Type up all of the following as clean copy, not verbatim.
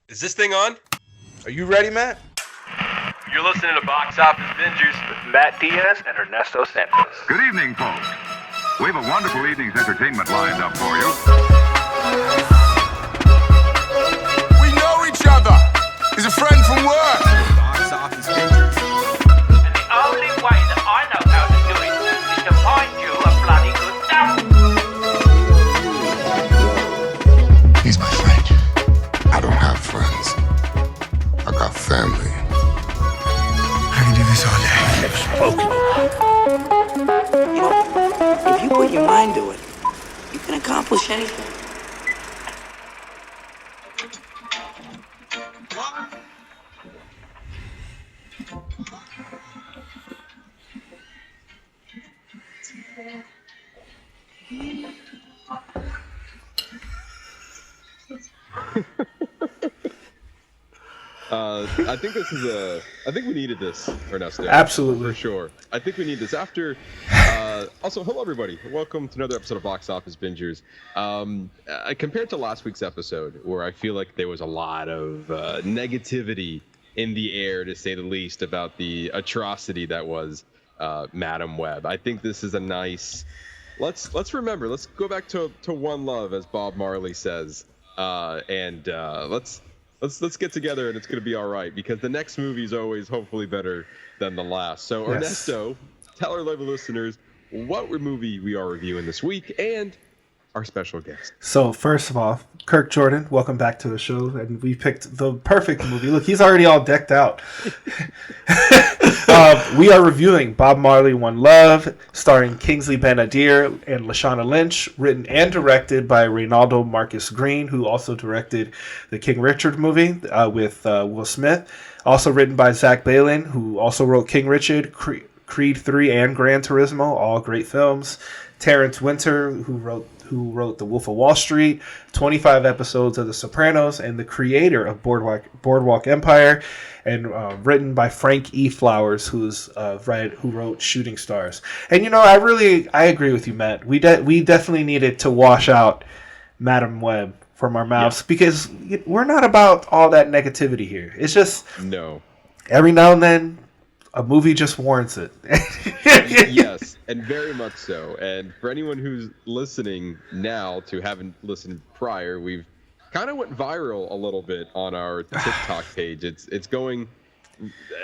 Is this thing on? Are you ready, Matt? You're listening to Box Office Bingers with Matt Diaz and Ernesto Santos. Good evening, folks. We have a wonderful evening's entertainment lined up for you. We know each other. He's a friend from work. Box Office Bingers. And the only way that I know how to do it is to find you a bloody good dump. He's my friend. I don't have friends. I got family. I can do this all day. You know, if you put your mind to it, you can accomplish anything. I think we needed this, Ernesto. Absolutely. For sure. I think we need this after. Also, hello everybody. Welcome to another episode of Box Office Bingers. Compared to last week's episode, where I feel like there was a lot of negativity in the air, to say the least, about the atrocity that was Madam Web. I think this is a nice. Let's remember. Let's go back to one love, as Bob Marley says, and let's get together, and it's going to be all right, because the next movie is always hopefully better than the last. So, yes. Ernesto, tell our lovely listeners what movie we are reviewing this week and our special guest. So, first of all, Kirk Jordan, welcome back to the show. And we picked the perfect movie. Look, he's already all decked out. We are reviewing Bob Marley, One Love, starring Kingsley Ben-Adir and Lashana Lynch, written and directed by Reynaldo Marcus Green, who also directed the King Richard movie with Will Smith. Also written by Zach Baylin, who also wrote King Richard, Creed 3, and Gran Turismo, all great films. Terrence Winter, who wrote The Wolf of Wall Street, 25 episodes of The Sopranos, and the creator of Boardwalk Empire, and written by Frank E. Flowers, who wrote Shooting Stars. And you know, I agree with you, Matt. We definitely needed to wash out Madam Web from our mouths, because we're not about all that negativity here. It's just every now and then a movie just warrants it. Yes, and very much so. And for anyone who's listening now to haven't listened prior, we've kind of went viral a little bit on our TikTok page. It's going.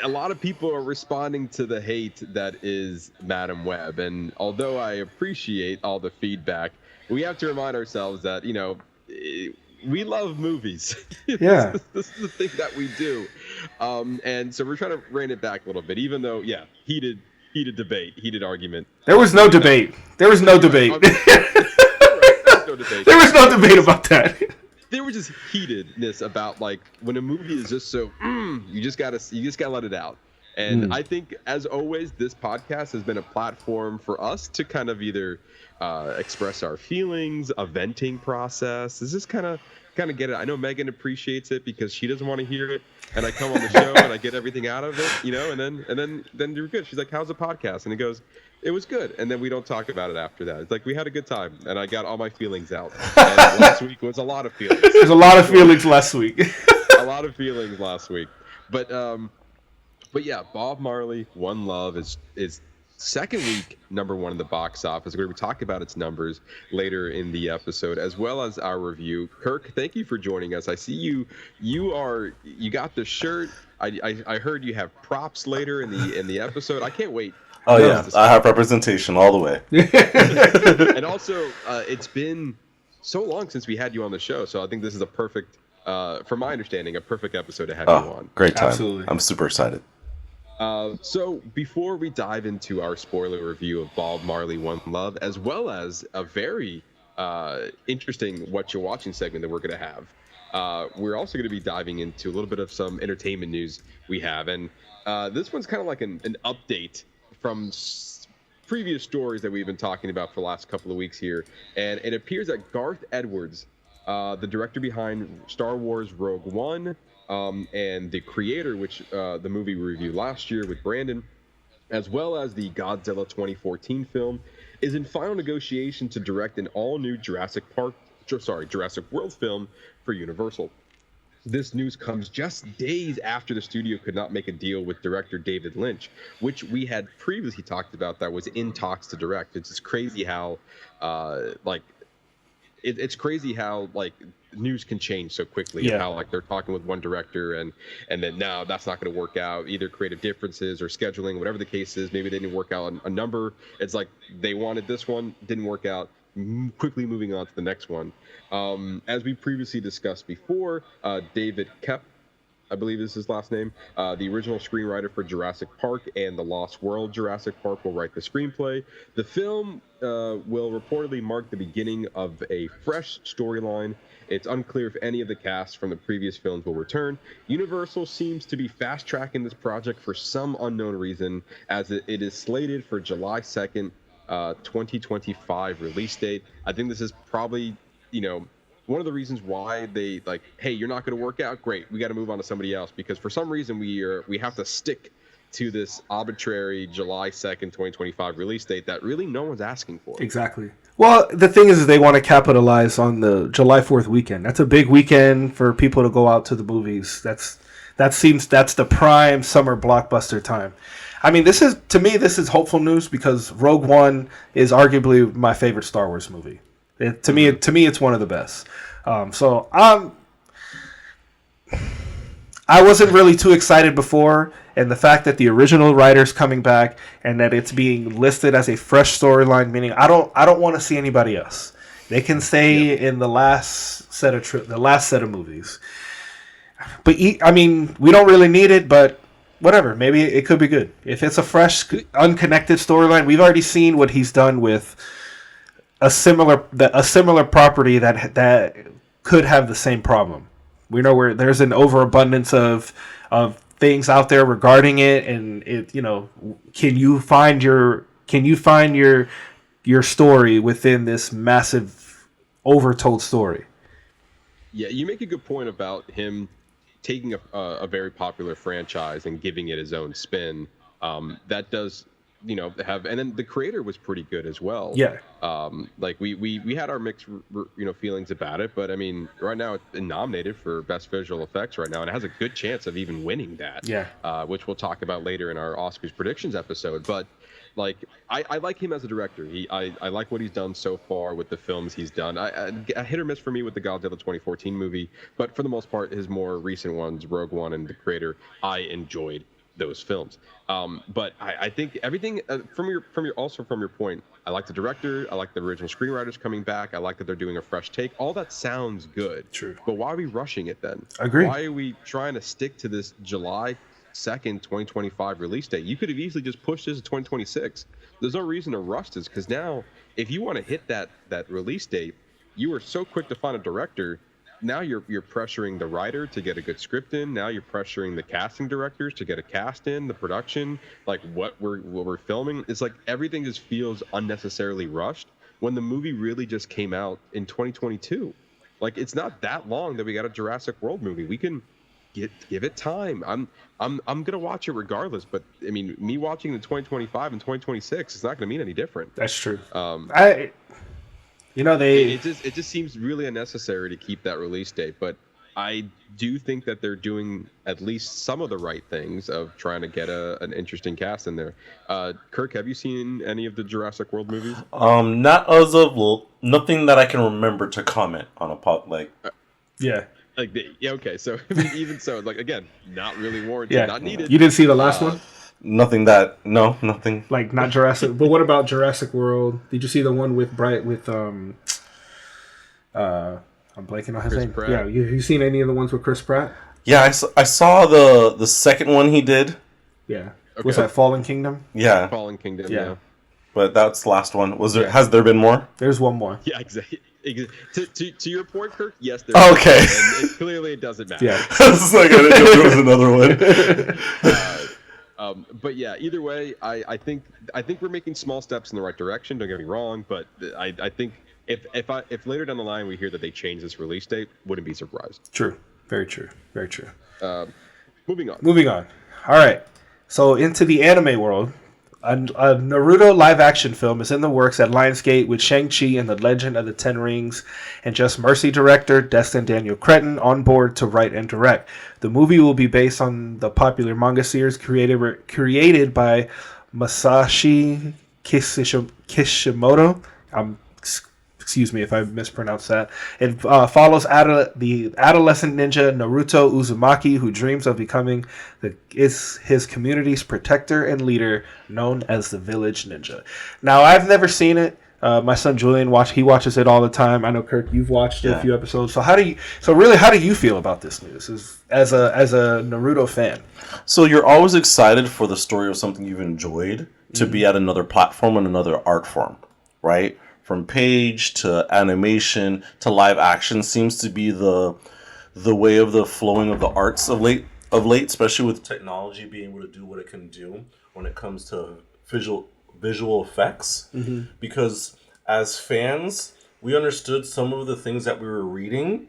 A lot of people are responding to the hate that is Madam Web, and although I appreciate all the feedback, we have to remind ourselves that, you know, we love movies. Yeah. This is the thing that we do. And so we're trying to rein it back a little bit, even though, heated debate, heated argument. There was no debate. There was no debate. There was no debate about that. There was just heatedness about, like, when a movie is just so, you just gotta let it out. And I think, as always, this podcast has been a platform for us to kind of either express our feelings, a venting process. Is this kind of get it? I know Megan appreciates it because she doesn't want to hear it, and I come on the show and I get everything out of it, you know. And then you're good. She's like, "How's the podcast?" And he goes, "It was good." And then we don't talk about it after that. It's like, we had a good time, and I got all my feelings out. And last week was a lot of feelings. There's a lot of feelings last week. A lot of feelings last week, but yeah, Bob Marley, One Love is second week got in the box office. We're going to talk about its numbers later in the episode, as well as our review. Kirk, thank you for joining us. I see you got the shirt. I heard you have props later in the episode. I can't wait. Oh yeah, I have representation all the way. And also, it's been so long since we had you on the show, so I think this is a perfect, from my understanding, a perfect episode to have you on. Great time. Absolutely. I'm super excited. So before we dive into our spoiler review of Bob Marley, One Love, as well as a very interesting Whatcha Watchin segment that we're going to have, we're also going to be diving into a little bit of some entertainment news we have. And this one's kind of like an update from previous stories that we've been talking about for the last couple of weeks here. And it appears that Garth Edwards, the director behind Star Wars Rogue One, and the creator, which the movie we reviewed last year with Brandon, as well as the Godzilla 2014 film, is in final negotiation to direct an all-new Jurassic World film for Universal. this news comes just days after the studio could not make a deal with director David Lynch, which we had previously talked about that was in talks to direct. It's just crazy how, it's crazy how news can change so quickly. Yeah. And how they're talking with one director and then now that's not going to work out. Either creative differences or scheduling, whatever the case is. Maybe they didn't work out a number. It's like they wanted this one, didn't work out. Quickly moving on to the next one. As we previously discussed before, David Koepp, I believe is his last name, the original screenwriter for Jurassic Park and The Lost World Jurassic Park, will write the screenplay. The film will reportedly mark the beginning of a fresh storyline. It's unclear if any of the cast from the previous films will return. Universal seems to be fast-tracking this project for some unknown reason, as it is slated for July 2nd, 2025 release date. I think this is probably, one of the reasons why they hey, you're not going to work out. Great, we got to move on to somebody else, because for some reason we have to stick to this arbitrary July 2nd, 2025 release date that really no one's asking for. Exactly. Well, the thing is they want to capitalize on the July 4th weekend. That's a big weekend for people to go out to the movies. That's the prime summer blockbuster time. I mean, this is hopeful news because Rogue One is arguably my favorite Star Wars movie. To me, it's one of the best. So I wasn't really too excited before, and the fact that the original writer's coming back and that it's being listed as a fresh storyline, meaning I don't want to see anybody else. They can stay in the last set of movies. But I mean, we don't really need it, but whatever. Maybe it could be good if it's a fresh, unconnected storyline. We've already seen what he's done with a similar property that could have the same problem. We know where there's an overabundance of things out there regarding it, and it, can you find your story within this massive overtold story? Yeah, you make a good point about him taking a very popular franchise and giving it his own spin. That does, have, and then the creator was pretty good as well. Yeah. We had our mixed, feelings about it, but I mean, right now it's nominated for Best Visual Effects right now, and it has a good chance of even winning that. Yeah. Which we'll talk about later in our Oscars predictions episode. But I like him as a director. I like what he's done so far with the films he's done. A hit or miss for me with the Godzilla 2014 movie, but for the most part, his more recent ones, Rogue One and The Creator, I enjoyed those films. But I think everything from your point, I like the director, I like the original screenwriters coming back, I like that they're doing a fresh take. All that sounds good. True. But why are we rushing it then? Agree. Why are we trying to stick to this July 2nd, 2025 release date? You could have easily just pushed this to 2026. There's no reason to rush this, because now if you want to hit that release date, you were so quick to find a director. Now you're pressuring the writer to get a good script in. Now you're pressuring the casting directors to get a cast in, the production, what we're filming. It's like everything just feels unnecessarily rushed when the movie really just came out in 2022. It's not that long that we got a Jurassic World movie. We can give it time. I'm gonna watch it regardless, but I mean, me watching in 2025 and 2026 is not gonna mean any different. That's true. It just seems really unnecessary to keep that release date, but I do think that they're doing at least some of the right things of trying to get an interesting cast in there. Kirk, have you seen any of the Jurassic World movies? Not as of nothing that I can remember to comment on a pop Yeah. Okay. So even so, again, not really warranted, not needed. You didn't see the last one? Nothing. Not Jurassic. But what about Jurassic World? Did you see the one with I'm blanking on his name. Pratt. Yeah, you seen any of the ones with Chris Pratt? Yeah, I saw the second one he did. Yeah. Okay. Was that Fallen Kingdom? Yeah. Fallen Kingdom. Yeah. But that's the last one. Has there been more? There's one more. Yeah, exactly. To your point, Kirk, yes, there is. Okay. And clearly it doesn't matter. Yeah. It's I didn't know there was another one. But yeah, either way, I think we're making small steps in the right direction. Don't get me wrong, but I think if later down the line we hear that they change this release date, wouldn't be surprised. True. Very true. Very true. Moving on. All right. So into the anime world. A Naruto live-action film is in the works at Lionsgate with Shang-Chi and the Legend of the Ten Rings and Just Mercy director Destin Daniel Cretton on board to write and direct. The movie will be based on the popular manga series created by Masashi Kishimoto. Excuse me if I mispronounced that. It follows the adolescent ninja Naruto Uzumaki, who dreams of becoming his community's protector and leader, known as the Village Ninja. Now, I've never seen it. My son Julian watches it all the time. I know, Kirk, you've watched a few episodes. So how do you feel about this news as a Naruto fan? So you're always excited for the story of something you've enjoyed to be at another platform and another art form, right? From page to animation to live action seems to be the way of the flowing of the arts of late, especially with technology being able to do what it can do when it comes to visual effects. Mm-hmm. Because as fans, we understood some of the things that we were reading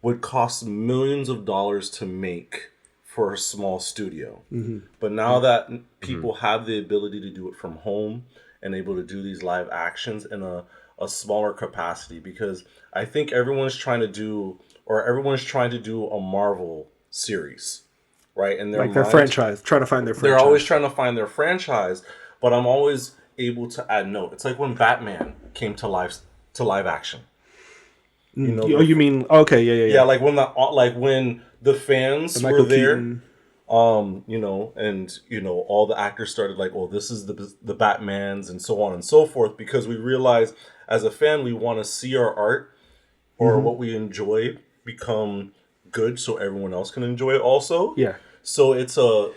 would cost millions of dollars to make for a small studio. Mm-hmm. But now that people have the ability to do it from home and able to do these live actions in a smaller capacity, because I think everyone's trying to do a Marvel series, right? And their franchise, trying to find their franchise. They're always trying to find their franchise, but I'm always able to add note. It's like when Batman came to live action. You know, you mean okay, yeah. Yeah, like when the fans were there. Keaton. All the actors started like, oh, this is the Batmans and so on and so forth, because we realized as a fan we want to see our art or what we enjoy become good so everyone else can enjoy it also. Yeah. So it's a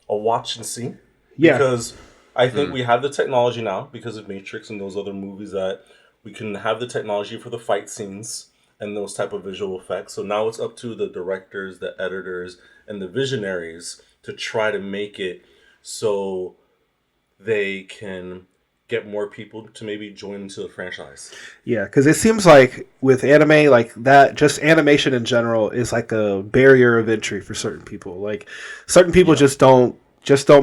watch and see. Yeah. Because I think we have the technology now because of Matrix and those other movies that we can have the technology for the fight scenes and those type of visual effects. So now it's up to the directors, the editors, and the visionaries to try to make it so they can get more people to maybe join into the franchise. Yeah, because it seems like with anime, like that, just animation in general is like a barrier of entry for certain people. Like certain people just don't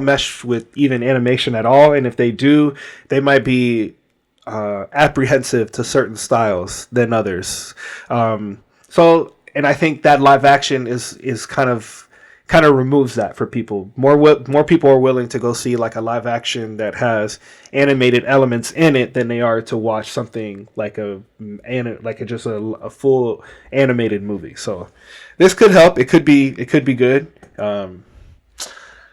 mesh with even animation at all, and if they do, they might be apprehensive to certain styles than others. And I think that live action is kind of removes that for people. More people are willing to go see like a live action that has animated elements in it than they are to watch something like just a full animated movie. So this could help. It could be good.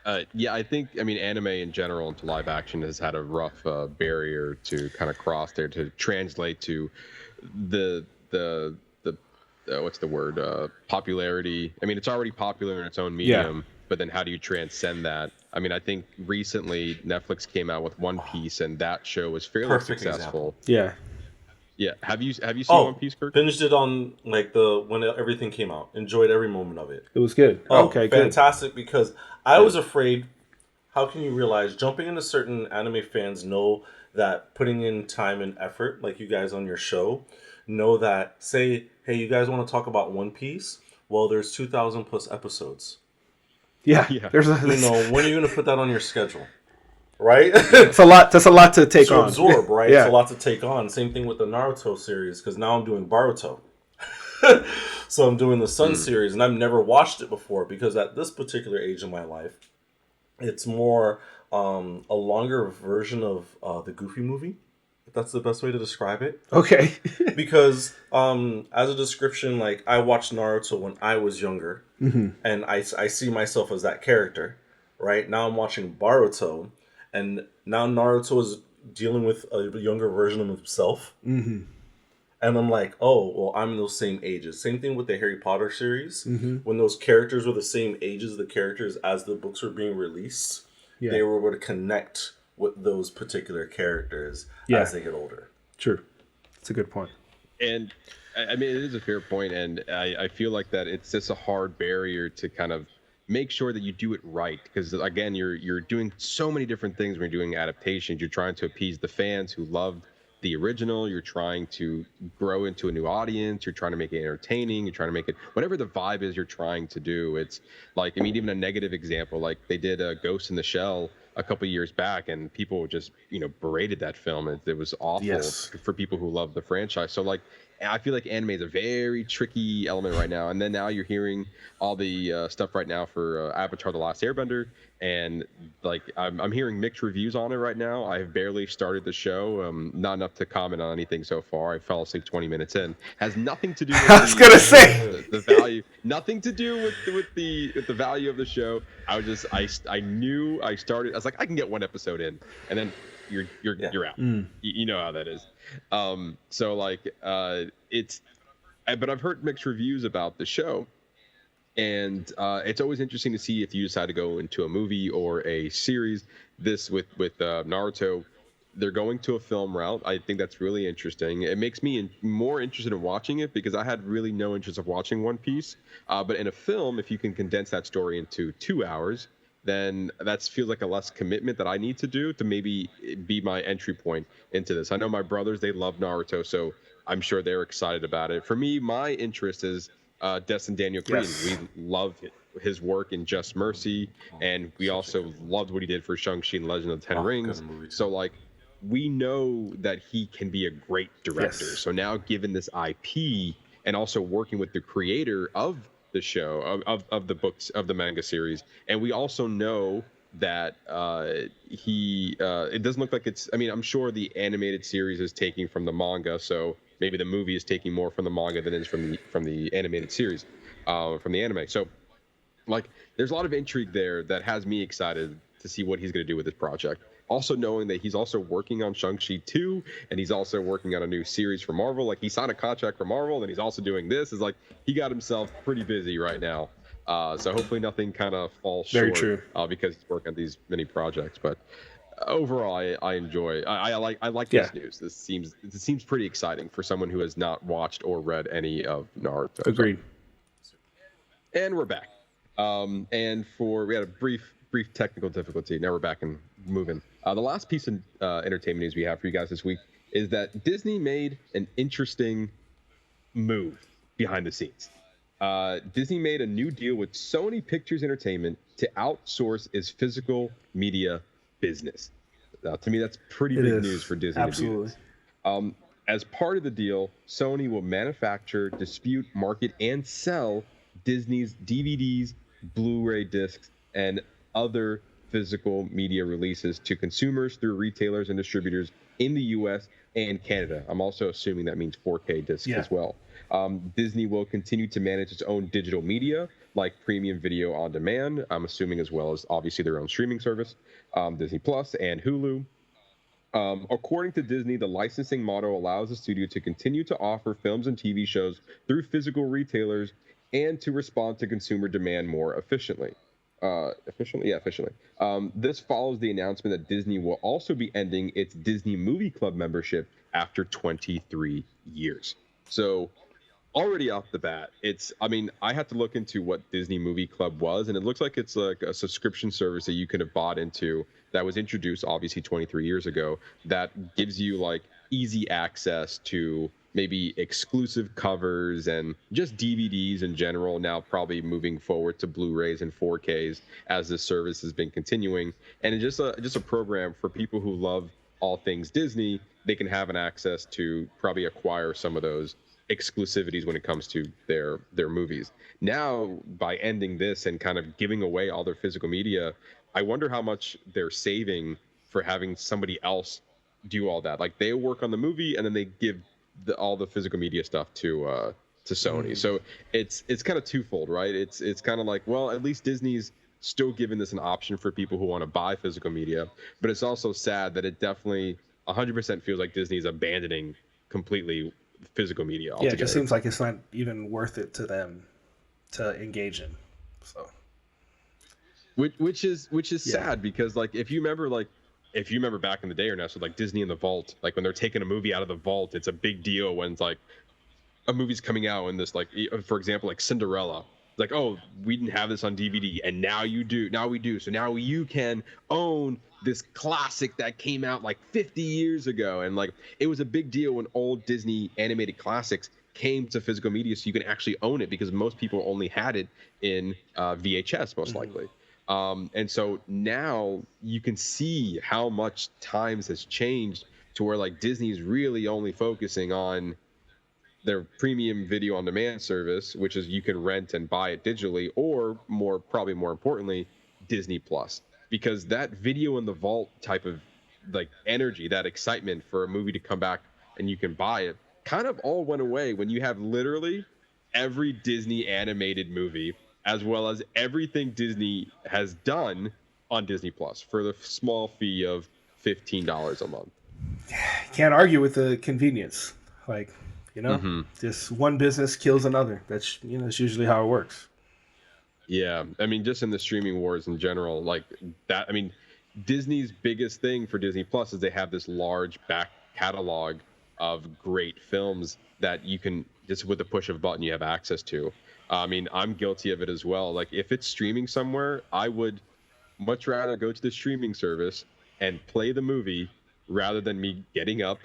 I think anime in general into live action has had a rough barrier to kind of cross there to translate to the what's the word, popularity. It's already popular in its own medium, but then how do you transcend that? I think recently Netflix came out with One Piece, and that show was fairly successful. Example. Yeah. Have you seen One Piece, Kirk? Finished it on when everything came out. Enjoyed every moment of it. It was good. Okay, fantastic. Good. Because I was afraid. How can you realize jumping into certain anime fans know that putting in time and effort, like you guys on your show, know that say, hey, you guys want to talk about One Piece? Well, there's 2,000 plus episodes. Yeah. When are you going to put that on your schedule? Right? It's a lot. That's a lot to take on. Absorb, right? Yeah. It's a lot to take on. Same thing with the Naruto series, because now I'm doing Boruto. So I'm doing the Sun series, and I've never watched it before because at this particular age in my life, it's more a longer version of the Goofy movie. If that's the best way to describe it. Okay. Because as a description, like I watched Naruto when I was younger, and I see myself as that character. Right now, I'm watching Boruto. And now Naruto is dealing with a younger version of himself. Mm-hmm. And I'm like, oh, well, I'm in those same ages. Same thing with the Harry Potter series. Mm-hmm. When those characters were the same ages of the characters as the books were being released, they were able to connect with those particular characters as they get older. True. That's a good point. And, it is a fair point. And I feel like that it's just a hard barrier to kind of make sure that you do it right, because again, you're doing so many different things when you're doing adaptations. You're trying to appease the fans who love the original. You're trying to grow into a new audience. You're trying to make it entertaining. You're trying to make it whatever the vibe is you're trying to do. It's like, I mean, even a negative example, like they did Ghost in the Shell a couple years back, and people just berated that film. It was awful for people who love the franchise. So like, I feel like anime is a very tricky element right now. And then now you're hearing all the stuff right now for Avatar: The Last Airbender, and like I'm hearing mixed reviews on it right now. I've barely started the show, not enough to comment on anything so far. I fell asleep 20 minutes in. Has nothing to do with the value. Nothing to do with the value of the show. I knew I started. I was like, I can get one episode in, and then you're out. You know how that is. So like but I've heard mixed reviews about the show, and it's always interesting to see if you decide to go into a movie or a series. This with Naruto, they're going to a film route. I think that's really interesting. It makes me more interested in watching it, because I had really no interest of watching One Piece. But in a film, if you can condense that story into 2 hours, then that feels like a less commitment that I need to do to maybe be my entry point into this. I know my brothers, they love Naruto, so I'm sure they're excited about it. For me, my interest is Destin Daniel Cretton. We love his work in Just Mercy, and we also loved what he did for Shang-Chi and Legend of the Ten Rings. So like, we know that he can be a great director. So now, given this IP and also working with the creator of the show, of the books, of the manga series, and we also know that it doesn't look like it's, I mean, I'm sure the animated series is taking from the manga, so maybe the movie is taking more from the manga than it is from the animated series, from the anime. So like, there's a lot of intrigue there that has me excited to see what he's going to do with this project. Also knowing that he's also working on Shang-Chi 2, and he's also working on a new series for Marvel. Like, he signed a contract for Marvel, and he's also doing this. Is like, he got himself pretty busy right now. So hopefully nothing kind of falls short. Very true. Because he's working on these many projects. But overall, I enjoy. I like this news. This seems pretty exciting for someone who has not watched or read any of Naruto. Agreed. And we're back. And we had a brief technical difficulty. Now we're back and moving. The last piece of entertainment news we have for you guys this week is that Disney made an interesting move behind the scenes. Disney made a new deal with Sony Pictures Entertainment to outsource its physical media business. To me, that's pretty big news for Disney. Absolutely. To do this. As part of the deal, Sony will manufacture, distribute, market, and sell Disney's DVDs, Blu-ray discs, and other physical media releases to consumers through retailers and distributors in the US and Canada. I'm also assuming that means 4K discs as well. Disney will continue to manage its own digital media, like premium video on demand, I'm assuming, as well as obviously their own streaming service, Disney Plus and Hulu. According to Disney, the licensing model allows the studio to continue to offer films and TV shows through physical retailers and to respond to consumer demand more efficiently. This follows the announcement that Disney will also be ending its Disney Movie Club membership after 23 years. So already off the bat, I had to look into what Disney Movie Club was, and it looks like it's like a subscription service that you could have bought into that was introduced obviously 23 years ago that gives you like easy access to maybe exclusive covers and just DVDs in general, now probably moving forward to Blu-rays and 4Ks as this service has been continuing. And it's just a program for people who love all things Disney. They can have an access to probably acquire some of those exclusivities when it comes to their movies. Now, by ending this and kind of giving away all their physical media, I wonder how much they're saving for having somebody else do all that. Like, they work on the movie and then they give all the physical media stuff to Sony. So it's kind of twofold, right? It's kind of like, well, at least Disney's still giving this an option for people who want to buy physical media, but it's also sad that it definitely 100% feels like Disney's abandoning completely physical media altogether. Yeah, it just seems like it's not even worth it to them to engage in. So, which is sad, because like if you remember back in the day, Ernesto, like Disney in the vault, like when they're taking a movie out of the vault, it's a big deal when it's like a movie's coming out and this, like, for example, like Cinderella, Like, oh, we didn't have this on DVD, and now you do. Now we do. So now you can own this classic that came out like 50 years ago. And like, it was a big deal when old Disney animated classics came to physical media, so you can actually own it, because most people only had it in VHS, most likely. And so now you can see how much times has changed to where like Disney's really only focusing on their premium video on demand service, which is you can rent and buy it digitally, or probably more importantly, Disney Plus, because that video in the vault type of like energy, that excitement for a movie to come back and you can buy it, kind of all went away when you have literally every Disney animated movie, as well as everything Disney has done on Disney Plus for the small fee of $15 a month. Can't argue with the convenience. Like, just one business kills another. That's that's usually how it works. Yeah, I mean, just in the streaming wars in general, like that. I mean, Disney's biggest thing for Disney Plus is they have this large back catalog of great films that you can just with the push of a button you have access to. I mean, I'm guilty of it as well. Like, if it's streaming somewhere, I would much rather go to the streaming service and play the movie rather than me getting up,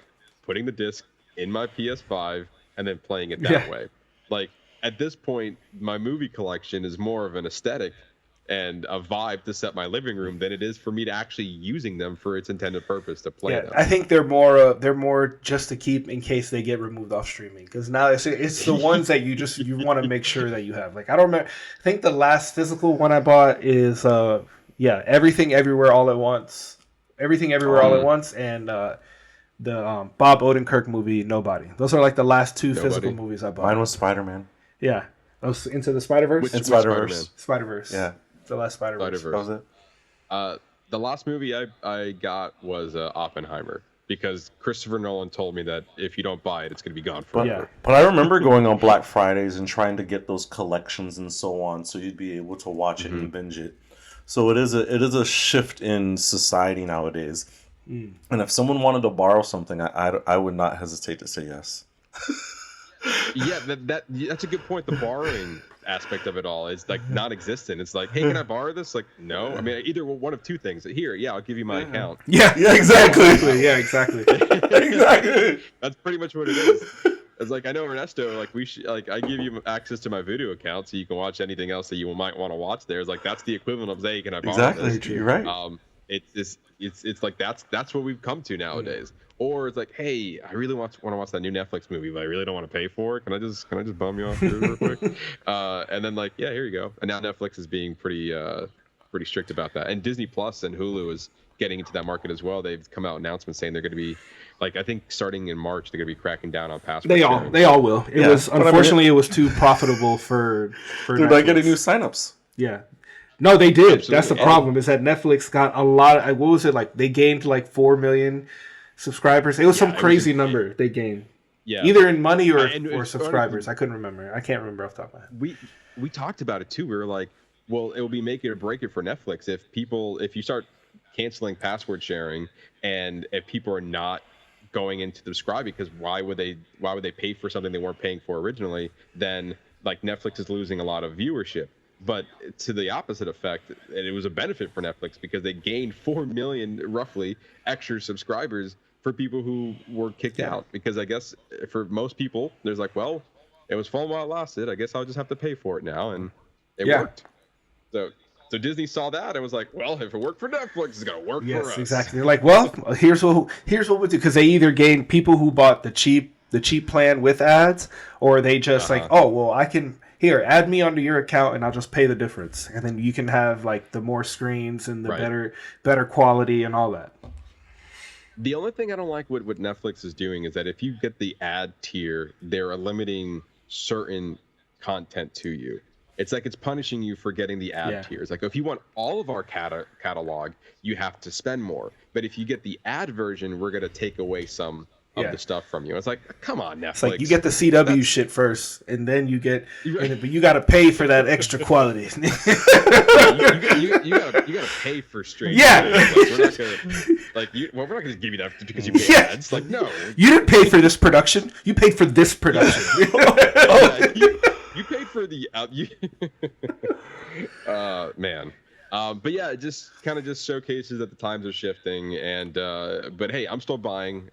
putting the disc in my PS5, and then playing it that way. Like, at this point, my movie collection is more of an aesthetic and a vibe to set my living room than it is for me to actually using them for its intended purpose to play them. I think they're more just to keep in case they get removed off streaming, because now it's the ones that you want to make sure that you have. Like, I don't remember. I think the last physical one I bought is Everything Everywhere All at Once. Everything Everywhere All at Once, and the Bob Odenkirk movie Nobody. Those are like the last two physical movies I bought. Mine was Spider-Man. Yeah. Into the Spider-Verse? Which Spider-Verse? Spider-Verse. Yeah. The last Spider-Verse. That was it. The last movie I got was Oppenheimer, because Christopher Nolan told me that if you don't buy it, it's going to be gone forever. But I remember going on Black Fridays and trying to get those collections and so on, so you'd be able to watch it and binge it. So it is a shift in society nowadays. And if someone wanted to borrow something, I would not hesitate to say yes. Yeah, that's a good point. The borrowing aspect of it all is like non-existent. It's like, hey, can I borrow this? Like, no. I mean, either one of two things. Here, I'll give you my account. Yeah, exactly. Yeah, exactly. Exactly. That's pretty much what it is. It's like, I know Ernesto, like I give you access to my video account so you can watch anything else that you might want to watch there. It's like, that's the equivalent of saying, can I borrow this? Exactly. You're right. It's like that's what we've come to nowadays. Or it's like, hey, I really want to watch that new Netflix movie, but I really don't want to pay for it. Can I just bum you off real quick? And then like, yeah, here you go. And now Netflix is being pretty strict about that. And Disney Plus and Hulu is getting into that market as well. They've come out announcements saying they're going to be, like, I think starting in March, they're going to be cracking down on password sharing. They all will. It was unfortunately it was too profitable for They're not getting new signups. Yeah. No, they did. Absolutely. That's the problem. Is that Netflix got a lot of, what was it, like they gained like 4 million subscribers. It was some crazy number they gained. Yeah. Either in money or subscribers. I couldn't remember. I can't remember off the top of my head. We talked about it too. We were like, well, it will be make it or break it for Netflix if you start canceling password sharing, and if people are not going into subscribing, because why would they pay for something they weren't paying for originally? Then like Netflix is losing a lot of viewership. But to the opposite effect, and it was a benefit for Netflix because they gained 4 million roughly extra subscribers for people who were kicked out. Because I guess for most people, there's like, well, it was fun while it lasted. I guess I'll just have to pay for it now, and it worked. So Disney saw that and was like, well, if it worked for Netflix, it's gonna work for us. Yes, exactly. They're like, well, here's what we do, because they either gain people who bought the cheap plan with ads, or they just like, oh, well, I can. Here, add me onto your account, and I'll just pay the difference, and then you can have like the more screens and the better quality and all that. The only thing I don't like what Netflix is doing is that if you get the ad tier, they're limiting certain content to you. It's like it's punishing you for getting the ad tiers. Like if you want all of our catalog, you have to spend more. But if you get the ad version, we're gonna take away some of the stuff from you. It's like, come on, Netflix. It's like you get the CW shit first, and then you get, but you got to pay for that extra quality. you gotta pay for straight. Yeah, we're not gonna give you that because you pay ads. Like, no, you didn't pay for this production. You paid for this production. You paid for the man. But yeah, it just kind of just showcases that the times are shifting, and but hey, I'm still buying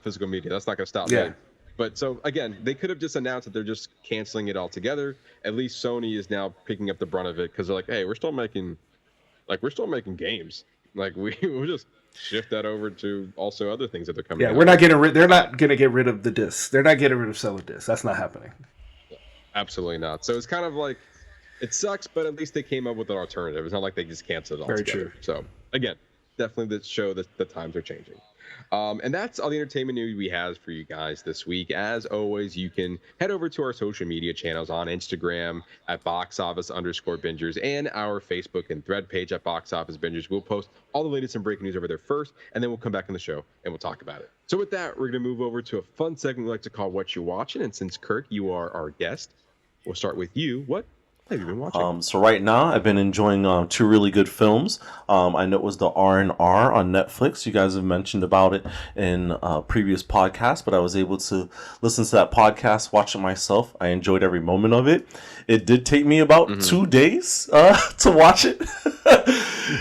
physical media. That's not gonna stop me. But so again, they could have just announced that they're just canceling it altogether. At least Sony is now picking up the brunt of it because they're like, hey, we're still making games. Like we'll just shift that over to also other things that they're coming. Yeah, we're not getting rid. They're not gonna get rid of the discs. They're not getting rid of selling discs. That's not happening. Absolutely not. So it's kind of like, it sucks, but at least they came up with an alternative. It's not like they just canceled it altogether. Very true. So again, definitely the show that the times are changing. And that's all the entertainment news we have for you guys this week. As always, you can head over to our social media channels on Instagram at boxoffice_bingers and our Facebook and thread page at boxofficebingers. We'll post all the latest and breaking news over there first, and then we'll come back on the show and we'll talk about it. So with that, we're going to move over to a fun segment we like to call What You Watchin'. And since Kirk, you are our guest, we'll start with you. What have you been watching? So right now, I've been enjoying two really good films. I know it was the R&R on Netflix. You guys have mentioned about it in previous podcasts, but I was able to listen to that podcast, watch it myself. I enjoyed every moment of it. It did take me about 2 days to watch it.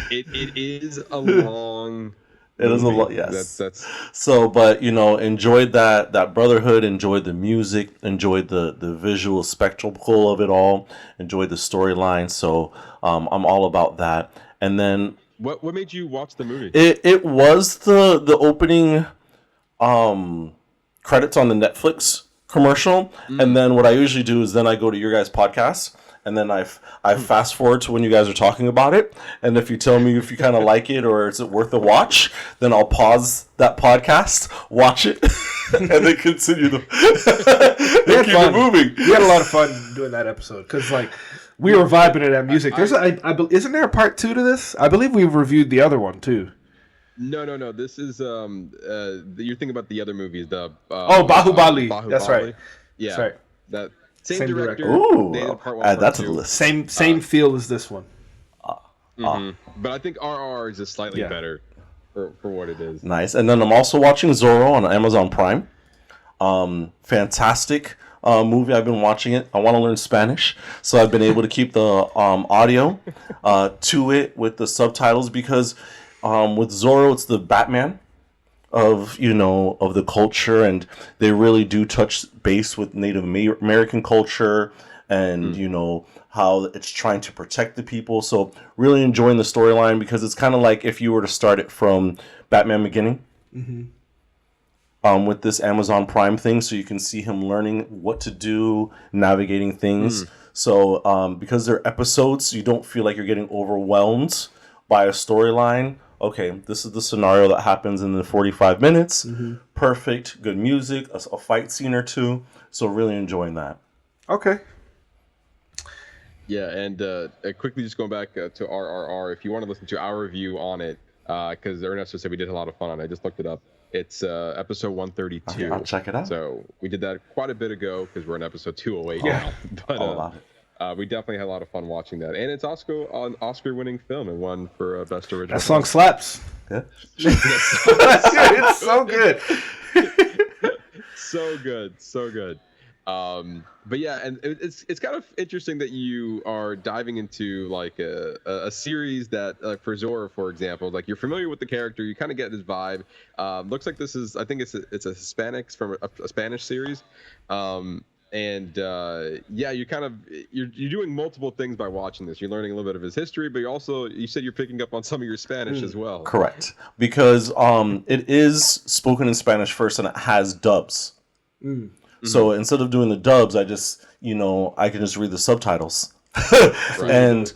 It is a long... It is a lot, yes. That's so, but enjoyed that brotherhood, enjoyed the music, enjoyed the visual spectacle of it all, enjoyed the storyline. So, I'm all about that. And then, what made you watch the movie? It was the opening credits on the Netflix commercial, and then what I usually do is then I go to your guys' podcast. And then I fast forward to when you guys are talking about it. And if you tell me if you kind of like it or is it worth a watch, then I'll pause that podcast, watch it, and then continue keep it moving. We had a lot of fun doing that episode because we were vibing to that music. Isn't there a part 2 to this? I believe we've reviewed the other one too. No. This is you're thinking about the other movies. The Bahubali. That's right. Yeah, that's right. That same director. Ooh, they did part 1, add that part to the 2. list. Same feel as this one. But I think RR is just slightly better for what it is. Nice. And then I'm also watching Zorro on Amazon Prime. Fantastic movie. I've been watching it. I want to learn Spanish, so I've been able to keep the audio to it with the subtitles because with Zorro, it's the Batman of the culture, and they really do touch base with Native American culture and how it's trying to protect the people. So really enjoying the storyline because it's kind of like if you were to start it from Batman Beginning with this Amazon Prime thing, so you can see him learning what to do, navigating things. So because they're episodes, you don't feel like you're getting overwhelmed by a storyline. Okay, this is the scenario that happens in the 45 minutes. Perfect, good music, a fight scene or two. So really enjoying that. Okay. Yeah, and quickly just going back to RRR, if you want to listen to our review on it, because Ernesto said we did a lot of fun on it. I just looked it up. It's episode 132. Okay, I'll check it out. So we did that quite a bit ago because we're in episode 208 Yeah. now. But All about it. we definitely had a lot of fun watching that. And it's also an Oscar-winning film and won for Best Original. That song slaps. Yeah. It's so good. So good. But yeah, and it's kind of interesting that you are diving into like a series that for Zorro, for example, like you're familiar with the character, you kind of get his vibe. Looks like this is, I think it's a Hispanics from a Spanish series. Yeah, you're doing multiple things by watching this. You're learning a little bit of his history, but you said you're picking up on some of your Spanish as well. Correct, because it is spoken in Spanish first, and it has dubs. So instead of doing the dubs, I just I can just read the subtitles. And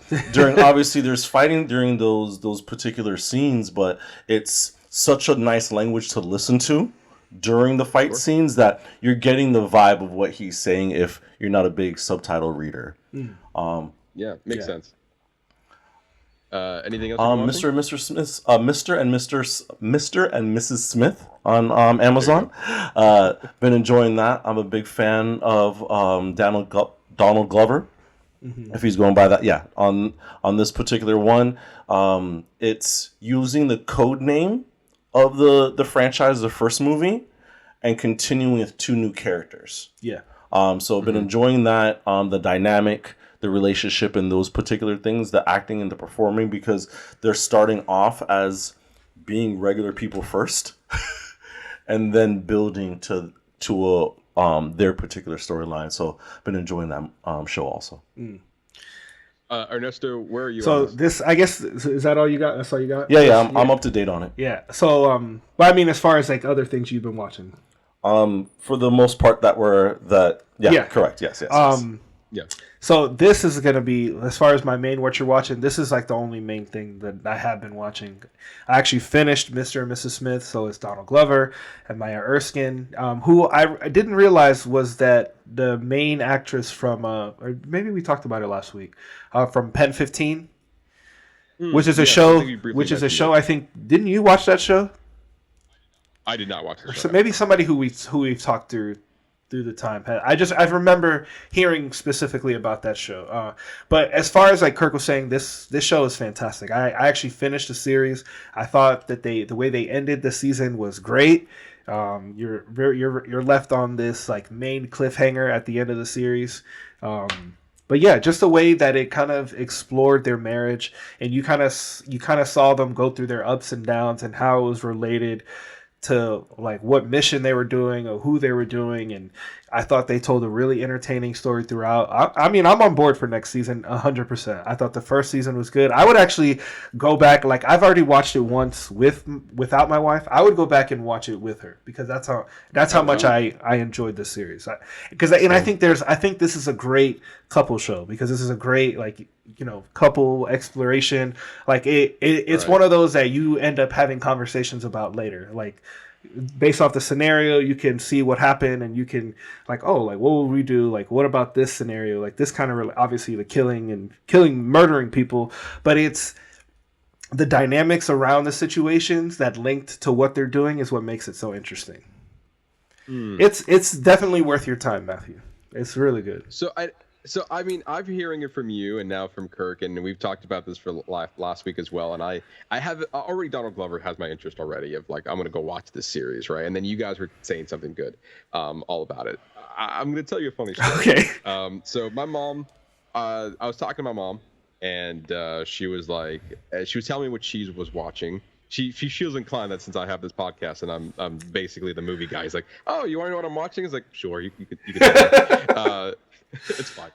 obviously there's fighting during those particular scenes, but it's such a nice language to listen to during the fight scenes that you're getting the vibe of what he's saying if you're not a big subtitle reader. Yeah, makes sense. Anything else? Mr. and Mrs. Smith on Amazon. Been enjoying that. I'm a big fan of Donald Glover. If he's going by that, yeah. On this particular one, it's using the code name of the franchise, the first movie, and continuing with 2 new characters. Yeah. So I've been enjoying that, the dynamic, the relationship, and those particular things, the acting and the performing, because they're starting off as being regular people first, and then building to their particular storyline. So I've been enjoying that show also. Ernesto, where are you? So on this, I guess, is that all you got? That's all you got? Yeah, I'm up to date on it. Yeah. So, but I mean, as far as like other things you've been watching, for the most part, correct. Yes. Yeah. So this is going to be, as far as my main what you're watching, this is like the only main thing that I have been watching. I actually finished Mr. and Mrs. Smith, so it's Donald Glover and Maya Erskine, who I didn't realize was that the main actress from, or maybe we talked about it last week, from Pen 15, which is a show, I think, didn't you watch that show? I did not watch the show. So maybe somebody who we've talked through the time. I remember hearing specifically about that show. But as far as like Kirk was saying, this show is fantastic. I actually finished the series. I thought that the way they ended the season was great. You're left on this like main cliffhanger at the end of the series. But yeah, just the way that it kind of explored their marriage, and you kind of saw them go through their ups and downs and how it was related to like what mission they were doing or who they were doing, and I thought they told a really entertaining story throughout. I mean, I'm on board for next season 100%. I thought the first season was good. I would actually go back, like I've already watched it once without my wife. I would go back and watch it with her because that's how much I enjoyed this series. I think this is a great couple show because this is a great couple exploration. Like it's right. One of those that you end up having conversations about later, like based off the scenario. You can see what happened and you can what would we do, like what about this scenario, like this kind of obviously the murdering people, but it's the dynamics around the situations that linked to what they're doing is what makes it so interesting. It's definitely worth your time, Matthew. It's really good. So I mean, I'm hearing it from you and now from Kirk, and we've talked about this for last week as well. And I have already, Donald Glover has my interest already of like, I'm going to go watch this series, right? And then you guys were saying something good all about it. I'm going to tell you a funny story. Okay. So my mom, I was talking to my mom, and she was telling me what she was watching. She feels inclined that since I have this podcast and I'm basically the movie guy. He's like, oh, you want to know what I'm watching? He's like, sure, you could tell me. It's fine.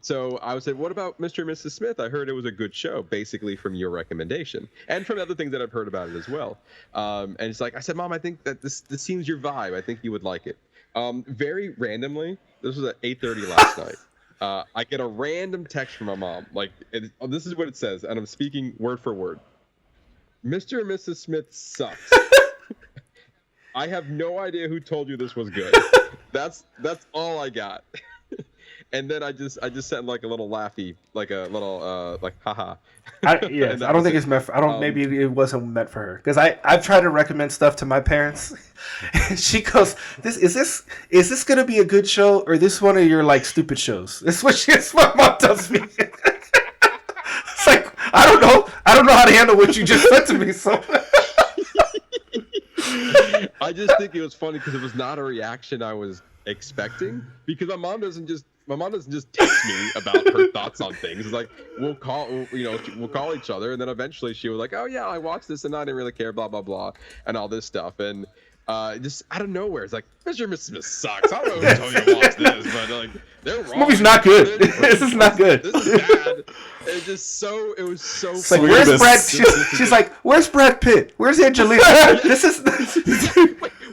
So I would say, what about Mr. and Mrs. Smith? I heard it was a good show, basically from your recommendation and from other things that I've heard about it as well. And it's like, I said, Mom, I think that this seems your vibe. I think you would like it. Very randomly, this was at 8:30 last night. I get a random text from my mom. This is what it says, and I'm speaking word for word. Mr. and Mrs. Smith sucks. I have no idea who told you this was good. That's all I got. And then I just sent like a little laughy, like a little haha. I don't think it's meant for, maybe it wasn't meant for her, because I've tried to recommend stuff to my parents. She goes, is this gonna be a good show, or this one of your like stupid shows? That's what my mom tells me. It's like, I don't know how to handle what you just said to me. So I just think it was funny because it was not a reaction I was expecting, because my mom doesn't just text me about her thoughts on things. It's like we'll call each other, and then eventually she was like, oh yeah, I watched this and I didn't really care, blah blah blah, and all this stuff. And just out of nowhere, it's like, Mr. and Mrs. Smith sucks. I don't know who told you to watch this, but like they're wrong. This movie's not good. This is not good. This is bad. It was so it's like, where's Brad? She's like, where's Brad Pitt? Where's Angelina? This is.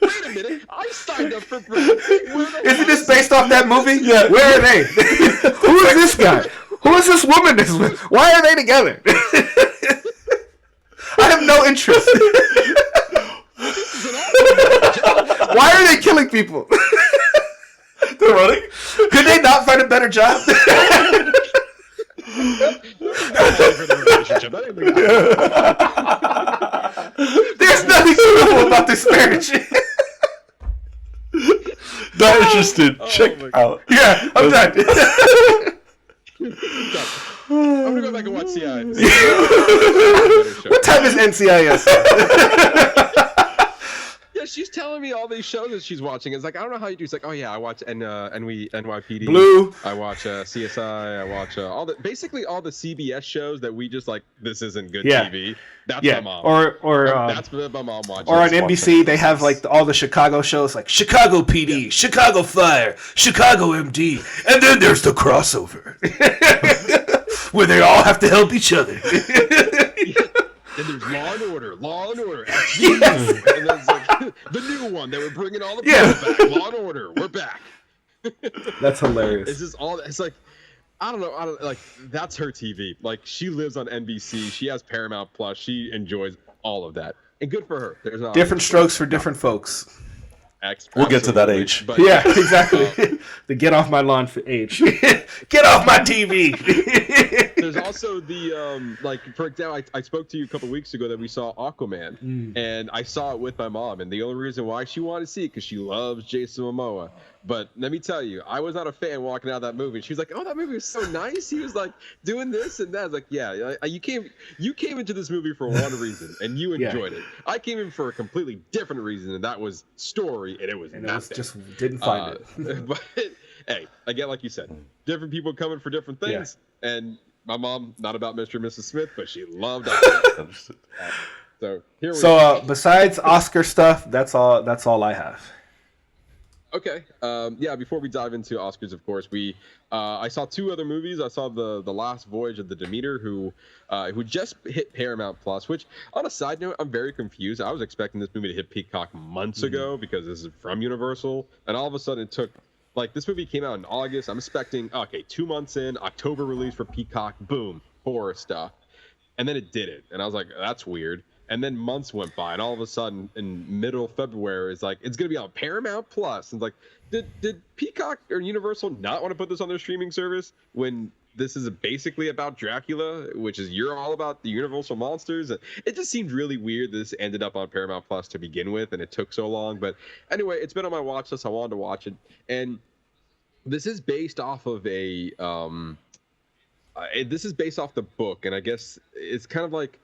Wait a minute! I signed up for Brad Pitt. Isn't this based off that movie? Yeah. Where are they? Who is this guy? Who is this woman? Why are they together? I have no interest. Why are they killing people? They're running. Could they not find a better job? There's nothing suitable about this marriage. Not interested. Check out. Yeah, I'm done. I'm gonna go back and watch CIS. What time is NCIS? Yeah, she's telling me all these shows that she's watching. It's like, I don't know how you do. It's like, oh yeah, I watch NYPD, Blue. I watch CSI, I watch basically all the CBS shows that we just like. This isn't good TV. That's my mom. Or that's what my mom watches. Or on NBC, they have like all the Chicago shows, like Chicago PD, Chicago Fire, Chicago MD, and then there's the crossover where they all have to help each other. And there's Law and Order. Yes. And there's like the new one that we're bringing all the people back. Law and Order, we're back. That's hilarious. It's just all. It's like, I don't know. Like that's her TV. Like she lives on NBC. She has Paramount Plus. She enjoys all of that, and good for her. There's not different strokes for different folks. We'll get to that age. But, yeah, exactly. The get off my lawn for age. Get off my TV. There's also the like, for example, I spoke to you a couple weeks ago that we saw Aquaman, and I saw it with my mom, and the only reason why she wanted to see it because she loves Jason Momoa. But let me tell you, I was not a fan walking out of that movie. She was like, "Oh, that movie was so nice." He was like doing this and that. I was like, "Yeah, you came into this movie for one reason, and you enjoyed it. I came in for a completely different reason, and that was story, and it was nothing. Just didn't find it." But hey, again, like you said, different people coming for different things, and my mom not about Mr. and Mrs. Smith, but she loved that. So here we go. Besides Oscar stuff, that's all I have. Okay. Yeah. Before we dive into Oscars, of course, I saw two other movies. I saw the Last Voyage of the Demeter, who just hit Paramount Plus. Which, on a side note, I'm very confused. I was expecting this movie to hit Peacock months ago because this is from Universal, and all of a sudden it took. Like, this movie came out in August. I'm expecting 2 months in, October release for Peacock. Boom, horror stuff, and then it didn't, and I was like, that's weird. And then months went by, and all of a sudden, in middle of February, it's like it's gonna be on Paramount Plus. And it's like, did Peacock or Universal not want to put this on their streaming service when this is basically about Dracula, which is you're all about the Universal monsters? It just seemed really weird that this ended up on Paramount Plus to begin with, and it took so long. But anyway, it's been on my watch list. I wanted to watch it, and this is based off of this is based off the book, and I guess it's kind of like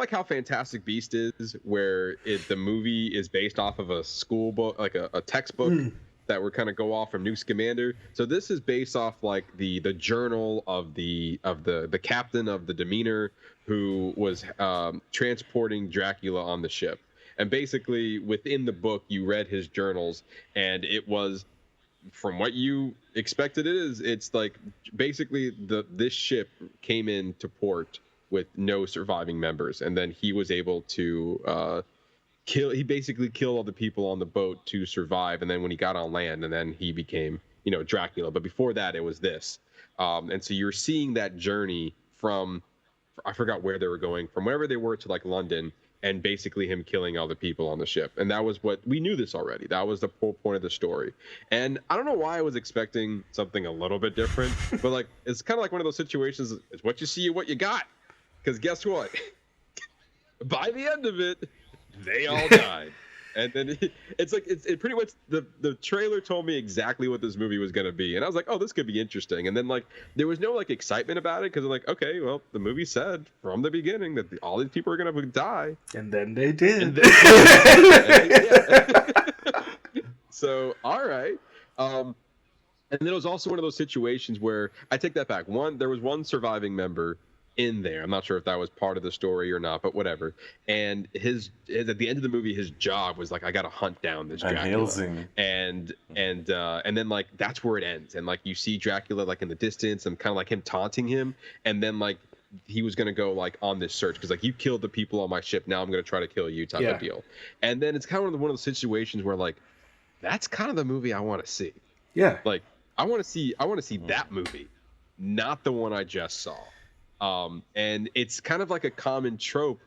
how Fantastic Beast is, where the movie is based off of a school book, like a textbook that would kind of go off from Newt Scamander. So this is based off like the journal of the captain of the Demeter, who was transporting Dracula on the ship. And basically within the book, you read his journals, and it was, from what you expected it's like basically this ship came into port with no surviving members, and then he was able to basically killed all the people on the boat to survive, and then when he got on land, and then he became Dracula. But before that, it was this, and so you're seeing that journey from, I forgot where they were going, from wherever they were to like London, and basically him killing all the people on the ship. And that was what we knew this already. That was the whole point of the story. And I don't know why I was expecting something a little bit different, but like it's kind of like one of those situations. It's what you see, what you got. Because guess what? By the end of it, they all died. And then it's pretty much the trailer told me exactly what this movie was going to be. And I was like, oh, this could be interesting. And then like there was no like excitement about it because I'm like, okay, well, the movie said from the beginning that all these people are going to die. And then they did. So, all right. And then it was also one of those situations where, I take that back. There was one surviving member in there. I'm not sure if that was part of the story or not, but whatever. And at the end of the movie, his job was like, I got to hunt down this Dracula. And then like that's where it ends. And like you see Dracula like in the distance, and kind of like him taunting him. And then like he was gonna go like on this search because like you killed the people on my ship. Now I'm gonna try to kill you type of deal. And then it's kind of one of those situations where like that's kind of the movie I want to see. Yeah. Like I want to see that movie, not the one I just saw. And it's kind of like a common trope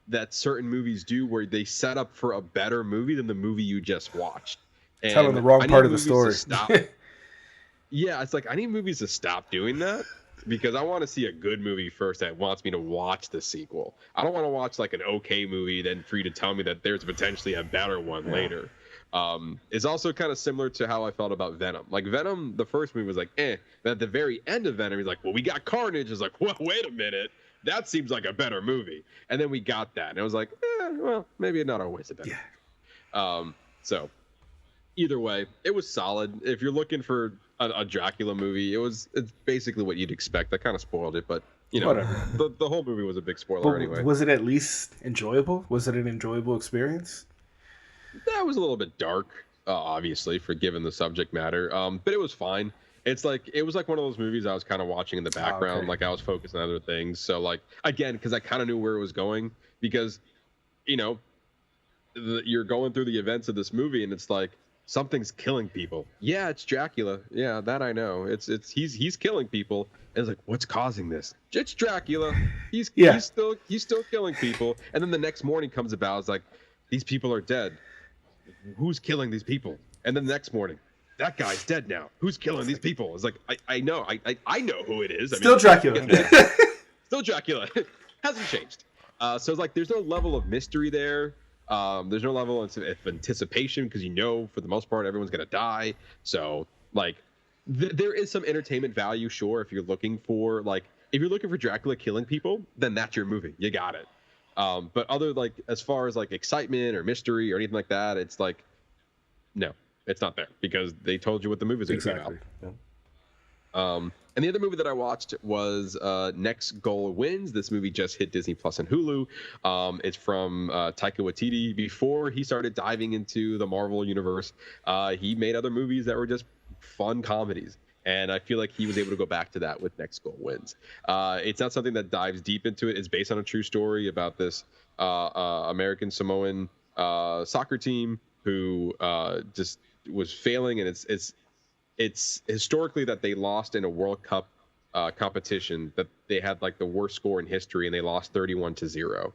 that certain movies do, where they set up for a better movie than the movie you just watched. And telling the wrong part of the story. Yeah, it's like I need movies to stop doing that, because I want to see a good movie first that wants me to watch the sequel. I don't want to watch like an okay movie then for you to tell me that there's potentially a better one later. It's also kind of similar to how I felt about Venom. Like Venom, the first movie was like, but at the very end of Venom, he's like, well, we got Carnage. It's like, well, wait a minute, that seems like a better movie. And then we got that, and it was like, well, maybe not always a better. So either way, it was solid. If you're looking for a Dracula movie, it's basically what you'd expect. I kind of spoiled it, but you know, Whatever. the whole movie was a big spoiler anyway. Was it at least enjoyable? Was it an enjoyable experience? That was a little bit dark, obviously, for given the subject matter. But it was fine. It was like one of those movies I was kind of watching in the background, okay. like I was focused on other things. So like again, because I kind of knew where it was going, because you know, you're going through the events of this movie, and it's like something's killing people. Yeah, it's Dracula. Yeah, that I know. He's killing people. And it's like, what's causing this? It's Dracula. He's still killing people. And then the next morning comes about. It's like, these people are dead. Who's killing these people? And then the next morning, that guy's dead now. Who's killing these people? It's like, I know. I know who it is. Still Dracula. Still Dracula. Hasn't changed. So it's like, there's no level of mystery there. There's no level of anticipation because you know for the most part everyone's gonna die. So like there is some entertainment value, sure, if you're looking for Dracula killing people, then that's your movie. You got it. But as far as like excitement or mystery or anything like that, it's like no, it's not there because they told you what the movie's gonna be about. Yeah. And the other movie that I watched was Next Goal Wins. This movie just hit Disney Plus and Hulu. It's from Taika Waititi. Before he started diving into the Marvel universe, he made other movies that were just fun comedies. And I feel like he was able to go back to that with Next Goal Wins. It's not something that dives deep into it. It's based on a true story about this American Samoan soccer team who just was failing, and it's historically that they lost in a World Cup competition, that they had like the worst score in history, and they lost 31-0.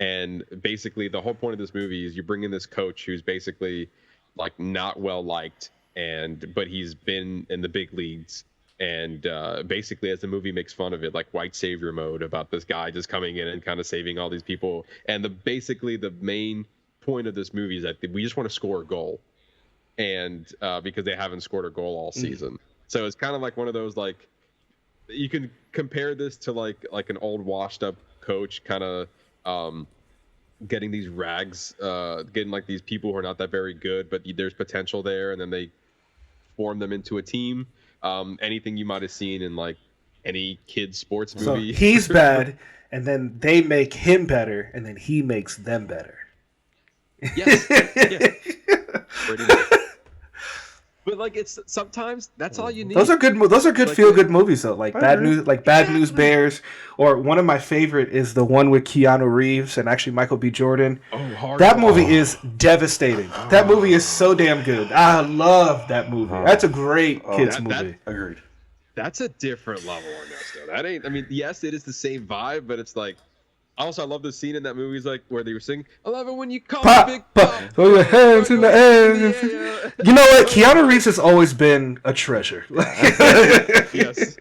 And basically the whole point of this movie is you bring in this coach who's basically like not well liked, but he's been in the big leagues, and basically as the movie makes fun of it, like white savior mode, about this guy just coming in and kind of saving all these people. And basically the main point of this movie is that we just want to score a goal, and because they haven't scored a goal all season. So it's kind of like one of those, like, you can compare this to like an old washed up coach kind of getting these rags, getting like these people who are not that very good, but there's potential there, and then they form them into a team. Anything you might have seen in like any kid's sports movie. So he's bad, and then they make him better, and then he makes them better. Yes. Yeah. Pretty much. But like, it's sometimes that's all you need. Those are good. Those are good like, feel good movies though. Like Bad News Bears, or one of my favorite is the one with Keanu Reeves and actually Michael B. Jordan. That movie is devastating. That movie is so damn good. I love that movie. That's a great kids movie. Agreed. That's a different level, Ernesto. That ain't. I mean, yes, it is the same vibe, but it's like. Also, I love the scene in that movie, is like where they were singing, "I love it when you call me Big Pop." Throw your hands in the air. You know what? Keanu Reeves has always been a treasure. Yes.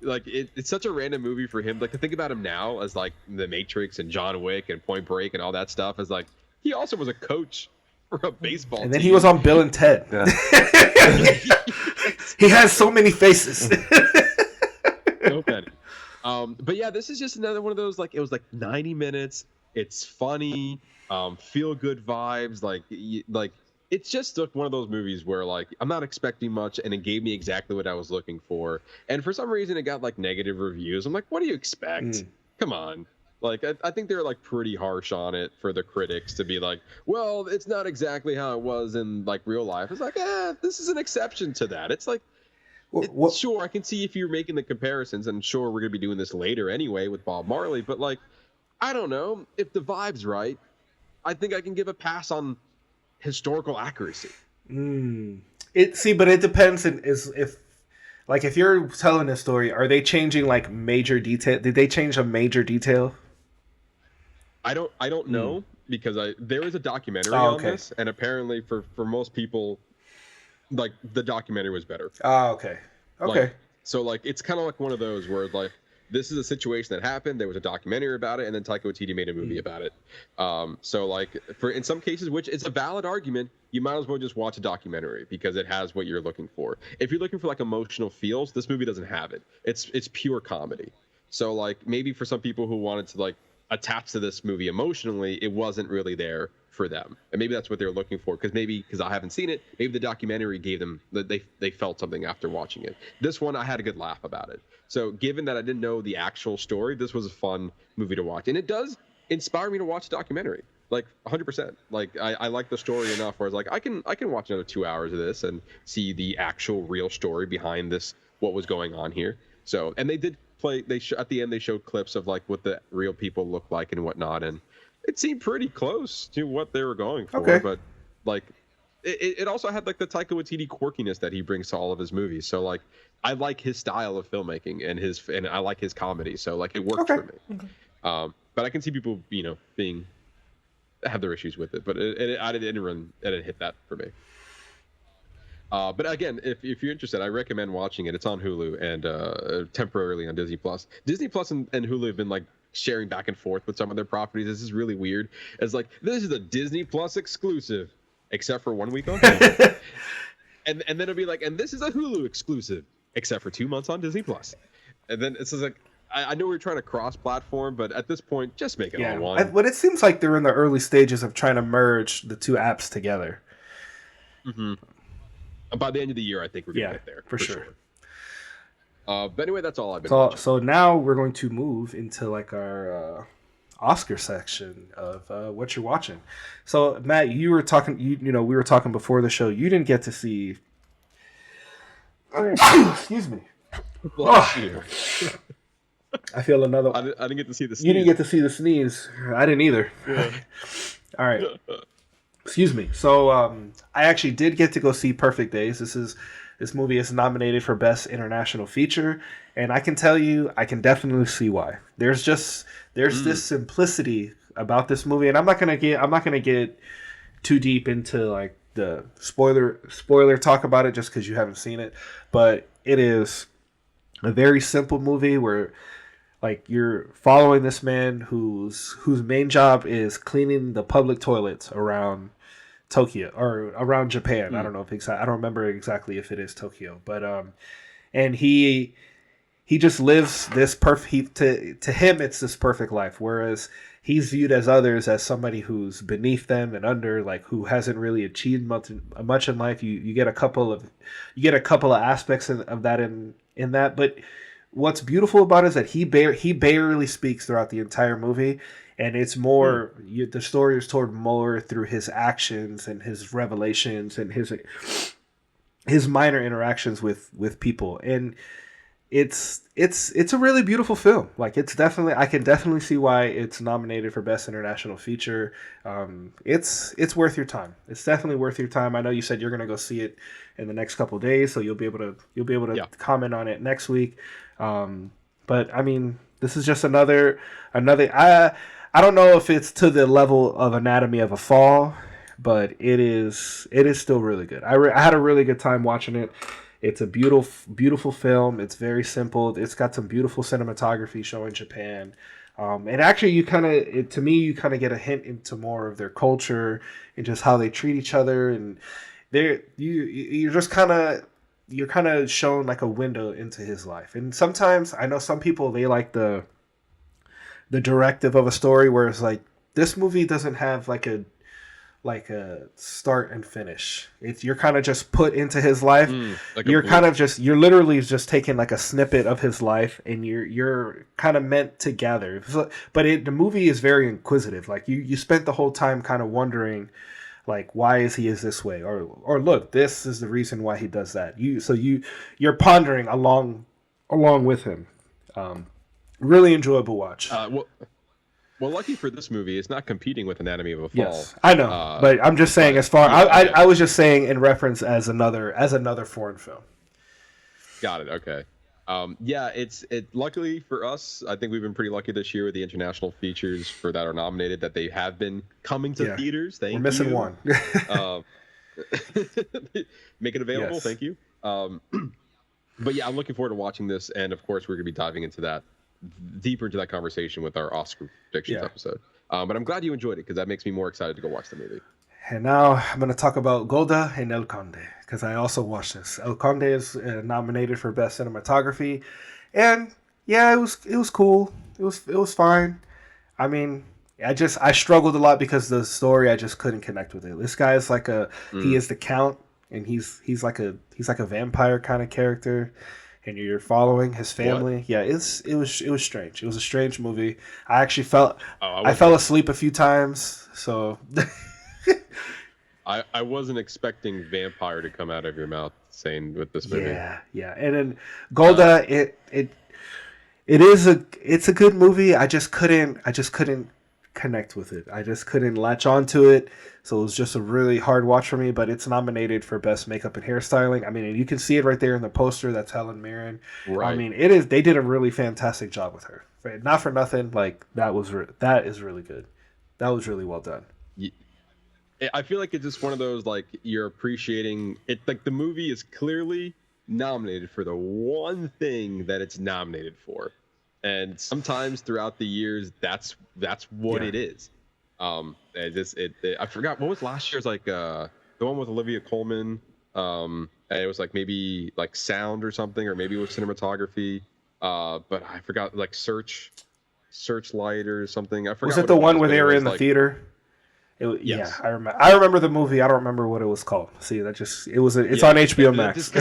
Like it's such a random movie for him. Like to think about him now as like The Matrix and John Wick and Point Break and all that stuff. As like he also was a coach for a baseball team. And then he was on Bill and Ted. Yeah. He has so many faces. So many. But yeah, this is just another one of those, like, it was like 90 minutes. It's funny, feel good vibes. Like it's just like one of those movies where like I'm not expecting much, and it gave me exactly what I was looking for. And for some reason, it got like negative reviews. I'm like, what do you expect? Come on. Like I think they're like pretty harsh on it for the critics to be like, well, it's not exactly how it was in like real life. It's like, this is an exception to that. It's like. Sure, I can see if you're making the comparisons, and sure, we're going to be doing this later anyway with Bob Marley, but like, I don't know, if the vibe's right, I think I can give a pass on historical accuracy. But it depends if you're telling a story, are they changing like major detail? Did they change a major detail? I don't know, because there is a documentary on this, and apparently for most people, like the documentary was better. Okay. Like, so like it's kind of like one of those where like this is a situation that happened, there was a documentary about it, and then Taika Waititi made a movie about it. So like in some cases, which is a valid argument, you might as well just watch a documentary because it has what you're looking for. If you're looking for like emotional feels, this movie doesn't have it. It's pure comedy. So like maybe for some people who wanted to like attached to this movie emotionally, it wasn't really there for them. And maybe that's what they're looking for, because I haven't seen it, maybe the documentary gave them that they felt something after watching it. This one, I had a good laugh about it. So given that I didn't know the actual story, this was a fun movie to watch, and it does inspire me to watch a documentary, like 100%. Like I like the story enough where it's like I can watch another 2 hours of this and see the actual real story behind this, what was going on here. So, and they did play, at the end they showed clips of like what the real people look like and whatnot, and it seemed pretty close to what they were going for. Okay. But like it also had like the Taika Waititi quirkiness that he brings to all of his movies. So like I like his style of filmmaking and I like his comedy. So like it worked for me. Okay. But I can see people, have their issues with it. But I didn't hit that for me. But again, if you're interested, I recommend watching it. It's on Hulu and temporarily on Disney Plus. Disney Plus and Hulu have been like sharing back and forth with some of their properties. This is really weird. It's like, this is a Disney Plus exclusive, except for 1 week on Hulu. and then it'll be like, and this is a Hulu exclusive, except for 2 months on Disney Plus. And then it's just like, I know we're trying to cross-platform, but at this point, just make it all one. But it seems like they're in the early stages of trying to merge the two apps together. Mm-hmm. By the end of the year, I think we're going to get there. For sure. But anyway, that's all I've been watching. So now we're going to move into like our Oscar section of what you're watching. So Matt, you were talking. We were talking before the show. You didn't get to see. Excuse me. I feel another. I didn't get to see the sneeze. You didn't get to see the sneeze. I didn't either. Yeah. All right. Excuse me. So I actually did get to go see Perfect Days. This movie is nominated for Best International Feature, and I can tell you, I can definitely see why. There's this simplicity about this movie, and I'm not gonna get too deep into like the spoiler talk about it just because you haven't seen it, but it is a very simple movie where like you're following this man whose main job is cleaning the public toilets around Tokyo or around Japan. I don't know if I don't remember exactly if it is Tokyo, but and he just lives this perfect. To him, it's this perfect life. Whereas he's viewed as others as somebody who's beneath them and under, like who hasn't really achieved much in life. You get a couple of aspects of that in that, but what's beautiful about it is that he barely speaks throughout the entire movie, and it's more the story is told more through his actions and his revelations and his minor interactions with people, and it's a really beautiful film. Like I can definitely see why it's nominated for Best International Feature. It's worth your time. It's definitely worth your time. I know you said you're gonna go see it in the next couple of days, so you'll be able to comment on it next week. But I mean, this is just another. I don't know if it's to the level of Anatomy of a Fall, but it is still really good. I had a really good time watching it. It's a beautiful film. It's very simple. It's got some beautiful cinematography showing Japan. And actually, you kind of get a hint into more of their culture and just how they treat each other. And you're kind of shown like a window into his life. And sometimes I know some people, they like the directive of a story, whereas like this movie doesn't have like a start and finish. You're kind of just put into his life. You're literally just taking like a snippet of his life, and you're kind of meant to gather. But the movie is very inquisitive. Like you spent the whole time kind of wondering, like, why is he this way, or look, this is the reason why he does that. You're pondering along with him. Really enjoyable watch. Well, lucky for this movie, it's not competing with Anatomy of a Fall. Yes, I know, but I'm just saying. I was just saying in reference as another foreign film. Got it. Okay. It's luckily for us, I think we've been pretty lucky this year with the international features that are nominated, that they have been coming to theaters. We're missing one. Make it available. Yes. Thank you. But yeah, I'm looking forward to watching this, and of course, we're going to be diving into that deeper into that conversation with our Oscar predictions episode. But I'm glad you enjoyed it, because that makes me more excited to go watch the movie. And now I'm going to talk about Golda and El Conde, because I also watched this. El Conde is nominated for Best Cinematography, and yeah, it was cool. It was fine. I mean, I struggled a lot because the story I just couldn't connect with it. This guy is like he is the count, and he's like a vampire kind of character, and you're following his family. What? Yeah, it was strange. It was a strange movie. I actually I fell asleep a few times. So I wasn't expecting vampire to come out of your mouth saying with this movie. Yeah, and then Golda, it's a good movie. I just couldn't connect with it. I just couldn't latch onto it. So it was just a really hard watch for me, but it's nominated for best makeup and hairstyling. I mean, and you can see it right there in the poster. That's Helen Mirren. Right. I mean, they did a really fantastic job with her. Not for nothing. Like that is really good. That was really well done. I feel like it's just one of those, like, you're appreciating it. Like, the movie is clearly nominated for the one thing that it's nominated for. And sometimes throughout the years, that's what it is. I forgot, what was last year's, like, the one with Olivia Colman? And it was, like, maybe, like, sound or something, or maybe it was cinematography. But I forgot, like, Searchlight or something. I forgot. Was it the one where they were in the theater? Yes. Yeah, I remember the movie. I don't remember what it was called. See, it's on HBO Max.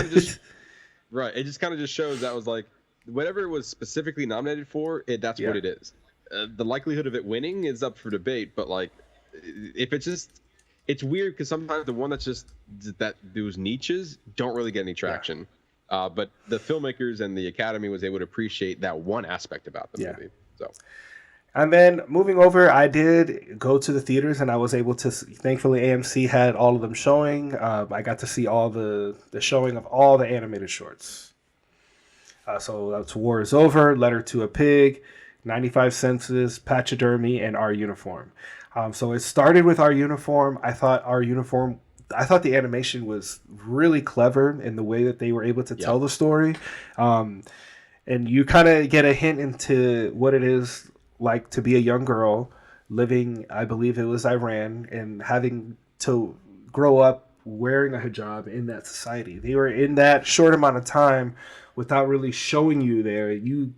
Right. It just kind of just shows that was like whatever it was specifically nominated for. That's what it is. The likelihood of it winning is up for debate. But like, if it's weird because sometimes the one that's just that those niches don't really get any traction. Yeah. But the filmmakers and the Academy was able to appreciate that one aspect about the movie. So. And then moving over, I did go to the theaters, and I was able to. Thankfully, AMC had all of them showing. I got to see all the showing of all the animated shorts. So that's War Is Over, Letter to a Pig, 95 Senses, Pachydermy, and Our Uniform. So it started with Our Uniform. I thought the animation was really clever in the way that they were able to tell the story, and you kind of get a hint into what it is like to be a young girl living, I believe it was Iran, and having to grow up wearing a hijab in that society. They were in that short amount of time without really showing you there. You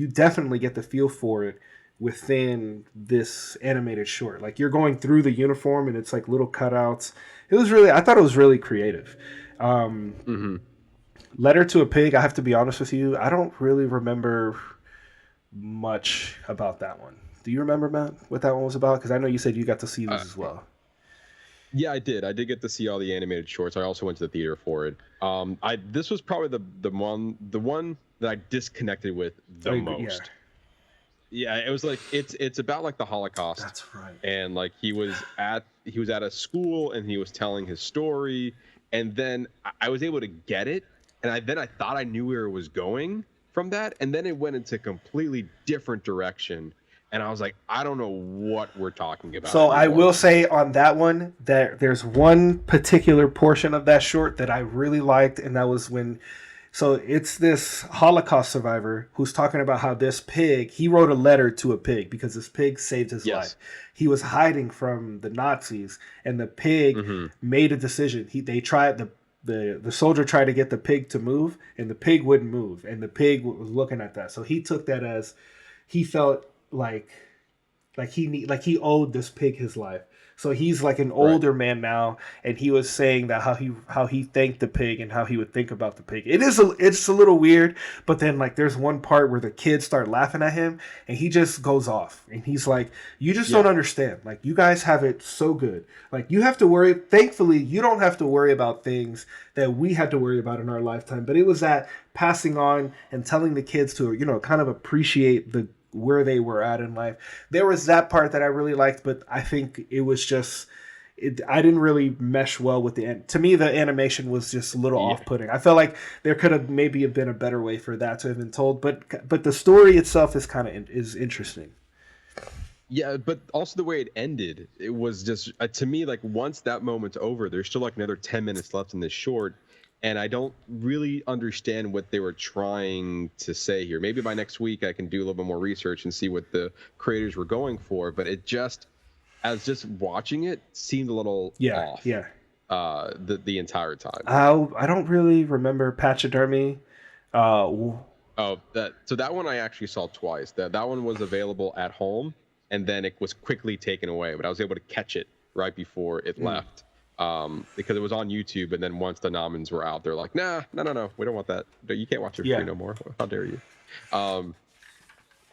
definitely get the feel for it within this animated short. Like you're going through the uniform and it's like little cutouts. I thought it was really creative. Letter to a Pig, I have to be honest with you, I don't really remember much about that one. Do you remember, Matt, what that one was about? Because I know you said you got to see this as well. Yeah, I did. I did get to see all the animated shorts. I also went to the theater for it. This was probably the one that I disconnected with the most. Yeah, it was like it's about like the Holocaust. That's right. And like he was at a school and he was telling his story, and then I was able to get it, and I thought I knew where it was going from that, and then it went into a completely different direction, and I was like, I don't know what we're talking about. So anymore. I will say on that one that there's one particular portion of that short that I really liked, and that was when, so it's this Holocaust survivor who's talking about how this pig, he wrote a letter to a pig because this pig saved his life. He was hiding from the Nazis, and the pig made a decision. The soldier tried to get the pig to move, and the pig wouldn't move, and the pig was looking at that. So he took that as he felt like he owed this pig his life. So he's like an older man now, and he was saying that how he thanked the pig and how he would think about the pig. It's a little weird, but then like there's one part where the kids start laughing at him, and he just goes off, and he's like, "You just don't understand. Like you guys have it so good. Like you have to worry. Thankfully, you don't have to worry about things that we had to worry about in our lifetime. But it was that passing on and telling the kids to kind of appreciate where they were at in life. There was that part that I really liked, but I think it was just, I didn't really mesh well with the end. To me, the animation was just a little off-putting. I felt like there could have maybe been a better way for that to have been told, but the story itself is kind of is interesting. Yeah, but also the way it ended, it was just, to me, like once that moment's over, there's still like another 10 minutes left in this short. And I don't really understand what they were trying to say here. Maybe by next week I can do a little bit more research and see what the creators were going for. But it just, as just watching it, seemed a little off. Yeah. The entire time. I don't really remember Pachydermy. So that one I actually saw twice. That one was available at home, and then it was quickly taken away. But I was able to catch it right before it left, because it was on YouTube. And then once the nominees were out, they're like, no, we don't want that. You can't watch it free no more. How dare you?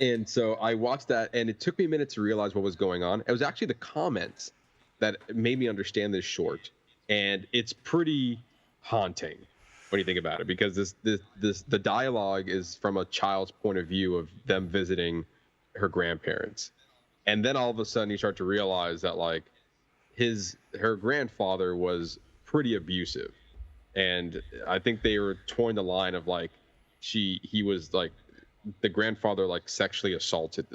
And so I watched that, and it took me a minute to realize what was going on. It was actually the comments that made me understand this short, and it's pretty haunting when you think about it, because the dialogue is from a child's point of view of them visiting her grandparents, and then all of a sudden you start to realize that like her grandfather was pretty abusive, and I think they were towing the line of like he was like the grandfather like sexually assaulted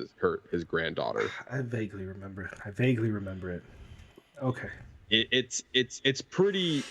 his granddaughter. I vaguely remember it. Okay. It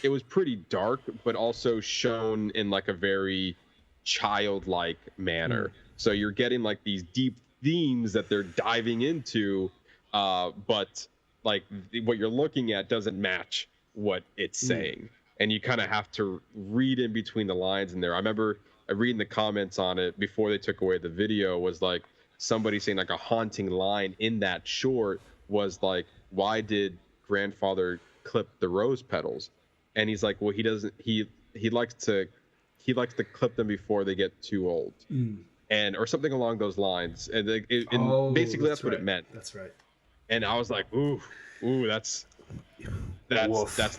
was pretty dark, but also shown in like a very childlike manner. So you're getting like these deep themes that they're diving into, but like what you're looking at doesn't match what it's saying, and you kind of have to read in between the lines in there. I remember reading the comments on it before they took away the video, was like somebody saying like a haunting line in that short was like, why did grandfather clip the rose petals? And he's like, well, he doesn't, he likes to clip them before they get too old, and or something along those lines. And basically that's what it meant. That's right. And I was like, ooh, that's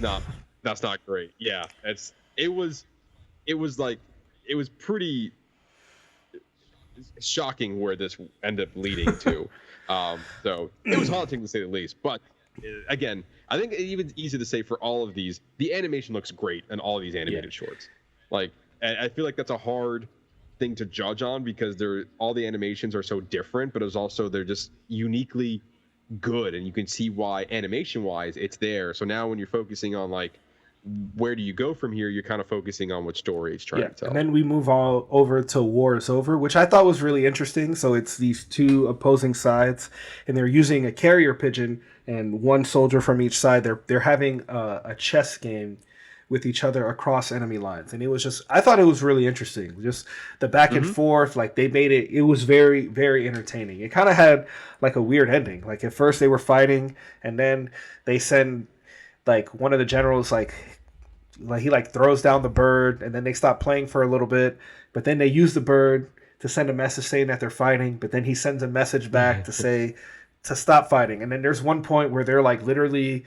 not great. Yeah, it was pretty shocking where this ended up leading to. So it was haunting to say the least. But again, I think it's even easy to say for all of these, the animation looks great in all of these animated shorts. Like, I feel like that's a hard thing to judge on, because all the animations are so different, but they're just uniquely good, and you can see why animation wise it's there. So now when you're focusing on like where do you go from here, you're kind of focusing on what story it's trying to tell. And then we move all over to War is Over, which I thought was really interesting. So it's these two opposing sides, and they're using a carrier pigeon and one soldier from each side. They're having a chess game with each other across enemy lines, and I thought it was really interesting. Just the back and forth, like they made it was very, very entertaining. It kind of had like a weird ending. Like at first they were fighting, and then they send like one of the generals like he like throws down the bird, and then they stop playing for a little bit, but then they use the bird to send a message saying that they're fighting, but then he sends a message back to say to stop fighting. And then there's one point where they're like literally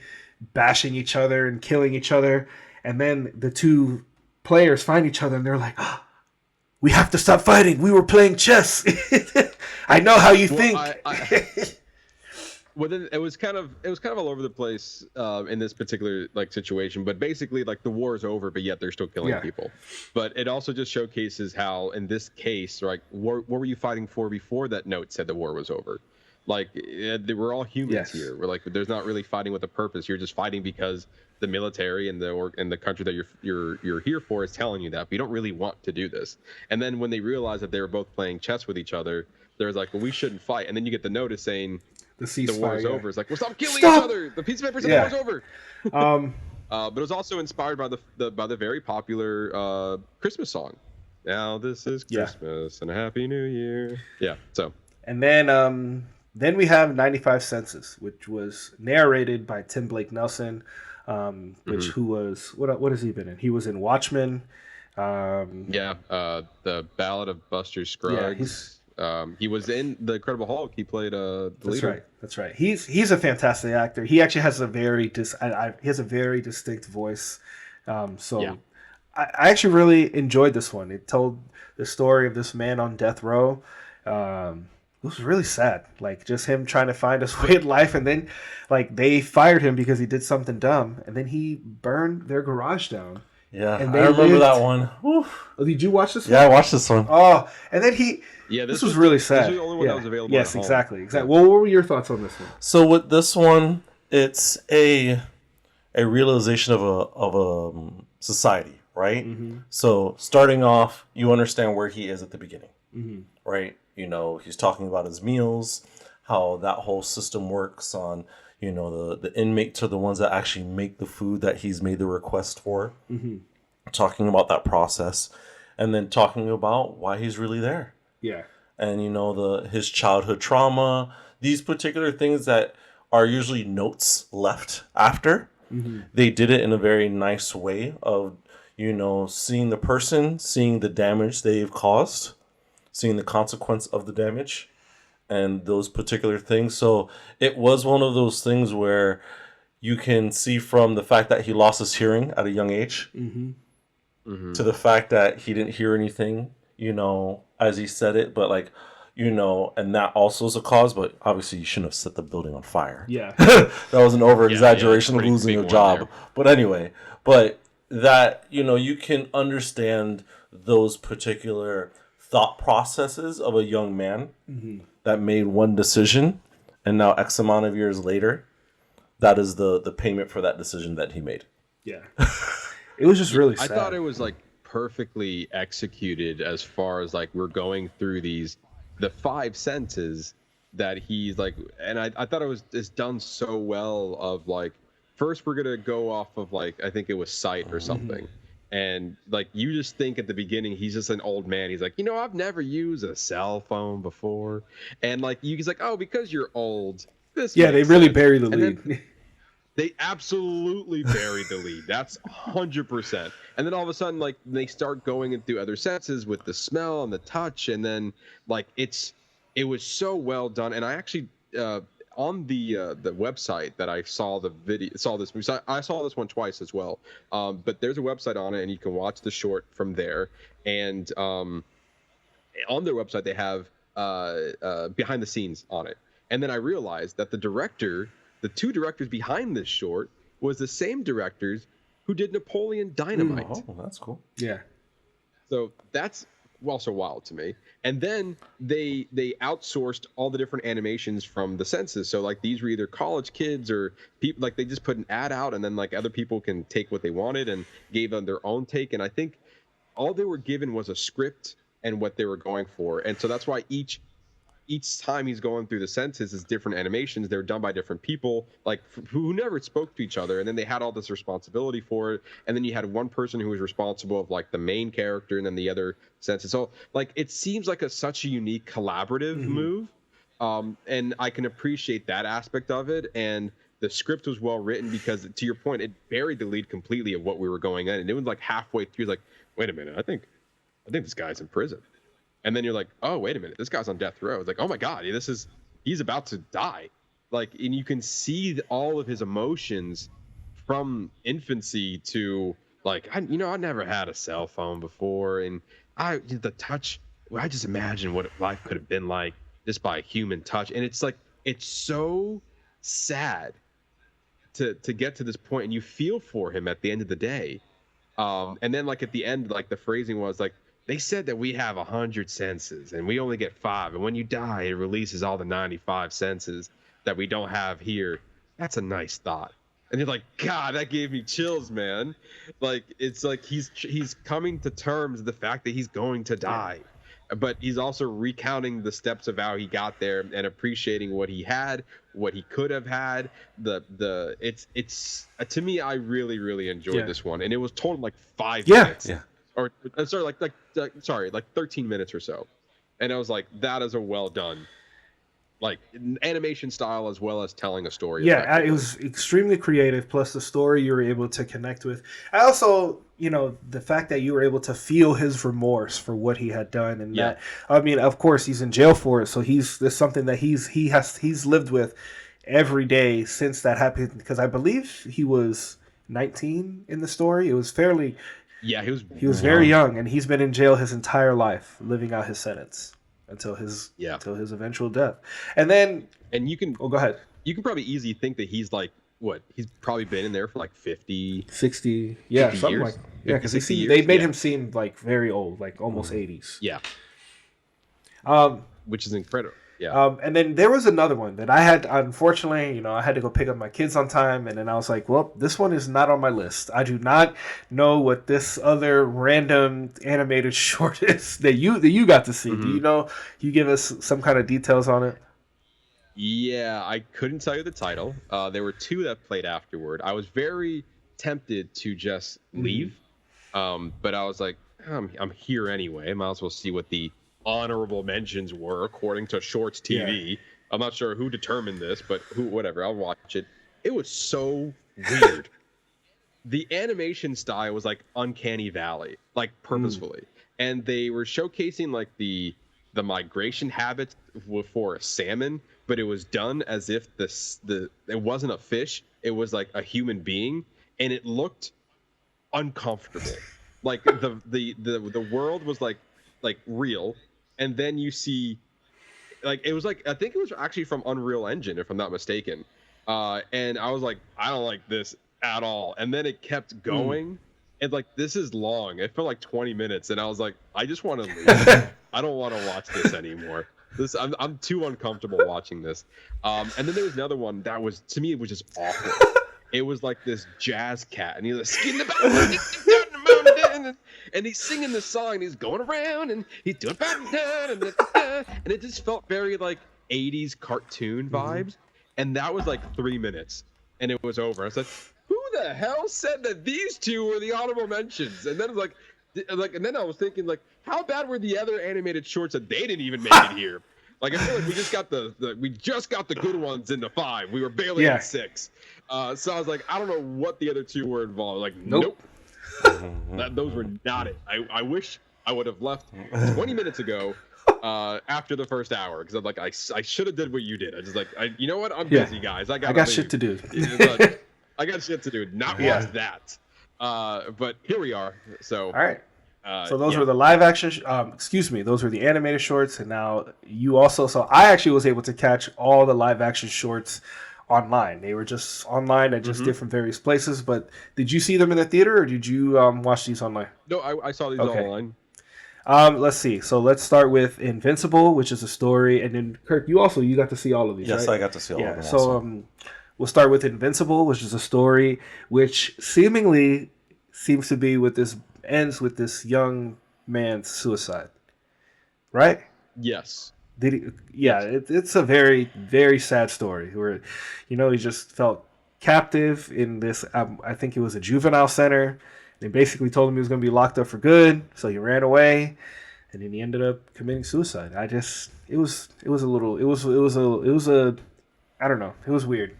bashing each other and killing each other, and then the two players find each other and they're like, oh, we have to stop fighting, we were playing chess. I know how you think. Well, then it was kind of all over the place in this particular like situation. But basically, like the war is over, but yet they're still killing people. But it also just showcases how, in this case, like what were you fighting for before that note said the war was over? Like we're all humans here. We're like, there's not really fighting with a purpose. You're just fighting because the military and the country that you're here for is telling you that. But you don't really want to do this. And then when they realized that they were both playing chess with each other, they're like, well, we shouldn't fight. And then you get the notice saying the war is over. It's like, well, stop killing each other. The peacemaker said the war is over. But it was also inspired by the very popular Christmas song. Now this is Christmas and a Happy New Year. Yeah. So. And then we have 95 Senses, which was narrated by Tim Blake Nelson, who was what has he been in? He was in Watchmen. The Ballad of Buster Scruggs. He was in The Incredible Hulk. He played the leader. That's right. He's a fantastic actor. He actually has a very distinct voice. I actually really enjoyed this one. It told the story of this man on death row. It was really sad, like just him trying to find his way in life, and then like they fired him because he did something dumb, and then he burned their garage down. Yeah, I remember that one. Oh, did you watch this one? Yeah, I watched this one. Oh, and then this was really sad. This was the only one that was available. Yes, exactly. Well, what were your thoughts on this one? So with this one, it's a realization of a society, right? Mm-hmm. So starting off, you understand where he is at the beginning, right? You know, he's talking about his meals, how that whole system works on, you know, the inmates are the ones that actually make the food that he's made the request for. Mm-hmm. Talking about that process, and then talking about why he's really there. Yeah. And, you know, his childhood trauma, these particular things that are usually notes left after, they did it in a very nice way of, seeing the person, seeing the damage they've caused, seeing the consequence of the damage, and those particular things. So it was one of those things where you can see from the fact that he lost his hearing at a young age to the fact that he didn't hear anything, as he said it, but like, and that also is a cause, but obviously you shouldn't have set the building on fire. Yeah. That was an over-exaggeration of pretty losing big your one job. there. But anyway, that, you can understand those particular thought processes of a young man that made one decision, and now X amount of years later, that is the payment for that decision that he made. Yeah. It was just really sad. I thought it was like perfectly executed as far as like we're going through the 5 senses that he's like, and I thought it was just done so well of like, first we're gonna go off of like, I think it was sight or something. And like, you just think at the beginning, he's just an old man. He's like, I've never used a cell phone before. And like, he's like, oh, because you're old. They really bury the lead. They absolutely buried the lead. That's 100%. And then all of a sudden, like, they start going into other senses with the smell and the touch, and then like it was so well done. And I actually on the website that I saw this movie. So I saw this one twice as well. But there's a website on it, and you can watch the short from there. And on their website, they have behind the scenes on it. And then I realized that the two directors behind this short was the same directors who did Napoleon Dynamite. Oh, that's cool. Yeah. So that's also wild to me. And then they outsourced all the different animations from the senses. So like these were either college kids or people, like they just put an ad out, and then like other people can take what they wanted and gave them their own take. And I think all they were given was a script and what they were going for. And so that's why each time he's going through the senses is different animations. They're done by different people, like who never spoke to each other. And then they had all this responsibility for it. And then you had one person who was responsible of like the main character and then the other senses. So like, it seems like such a unique collaborative move. And I can appreciate that aspect of it. And the script was well written because, to your point, it buried the lead completely of what we were going in. And it was like halfway through, like, wait a minute, I think this guy's in prison. And then you're like, oh, wait a minute, this guy's on death row. It's like, oh my God, he's about to die. Like, and you can see all of his emotions from infancy to like, I never had a cell phone before. And the touch, I just imagine what life could have been like just by human touch. And it's like, it's so sad to get to this point, and you feel for him at the end of the day. And then like at the end, like the phrasing was like, they said that we have 100 senses and we only get 5. And when you die, it releases all the 95 senses that we don't have here. That's a nice thought. And you're like, God, that gave me chills, man. Like, it's like he's coming to terms with the fact that he's going to die. But he's also recounting the steps of how he got there and appreciating what he had, what he could have had. It's to me, I really, really enjoyed this one. And it was told in like 5 minutes. Yeah. Or sorry, like 13 minutes or so. And I was like, that is a well done, like, animation style as well as telling a story. Yeah, it was extremely creative. Plus the story you were able to connect with. I also, the fact that you were able to feel his remorse for what he had done, and that, I mean, of course he's in jail for it. So there's something that he's lived with every day since that happened. Because I believe he was 19 in the story. It was fairly. Yeah, he was very young, and he's been in jail his entire life, living out his sentence until his eventual death. And you can go ahead. You can probably easily think that he's like, what? He's probably been in there for like 50, 60, yeah, 50 something years. like, yeah, because they made him seem like very old, like almost 80s. Yeah. Which is incredible. Yeah. And then there was another one that I had, unfortunately, I had to go pick up my kids on time. And then I was like, well, this one is not on my list. I do not know what this other random animated short is that you got to see. Do you know? Can you give us some kind of details on it? Yeah, I couldn't tell you the title. There were 2 that played afterward. I was very tempted to just leave. But I was like, I'm here anyway. I might as well see what the honorable mentions were according to Shorts TV. I'm not sure who determined this, but whatever. I'll watch it. It was so weird. The animation style was like Uncanny Valley, like purposefully, and they were showcasing like the migration habits for a salmon, but it was done as if it wasn't a fish, it was like a human being, and it looked uncomfortable. Like the world was like real, and then you see like it was like I think it was actually from Unreal Engine if I'm not mistaken, and I was like I don't like this at all, and then it kept going. And like this is long. It felt like 20 minutes, and I was like, I just want to leave. I don't want to watch this anymore. I'm too uncomfortable watching this. And then there was another one that was to me it was just awful. It was like this jazz cat, and he's like skin the and he's singing this song, and he's going around, and he's doing and it just felt very like 80s cartoon vibes. And that was like 3 minutes, and it was over. I was like, who the hell said that these two were the honorable mentions? And then and then I was thinking like, how bad were the other animated shorts that they didn't even make it here? Like I feel like we just got the good ones in the 5. We were barely in 6. So I was like, I don't know what the other two were involved. Like, nope. Those were not it. I wish I would have left 20 minutes ago after the first hour, because I'm like, I should have did what you did. I just like, you know what? I'm busy, guys. I got shit to do. I got shit to do. Not watch that. But here we are. So all right. So those were the live action. Those were the animated shorts, and now you also. So I actually was able to catch all the live action shorts online. They were just online at just different various places. But did you see them in the theater, or did you watch these online? No, I saw these online. Let's see. So let's start with Invincible, which is a story, and then Kirk, you got to see all of these. Yes, right? I got to see all of them. So we'll start with Invincible, which is a story which seemingly seems to be ends with this young man's suicide, right? Yes. It's a very, very sad story where, he just felt captive in this, I think it was a juvenile center. They basically told him he was going to be locked up for good, so he ran away, and then he ended up committing suicide. I don't know. It was weird.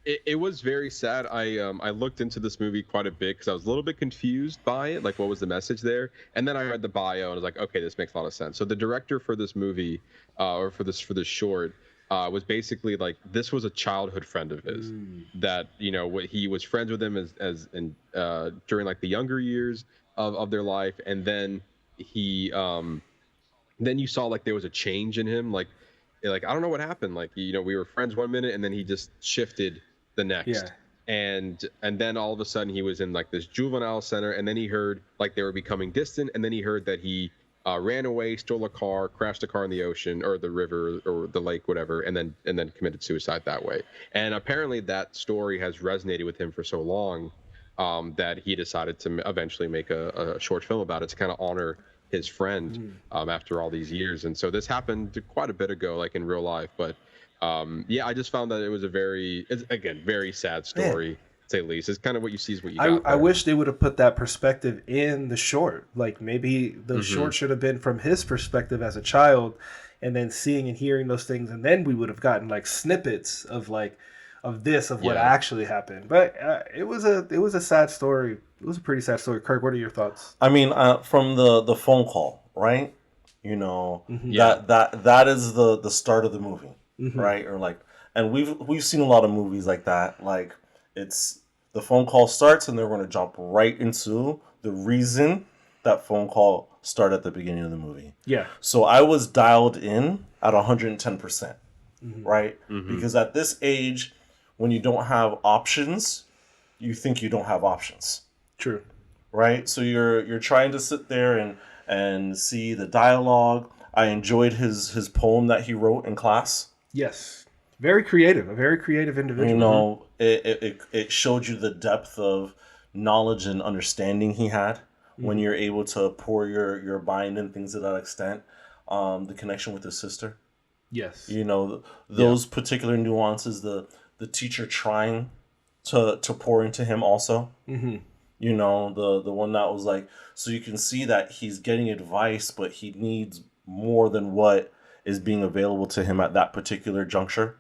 It was very sad. I looked into this movie quite a bit because I was a little bit confused by it, like what was the message there. And then I read the bio and I was like, okay, this makes a lot of sense. So the director for this movie, or for this short, was basically like, this was a childhood friend of his that he was friends with him as during like the younger years of their life, and then then you saw like there was a change in him, like I don't know what happened, like we were friends one minute and then he just shifted the next. And then all of a sudden he was in like this juvenile center, and then he heard like they were becoming distant, and then he heard that he ran away, stole a car, crashed a car in the ocean or the river or the lake, whatever, and then committed suicide that way. And apparently that story has resonated with him for so long that he decided to eventually make a short film about it to kind of honor his friend after all these years. And so this happened quite a bit ago, like in real life, but I just found that it was very sad story, to say the least. It's kind of what you see is what you got. I wish they would have put that perspective in the short. Like maybe the short should have been from his perspective as a child, and then seeing and hearing those things, and then we would have gotten like snippets of what actually happened. But it was a sad story. It was a pretty sad story. Kirk, what are your thoughts? I mean, from the phone call, right? That is the start of the movie. Right, or like, and we've seen a lot of movies like that. Like, it's the phone call starts, and they're going to jump right into the reason that phone call started at the beginning of the movie. Yeah. So I was dialed in at 110%, right? Because at this age, when you don't have options, you think you don't have options. True. Right. So you're trying to sit there and see the dialogue. I enjoyed his poem that he wrote in class. Yes. A very creative individual. It showed you the depth of knowledge and understanding he had when you're able to pour your mind and things to that extent. The connection with his sister. Yes. Those particular nuances, the teacher trying to pour into him also. The one that was like, so you can see that he's getting advice, but he needs more than what is being available to him at that particular juncture.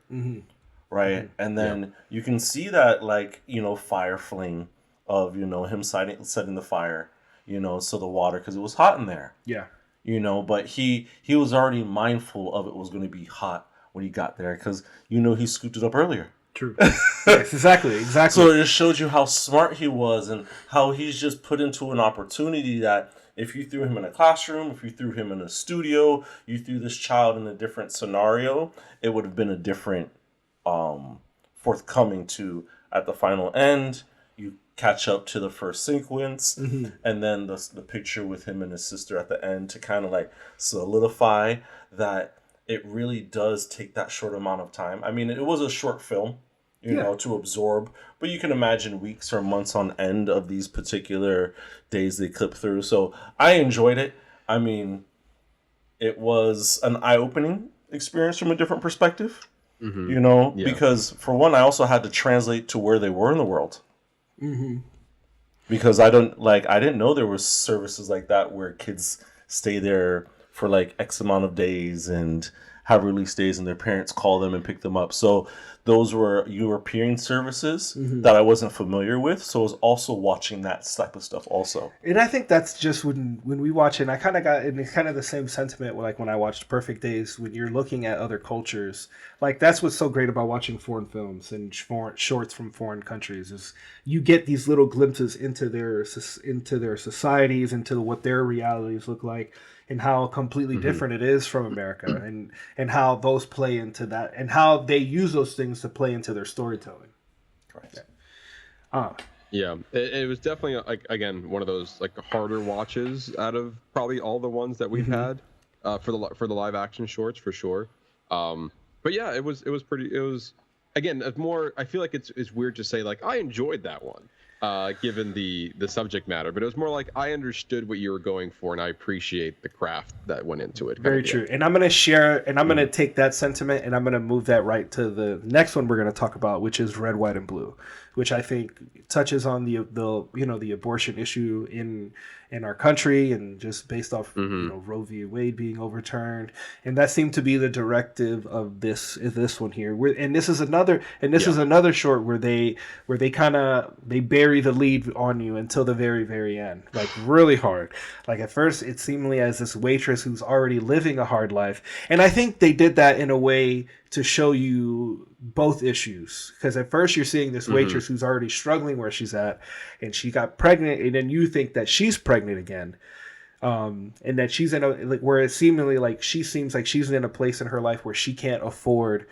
Right. And then you can see that, like, fire flame of, him setting the fire, so the water, because it was hot in there. Yeah. But he was already mindful of it was going to be hot when he got there, because, he scooped it up earlier. True. Yes, exactly. So it just showed you how smart he was and how he's just put into an opportunity that if you threw him in a classroom, if you threw him in a studio, you threw this child in a different scenario, it would have been a different forthcoming to at the final end. You catch up to the first sequence, and then the picture with him and his sister at the end to kind of like solidify that it really does take that short amount of time. I mean, it was a short film, you know, to absorb, but you can imagine weeks or months on end of these particular days they clip through. So I enjoyed it. I mean, it was an eye-opening experience from a different perspective, because for one, I also had to translate to where they were in the world. Because I didn't know there was services like that where kids stay there for like X amount of days and have release days and their parents call them and pick them up. So those were European services that I wasn't familiar with. So I was also watching that type of stuff also. And I think that's just when we watch it, and I kind of got in kind of the same sentiment like when I watched Perfect Days, when you're looking at other cultures. Like, that's what's so great about watching foreign films and shorts from foreign countries is you get these little glimpses into their societies, into what their realities look like, and how completely different it is from America, and how those play into that, and how they use those things to play into their storytelling. Correct. Yeah, it was definitely, like, again, one of those like harder watches out of probably all the ones that we've had for the live action shorts, for sure. But yeah, it was again, more. I feel like it's weird to say like I enjoyed that one, given the subject matter, but it was more like I understood what you were going for, and I appreciate the craft that went into it. Very true. And I'm going to share, and I'm going to take that sentiment, and I'm going to move that right to the next one we're going to talk about, which is Red, White, and Blue, which I think touches on the abortion issue in our country, and just based off Roe v. Wade being overturned, and that seemed to be the directive of this one here. This is another short where they bury the lead on you until the very, very end, like really hard. Like at first it seemingly as this waitress who's already living a hard life, and I think they did that in a way to show you both issues, because at first you're seeing this waitress who's already struggling where she's at, and she got pregnant, and then you think that she's pregnant again, and that she's in where it seemingly like she seems like she's in a place in her life where she can't afford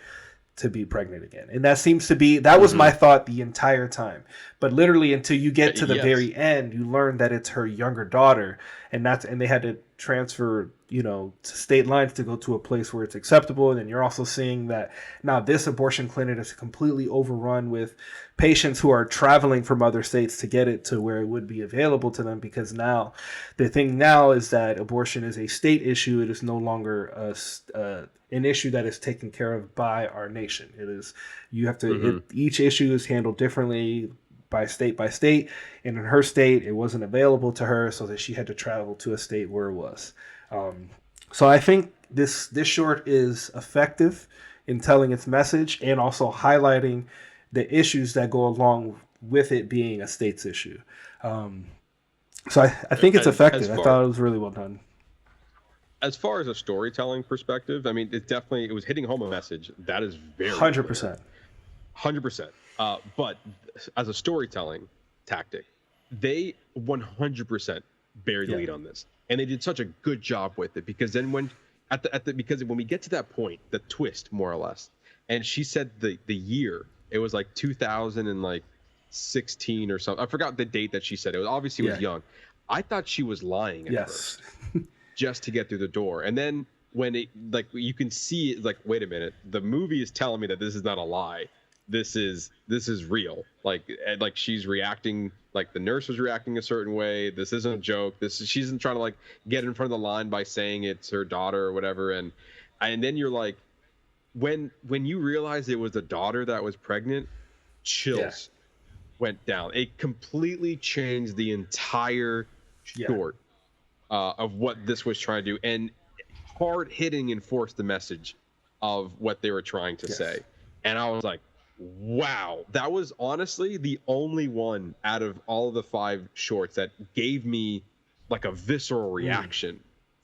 to be pregnant again. And that seems to be, that was my thought the entire time. But literally until you get to the very end, you learn that it's her younger daughter, and they had to transfer, to state lines to go to a place where it's acceptable. And then you're also seeing that now this abortion clinic is completely overrun with patients who are traveling from other states to get it to where it would be available to them, because now the thing now is that abortion is a state issue. It is no longer an issue that is taken care of by our nation. It is, you have to, each issue is handled differently by state, and in her state it wasn't available to her, so that she had to travel to a state where it was. So I think this short is effective in telling its message and also highlighting the issues that go along with it being a state's issue. So I think it's effective. I thought it was really well done. As far as a storytelling perspective, I mean, it was hitting home a message that is very 100%. 100%. But as a storytelling tactic, they 100% buried the lead on this, and they did such a good job with it, because then when we get to that point, the twist more or less, and she said the year, it was like 2016 or something. I forgot the date that she said. It was obviously was young. I thought she was lying at first, just to get through the door. And then when it, like, you can see it, like, wait a minute, the movie is telling me that this is not a lie. This is real. Like she's reacting, like the nurse was reacting a certain way. This isn't a joke. She isn't trying to like get in front of the line by saying it's her daughter or whatever. And then you're like, when you realize it was a daughter that was pregnant, chills went down. It completely changed the entire short of what this was trying to do. And hard hitting enforced the message of what they were trying to say. And I was like, wow, that was honestly the only one out of all of the 5 shorts that gave me like a visceral reaction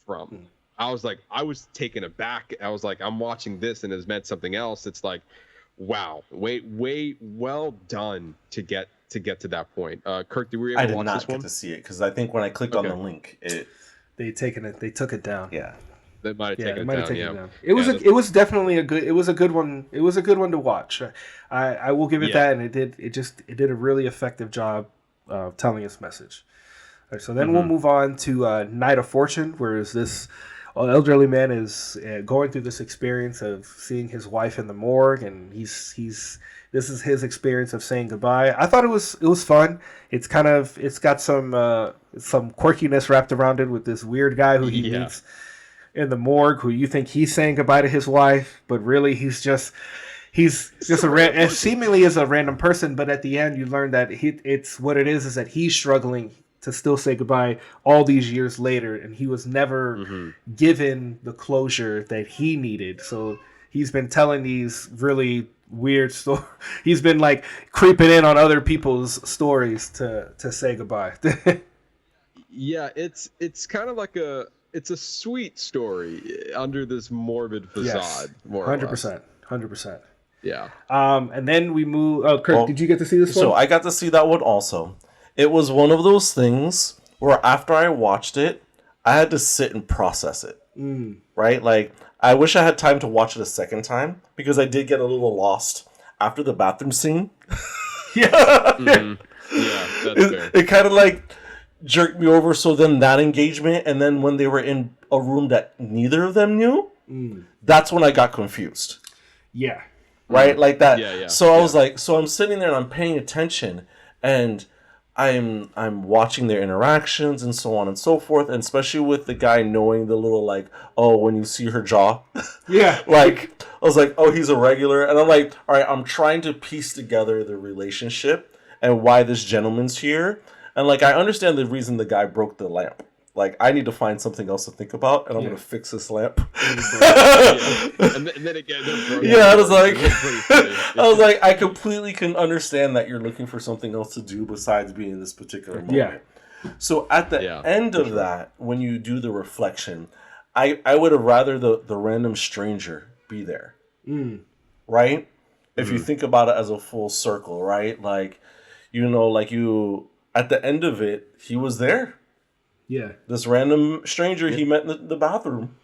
from. I was like, I was taken aback. I was like, I'm watching this and it's meant something else. It's like, wow, way well done to get to that point. Kirk, did we ever watch this one? I did not get to see it because I think when I clicked on the link, they took it down. Yeah. They might have taken it down. It was definitely a good one. It was a good one to watch. I will give it that, and it did a really effective job of telling its message. All right, so then we'll move on to Night of Fortune, where this elderly man is going through this experience of seeing his wife in the morgue, and this is his experience of saying goodbye. I thought it was fun. It's got some quirkiness wrapped around it with this weird guy who he meets in the morgue, who you think he's saying goodbye to his wife, but really he's just seemingly is a random person. But at the end, you learn that it's what it is that he's struggling to still say goodbye all these years later, and he was never given the closure that he needed. So he's been telling these really weird stories. He's been like creeping in on other people's stories to say goodbye. Yeah, it's kind of like it's a sweet story under this morbid facade. More 100%. Yeah. And then we move. Oh, Kirk, did you get to see this one? So I got to see that one also. It was one of those things where after I watched it, I had to sit and process it. Right? Like, I wish I had time to watch it a second time because I did get a little lost after the bathroom scene. Yeah, that's fair. It kind of like jerked me over. So then that engagement, and then when they were in a room that neither of them knew, that's when I got confused. Yeah. Right? Like that. Yeah. So I was like, so I'm sitting there and I'm paying attention, and I'm watching their interactions and so on and so forth, and especially with the guy knowing the little like, oh, when you see her jaw. Yeah. Like, I was like, oh, he's a regular. And I'm like, all right, I'm trying to piece together the relationship and why this gentleman's here. And like, I understand the reason the guy broke the lamp. Like, I need to find something else to think about, and I'm going to fix this lamp. And then again, I was like, I completely can understand that you're looking for something else to do besides being in this particular moment. Yeah. So at the end of that, when you do the reflection, I would have rather the random stranger be there. Right? If you think about it as a full circle, right? Like, at the end of it, he was there. Yeah. This random stranger he met in the bathroom.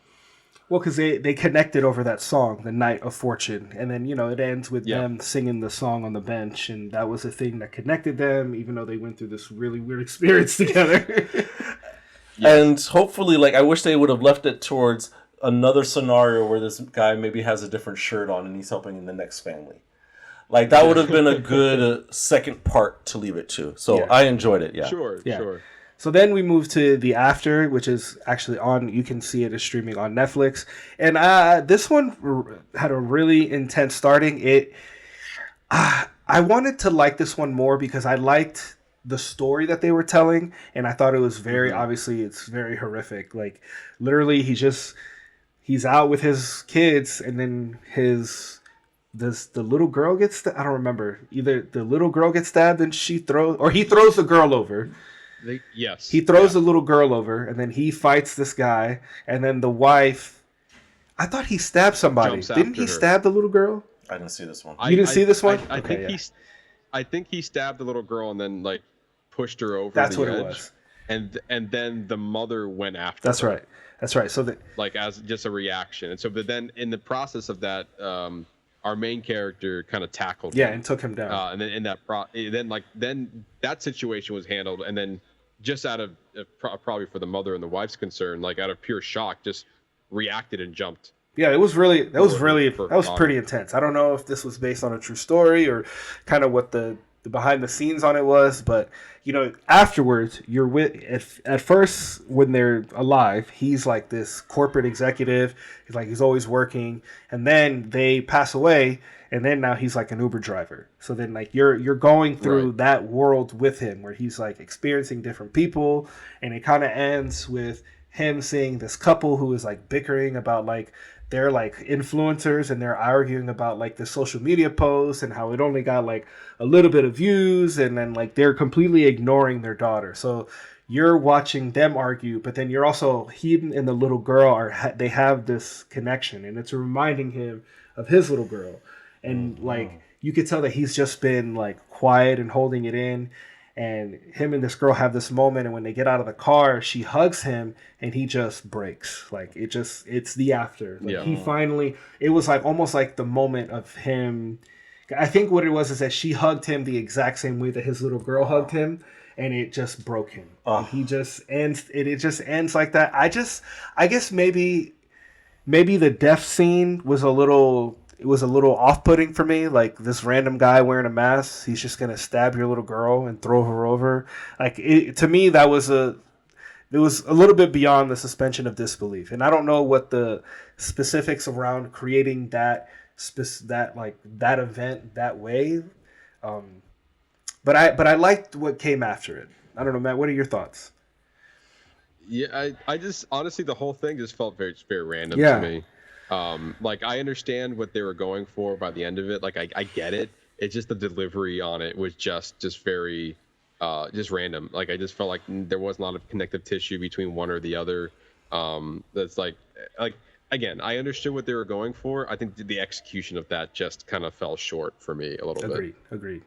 Well, because they connected over that song, The Night of Fortune. And then, it ends with them singing the song on the bench. And that was the thing that connected them, even though they went through this really weird experience together. And hopefully, like, I wish they would have left it towards another scenario where this guy maybe has a different shirt on and he's helping in the next family. Like, that would have been a good second part to leave it to. So I enjoyed it, Sure. So then we move to The After, which is actually you can see it is streaming on Netflix. And this one had a really intense starting. I wanted to like this one more because I liked the story that they were telling. And I thought it was very, obviously, it's very horrific. Like, literally, he's out with his kids, and then the little girl gets I don't remember. Either the little girl gets stabbed and he throws the girl over. He throws the little girl over, and then he fights this guy, and then the wife. I thought he stabbed somebody. Didn't he stab the little girl? I didn't see this one. You didn't see this one? I think he stabbed the little girl and then like pushed her over. That's the what edge, it was. And then the mother went after. That's her. right. So like as just a reaction, and so but then in the process of that, our main character kind of tackled him. And took him down. And then in that then that situation was handled, and then just out of probably for the mother and the wife's concern, like out of pure shock, just reacted and jumped. Yeah, it was pretty intense. I don't know if this was based on a true story or kind of what the behind the scenes on it was, but afterwards at first when they're alive, he's like this corporate executive. He's always working, and then they pass away, and then now he's like an Uber driver. So then like you're going through that world with him where he's like experiencing different people, and it kind of ends with him seeing this couple who is like bickering about like they're like influencers and they're arguing about like the social media posts and how it only got like a little bit of views, and then like they're completely ignoring their daughter. So you're watching them argue, but then you're also, he and the little girl are they have this connection, and it's reminding him of his little girl. And like you could tell that he's just been like quiet and holding it in, and him and this girl have this moment, and when they get out of the car, she hugs him and he just breaks. Like it's the after. Like he finally, it was like almost like the moment of him. I think what it was is that she hugged him the exact same way that his little girl hugged him, and it just broke him. And he just ends it just ends like that. I guess maybe the death scene was a little off-putting for me. Like this random guy wearing a mask, he's just gonna stab your little girl and throw her over. Like to me, it was a little bit beyond the suspension of disbelief. And I don't know what the specifics around creating that event that way. But I liked what came after it. I don't know, Matt. What are your thoughts? Yeah, I just honestly the whole thing just felt very random Yeah. to me. Like I understand what they were going for by the end of it. Like I get it. It's just the delivery on it was just very just random. Like I just felt like there wasn't a lot of connective tissue between one or the other. That's like again, I understood what they were going for. I think the execution of that just kind of fell short for me a little bit. Agreed.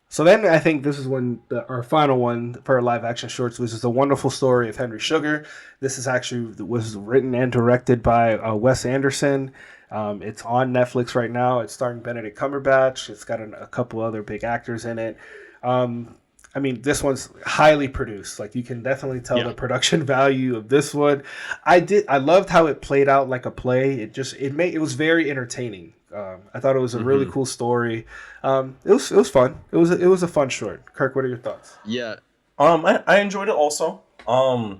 So then I think this is our final one for our live action shorts, which is The Wonderful Story of Henry Sugar. This is actually was written and directed by Wes Anderson. It's on Netflix right now. It's starring Benedict Cumberbatch. It's got a couple other big actors in it. I mean, this one's highly produced. Like you can definitely tell the production value of this one. I loved how it played out like a play. It was very entertaining. I thought it was a really cool story. It was fun. It was a fun short. Kirk, what are your thoughts? Yeah. I enjoyed it also. I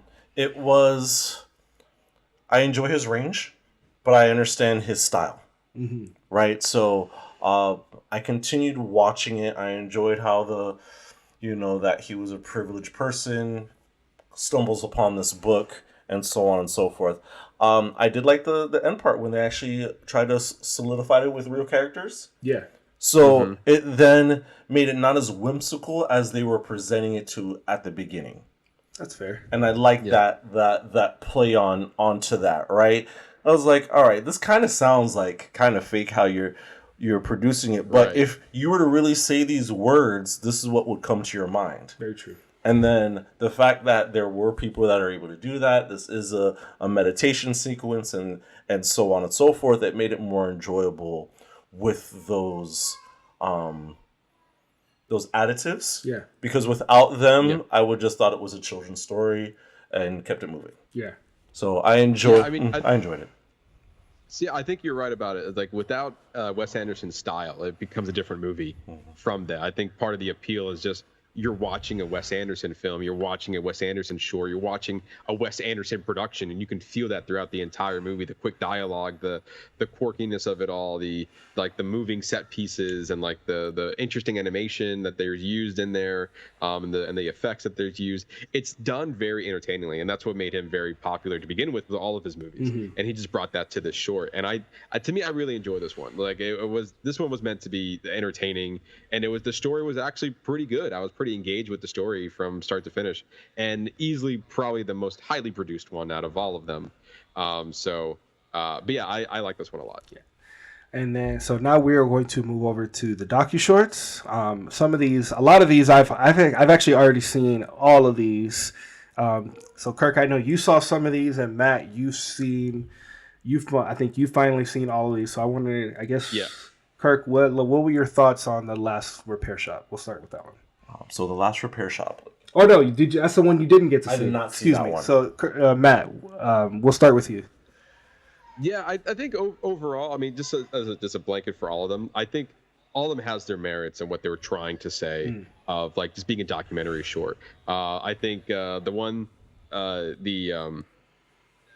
enjoy his range, but I understand his style. Right? So I continued watching it. I enjoyed how that he was a privileged person, stumbles upon this book, and so on and so forth. I did like the end part when they actually tried to solidify it with real characters. Yeah. So it then made it not as whimsical as they were presenting it to at the beginning. That's fair. And I like that play onto that, right? I was like, all right, this kind of sounds like kind of fake how you're producing it, but if you were to really say these words, this is what would come to your mind. Very true. And then the fact that there were people that are able to do that, this is a meditation sequence and so on and so forth, that made it more enjoyable with those additives. Yeah. Because without them, I would just thought it was a children's story and kept it moving. Yeah. So I enjoyed I enjoyed it. See, I think you're right about it. Like without Wes Anderson's style, it becomes a different movie from that. I think part of the appeal is just you're watching a Wes Anderson film, you're watching a Wes Anderson short, you're watching a Wes Anderson production, and you can feel that throughout the entire movie. The quick dialogue, the quirkiness of it all, the moving set pieces, and like the interesting animation that there's used in there, and the effects that there's used. It's done very entertainingly, and that's what made him very popular to begin with all of his movies. And he just brought that to this short. And to me, I really enjoy this one. Like this one was meant to be entertaining, and the story was actually pretty good. I was pretty engaged with the story from start to finish, and easily probably the most highly produced one out of all of them. But yeah, I like this one a lot. Yeah. And then, so now we are going to move over to the docu-shorts. A lot of these, I've actually already seen all of these. So Kirk, I know you saw some of these, and Matt, I think you've finally seen all of these. So I wanted, I guess, Kirk, what were your thoughts on The Last Repair Shop? We'll start with that one. So The Last Repair Shop. Oh no, that's the one you didn't get to see. I did not see that one. So Matt, we'll start with you. Yeah, I think overall, I mean, just as a blanket for all of them, I think all of them has their merits and what they were trying to say of like just being a documentary short. I think the one, the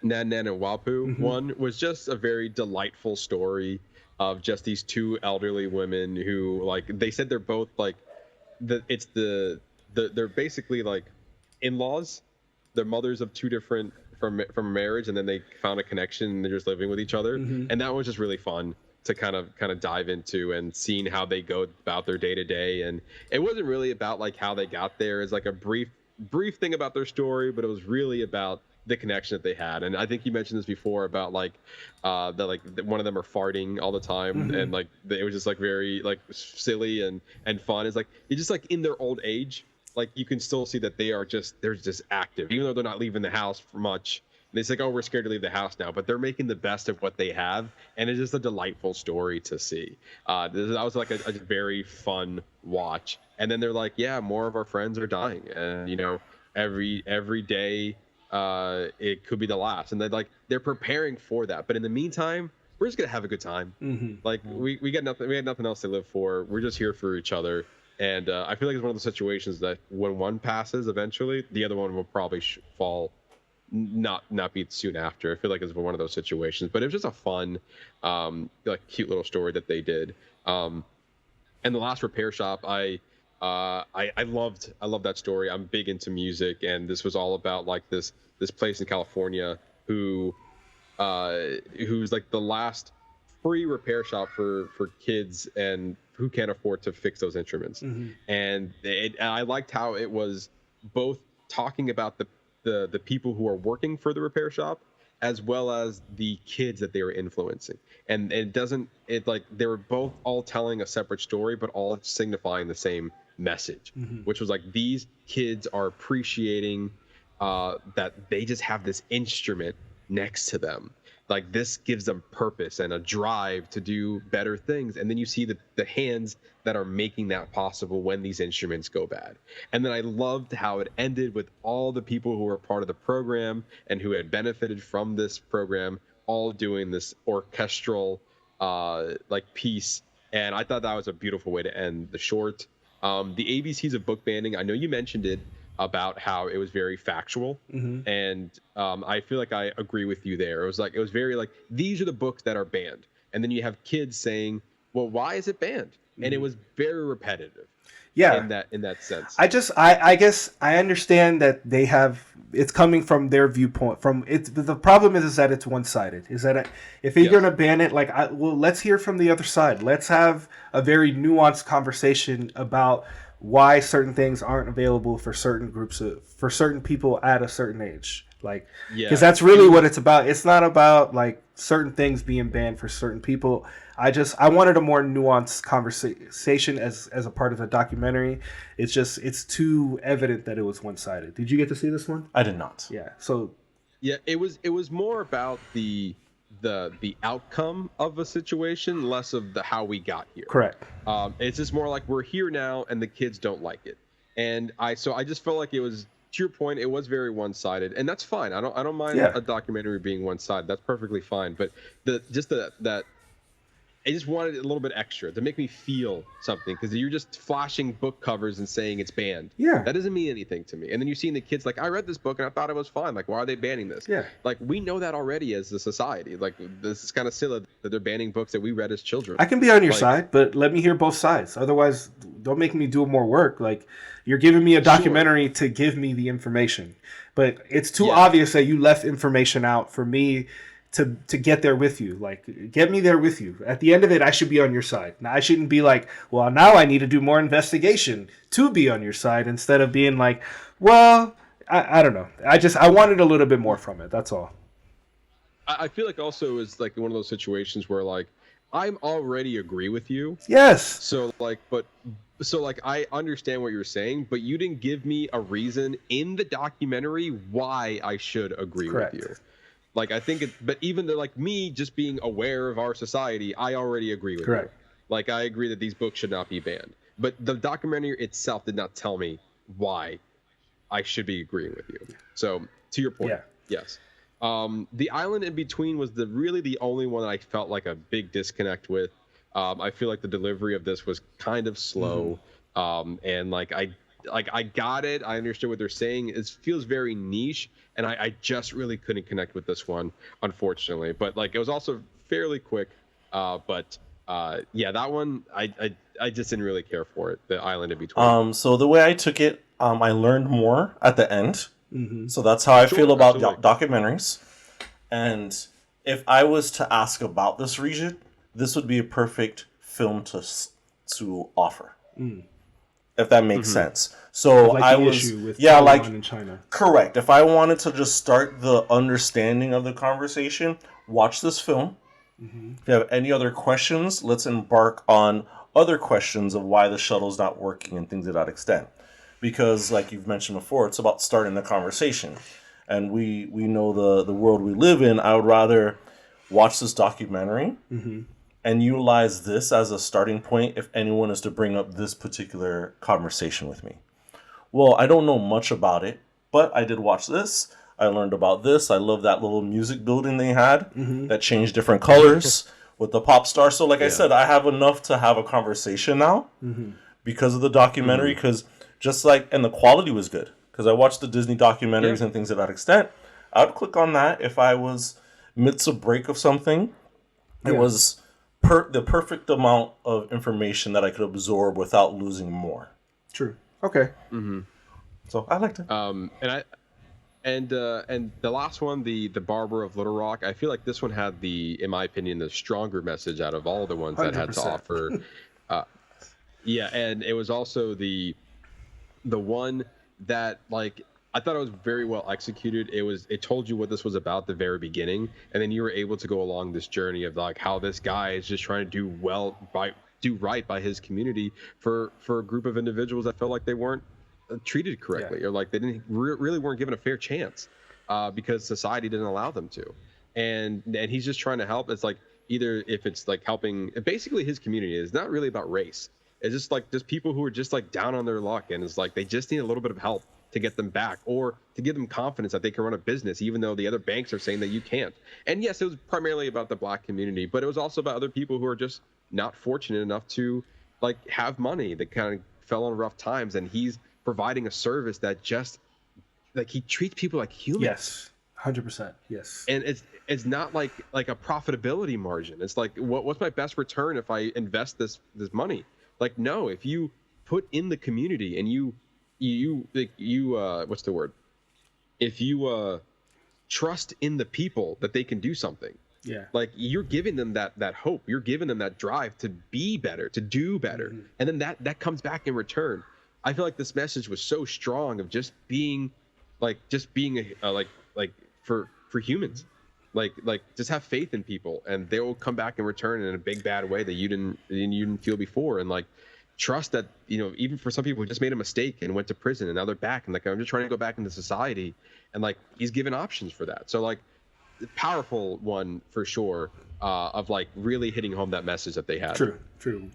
Nan Nan and Wapu one was just a very delightful story of just these two elderly women who, like, they said they're both like they're basically like in-laws. They're mothers of two different from marriage, and then they found a connection and they're just living with each other, and that was just really fun to kind of dive into and seeing how they go about their day to day. And it wasn't really about like how they got there. It's like a brief thing about their story, but it was really about the connection that they had. And I think you mentioned this before about like one of them are farting all the time, and like it was just like very like silly and fun. It's like it's just like in their old age, like you can still see that they're just active, even though they're not leaving the house for much. And it's like, oh, we're scared to leave the house now, but they're making the best of what they have, and it's just a delightful story to see. That was like a very fun watch. And then they're like, yeah, more of our friends are dying, and you know, every day it could be the last, and they're preparing for that. But in the meantime, we're just gonna have a good time. Like we got nothing, we had nothing else to live for. We're just here for each other. And I feel like it's one of those situations that when one passes, eventually the other one will probably fall. Not be soon after. I feel like it's one of those situations, but it was just a fun, like cute little story that they did. And the last repair shop, I loved that story. I'm big into music, and this was all about like this place in California who's like the last free repair shop for kids and who can't afford to fix those instruments. And I liked how it was both talking about the people who are working for the repair shop as well as the kids that they were influencing. And they were both all telling a separate story, but all signifying the same message, which was like these kids are appreciating that they just have this instrument next to them. Like this gives them purpose and a drive to do better things. And then you see the hands that are making that possible when these instruments go bad. And then I loved how it ended with all the people who were part of the program and who had benefited from this program all doing this orchestral like piece. And I thought that was a beautiful way to end the short. The ABCs of book banning, I know you mentioned it, about how it was very factual, and I feel like I agree with you there. It was very like, these are the books that are banned, and then you have kids saying, well, why is it banned? And it was very repetitive. In that sense. I guess I understand that they have, it's coming from their viewpoint. The problem is that it's one-sided. Is that if you're going to ban it, let's hear from the other side. Let's have a very nuanced conversation about why certain things aren't available for certain groups for certain people at a certain age. Because that's really what it's about. It's not about like certain things being banned for certain people. I wanted a more nuanced conversation as a part of the documentary. It's too evident that it was one-sided. Did you get to see this one? I did not. Yeah. So it was more about the outcome of a situation, less of the how we got here. Correct. It's just more like we're here now and the kids don't like it. And I just felt like it was, to your point, it was very one-sided, and that's fine. I don't mind a documentary being one-sided. That's perfectly fine. But that I just wanted a little bit extra to make me feel something, because you're just flashing book covers and saying it's banned. Yeah. That doesn't mean anything to me. And then you're seeing the kids like, I read this book and I thought it was fine. Like, why are they banning this? Yeah. Like, we know that already as a society. Like, this is kind of silly that they're banning books that we read as children. I can be on your side, but let me hear both sides. Otherwise, don't make me do more work. Like, you're giving me a documentary to give me the information. But it's too obvious that you left information out for me to get there with you. Like, get me there with you. At the end of it, I should be on your side. Now, I shouldn't be like, well, now I need to do more investigation to be on your side, instead of being like, well, I don't know. I wanted a little bit more from it. That's all. I feel like also it's like one of those situations where like, I'm already agree with you. Yes. So I understand what you're saying, but you didn't give me a reason in the documentary why I should agree with you. Like, I think but even though, like, me just being aware of our society, I already agree with you. Like, I agree that these books should not be banned. But the documentary itself did not tell me why I should be agreeing with you. So, to your point, yes. The Island in Between was really the only one that I felt like a big disconnect with. I feel like the delivery of this was kind of slow. And, I got it. I understood what they're saying. It feels very niche, and I just really couldn't connect with this one, unfortunately. But like, it was also fairly quick. That one I just didn't really care for it. The Island in Between. So the way I took it, I learned more at the end So that's how I feel about absolutely. documentaries. And if I was to ask about this region, this would be a perfect film to offer. If that makes sense. So Like I the was issue with yeah, Taiwan like and China. correct. If I wanted to just start the understanding of the conversation, watch this film. If you have any other questions, let's embark on other questions of why the shuttle's not working and things to that extent. Because, like you've mentioned before, it's about starting the conversation. And we know the world we live in. I would rather watch this documentary and utilize this as a starting point if anyone is to bring up this particular conversation with me. Well, I don't know much about it, but I did watch this. I learned about this. I love that little music building they had that changed different colors with the pop star. So like I said, I have enough to have a conversation now because of the documentary. Because just like, and the quality was good. Because I watched the Disney documentaries and things to that extent. I would click on that if I was midst a break of something. It was the perfect amount of information that I could absorb without losing more. True. Okay. So I liked it. And the last one, the Barber of Little Rock, I feel like this one had in my opinion, the stronger message out of all the ones that had to 100%. offer. And it was also the one that, like, I thought it was very well executed. It told you what this was about at the very beginning, and then you were able to go along this journey of like how this guy is just trying to do right by his community for a group of individuals that felt like they weren't treated correctly, or like they didn't really weren't given a fair chance because society didn't allow them to. And he's just trying to help. It's like, either if it's like helping basically his community, is not really about race. It's just people who are just like down on their luck, and it's like they just need a little bit of help to get them back, or to give them confidence that they can run a business even though the other banks are saying that you can't. And yes, it was primarily about the black community, but it was also about other people who are just not fortunate enough to like have money, that kind of fell on rough times, and he's providing a service that just like he treats people like humans. Yes. 100%. Yes. And it's not like a profitability margin. It's like, what's my best return if I invest this money? Like, no, if you put in the community and you what's the word? If you trust in the people that they can do something. Yeah. Like, you're giving them that hope. You're giving them that drive to be better, to do better. And then that comes back in return. I feel like this message was so strong of just being for humans, like just have faith in people, and they will come back in return in a big bad way that you didn't feel before, and like trust that, even for some people who just made a mistake and went to prison and now they're back and like, I'm just trying to go back into society, and like he's given options for that. So like, powerful one for sure, of like really hitting home that message that they had. True.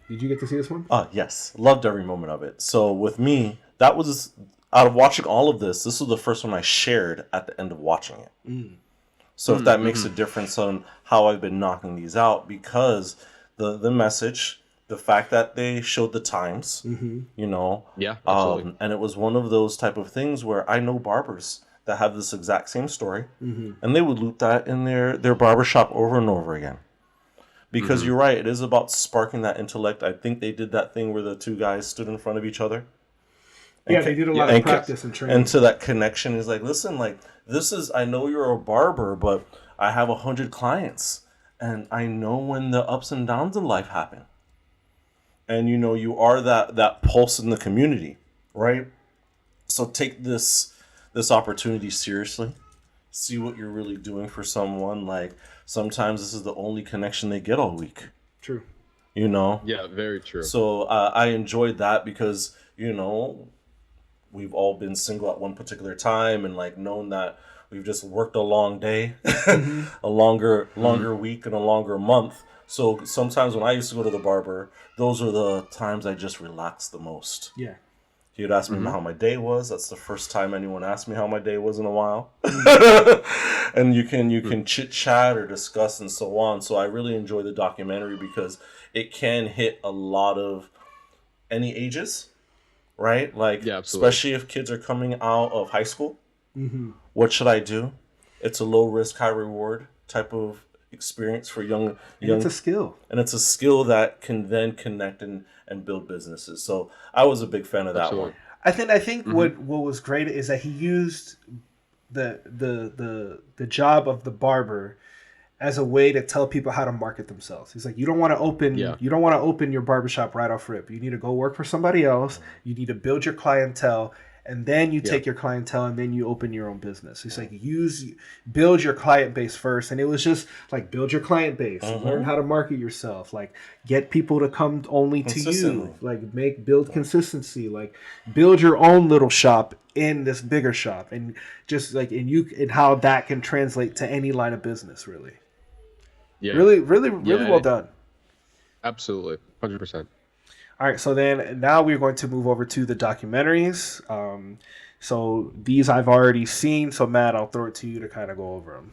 Did you get to see this one? Yes. Loved every moment of it. So with me, that was, out of watching all of this was the first one I shared at the end of watching it. So if that makes a difference on how I've been knocking these out, because the message, the fact that they showed the times, Yeah, absolutely. and it was one of those type of things where I know barbers that have this exact same story, and they would loop that in their barbershop over and over again. Because you're right, it is about sparking that intellect. I think they did that thing where the two guys stood in front of each other. Yeah, they did a lot of practice and training. And to that connection is like, listen, like, this is, I know you're a barber, but I have 100 clients, and I know when the ups and downs in life happen. And you are that pulse in the community, right? So take this opportunity seriously. See what you're really doing for someone. Like, sometimes this is the only connection they get all week. True. Yeah, very true. So I enjoyed that because, we've all been single at one particular time, and like known that we've just worked a long day, a longer week, and a longer month. So sometimes when I used to go to the barber, those are the times I just relaxed the most. Yeah. He'd ask me how my day was. That's the first time anyone asked me how my day was in a while. And you can chit-chat or discuss and so on. So I really enjoy the documentary because it can hit a lot of any ages, right? Like, yeah, absolutely. Especially if kids are coming out of high school. What should I do? It's a low risk, high reward type of experience for young. It's a skill. And it's a skill that can then connect and build businesses. So I was a big fan of that one. I think Mm-hmm. what was great is that he used the job of the barber as a way to tell people how to market themselves. He's like, you don't want to open your barbershop right off rip. You need to go work for somebody else. You need to build your clientele, and then you take your clientele, and then you open your own business. He's like, build your client base first. And it was just like, build your client base, learn how to market yourself, like get people to come only to you, like build consistency, like build your own little shop in this bigger shop, and just like, and how that can translate to any line of business, really. Yeah. Really well done. Absolutely. 100%. All right, so then now we're going to move over to the documentaries. So these I've already seen. So Matt, I'll throw it to you to kind of go over them.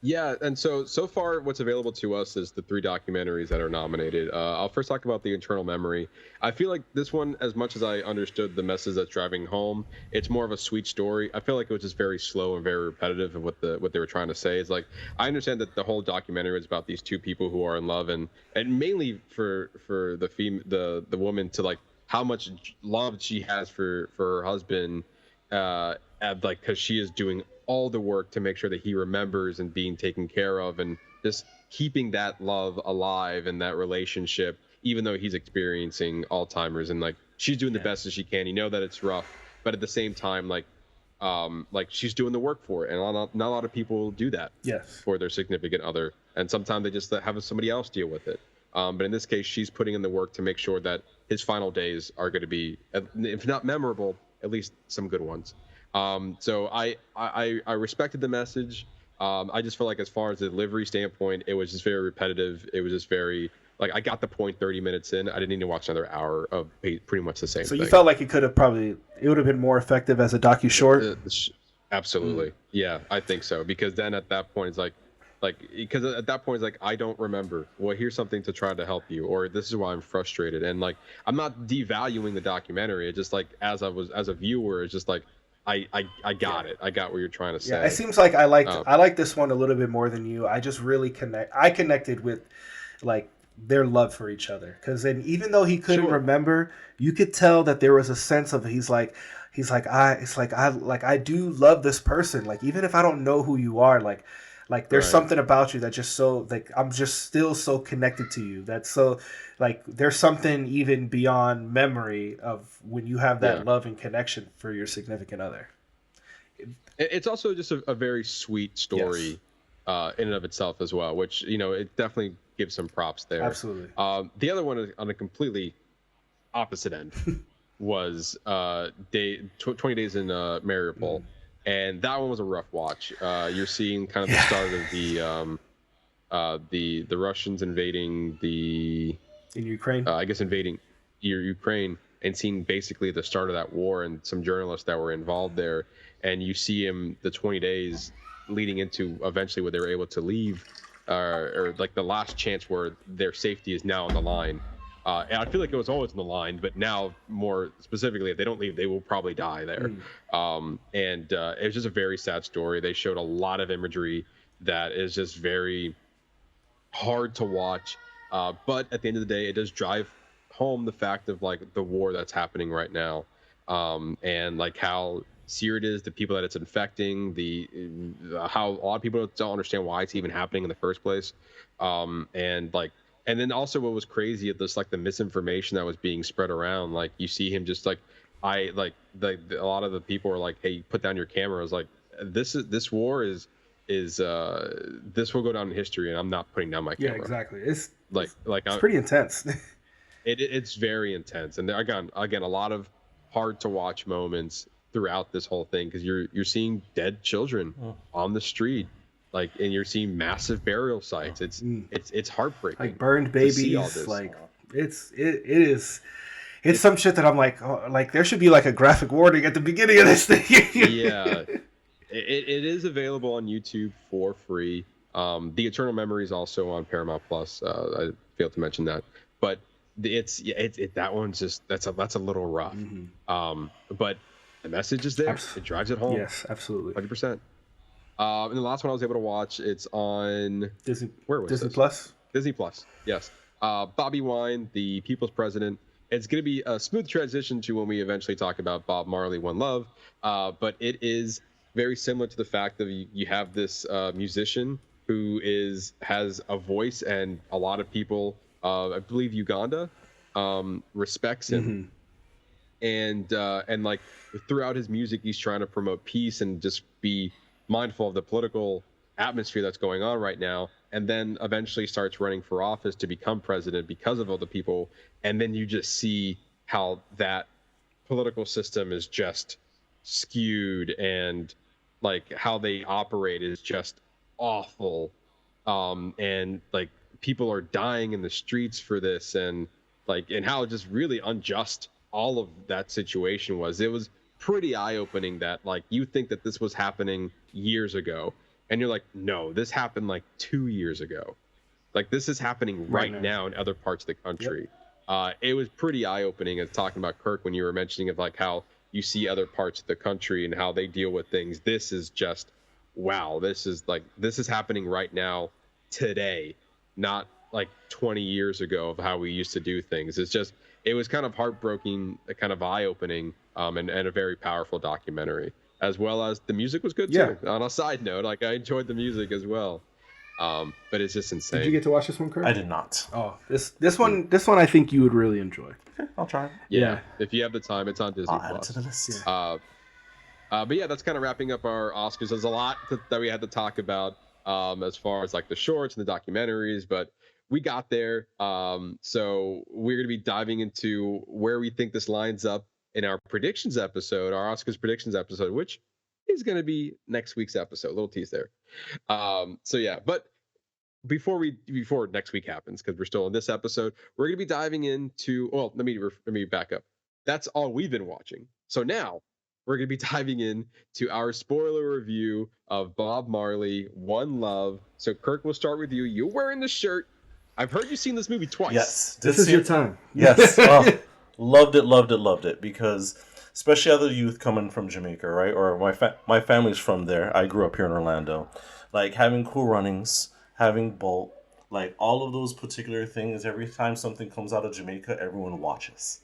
Yeah, and so far what's available to us is the 3 documentaries that are nominated. I'll first talk about the Internal Memory. I feel like this one, as much as I understood the message that's driving home, it's more of a sweet story. I feel like it was just very slow and very repetitive of what they were trying to say. It's like, I understand that the whole documentary is about these 2 people who are in love, and mainly for the woman to like how much love she has for her husband, like because she is doing all the work to make sure that he remembers and being taken care of, and just keeping that love alive in that relationship, even though he's experiencing Alzheimer's, and like she's doing the best as she can. You know that it's rough, but at the same time, like she's doing the work for it, and not a lot of people do that for their significant other, and sometimes they just have somebody else deal with it. But in this case, she's putting in the work to make sure that his final days are going to be, if not memorable, at least some good ones. So I respected the message. I just felt like, as far as the delivery standpoint, it was just very repetitive. It was just very, like, I got the point 30 minutes in. I didn't need to watch another hour of pretty much the same thing. So you felt like it would have been more effective as a docu-short? Absolutely. Yeah, I think so. Because then at that point, it's like, I don't remember. Well, here's something to try to help you, or this is why I'm frustrated. And like, I'm not devaluing the documentary. It's just like, as a viewer, it's just like, I got it. I got what you're trying to say. Yeah, it seems like I liked this one a little bit more than you. I just really connected with like their love for each other, because then even though he couldn't remember, you could tell that there was a sense of I do love this person, like even if I don't know who you are, like there's something about you that just so like I'm just still so connected to you. That's so like there's something even beyond memory of when you have that love and connection for your significant other. It's also just a very sweet story in and of itself as well, which, you know, it definitely gives some props there. Absolutely. The other one on a completely opposite end was 20 Days in Mariupol. And that one was a rough watch. You're seeing kind of the start of the Russians invading in Ukraine. I guess invading Ukraine, and seeing basically the start of that war, and some journalists that were involved there. And you see the 20 days leading into eventually where they were able to leave, or like the last chance where their safety is now on the line. And I feel like it was always on the line, but now more specifically, if they don't leave, they will probably die there. And it was just a very sad story. They showed a lot of imagery that is just very hard to watch. But at the end of the day, it does drive home the fact of like the war that's happening right now, and like how serious it is, the people that it's infecting, how a lot of people don't understand why it's even happening in the first place, and then also what was crazy at this, like the misinformation that was being spread around. Like you see him just like, a lot of the people are like, hey, put down your camera. I was like, this war is this will go down in history, and I'm not putting down my camera. Yeah, exactly. It's it's pretty intense. It's very intense, and again, a lot of hard to watch moments throughout this whole thing, because you're seeing dead children on the street. Like, and you're seeing massive burial sites. It's heartbreaking. Like burned babies. Like it's some shit that I'm like, oh, like there should be like a graphic warning at the beginning of this thing. Yeah, it is available on YouTube for free. The Eternal Memory is also on Paramount Plus. I failed to mention that, but that one's just that's a little rough. But the message is there. It drives it home. Yes, absolutely, 100%. And the last one I was able to watch, it's on Disney. Where was Disney this? Plus? Disney Plus, yes. Bobby Wine, the People's President. it's going to be a smooth transition to when we eventually talk about Bob Marley, One Love. But it is very similar to the fact that you have this musician who has a voice, and a lot of people, I believe Uganda, respects him. And like throughout his music, he's trying to promote peace and just be mindful of the political atmosphere that's going on right now, and then eventually starts running for office to become president because of all the people. And then you just see how that political system is just skewed, and like how they operate is just awful. And like people are dying in the streets for this, and how just really unjust all of that situation was. It was pretty eye-opening that like you think that this was happening years ago, and you're like, no, this happened like 2 years ago. Like this is happening right now in other parts of the country. It was pretty eye-opening as talking about Kirk when you were mentioning of like how you see other parts of the country and how they deal with things. This is just, wow, this is happening right now today, not like 20 years ago of how we used to do things. It was kind of heartbreaking, kind of eye-opening, and a very powerful documentary, as well as the music was good too. On a side note, like I enjoyed the music as well. But it's just insane. Did you get to watch this one, Kirk? I did not. Oh, this one I think you would really enjoy. Okay, I'll try. Yeah. If you have the time, it's on Disney+. I'll add it to the list. But yeah, that's kind of wrapping up our Oscars. There's a lot that we had to talk about, as far as like the shorts and the documentaries, but we got there. So we're going to be diving into where we think this lines up in our predictions episode, our Oscars predictions episode, which is going to be next week's episode. Little tease there. So yeah, but before next week happens, because we're still in this episode, we're going to be diving into, well, let me back up. That's all we've been watching. So now we're going to be diving into our spoiler review of Bob Marley, One Love. So Kirk, we'll start with you. You're wearing the shirt. I've heard you've seen this movie twice. Yes. This is your time. Yes. Loved it. Because especially other youth coming from Jamaica, right? Or my family's from there. I grew up here in Orlando. Like having Cool Runnings, having Bolt, like all of those particular things. Every time something comes out of Jamaica, everyone watches,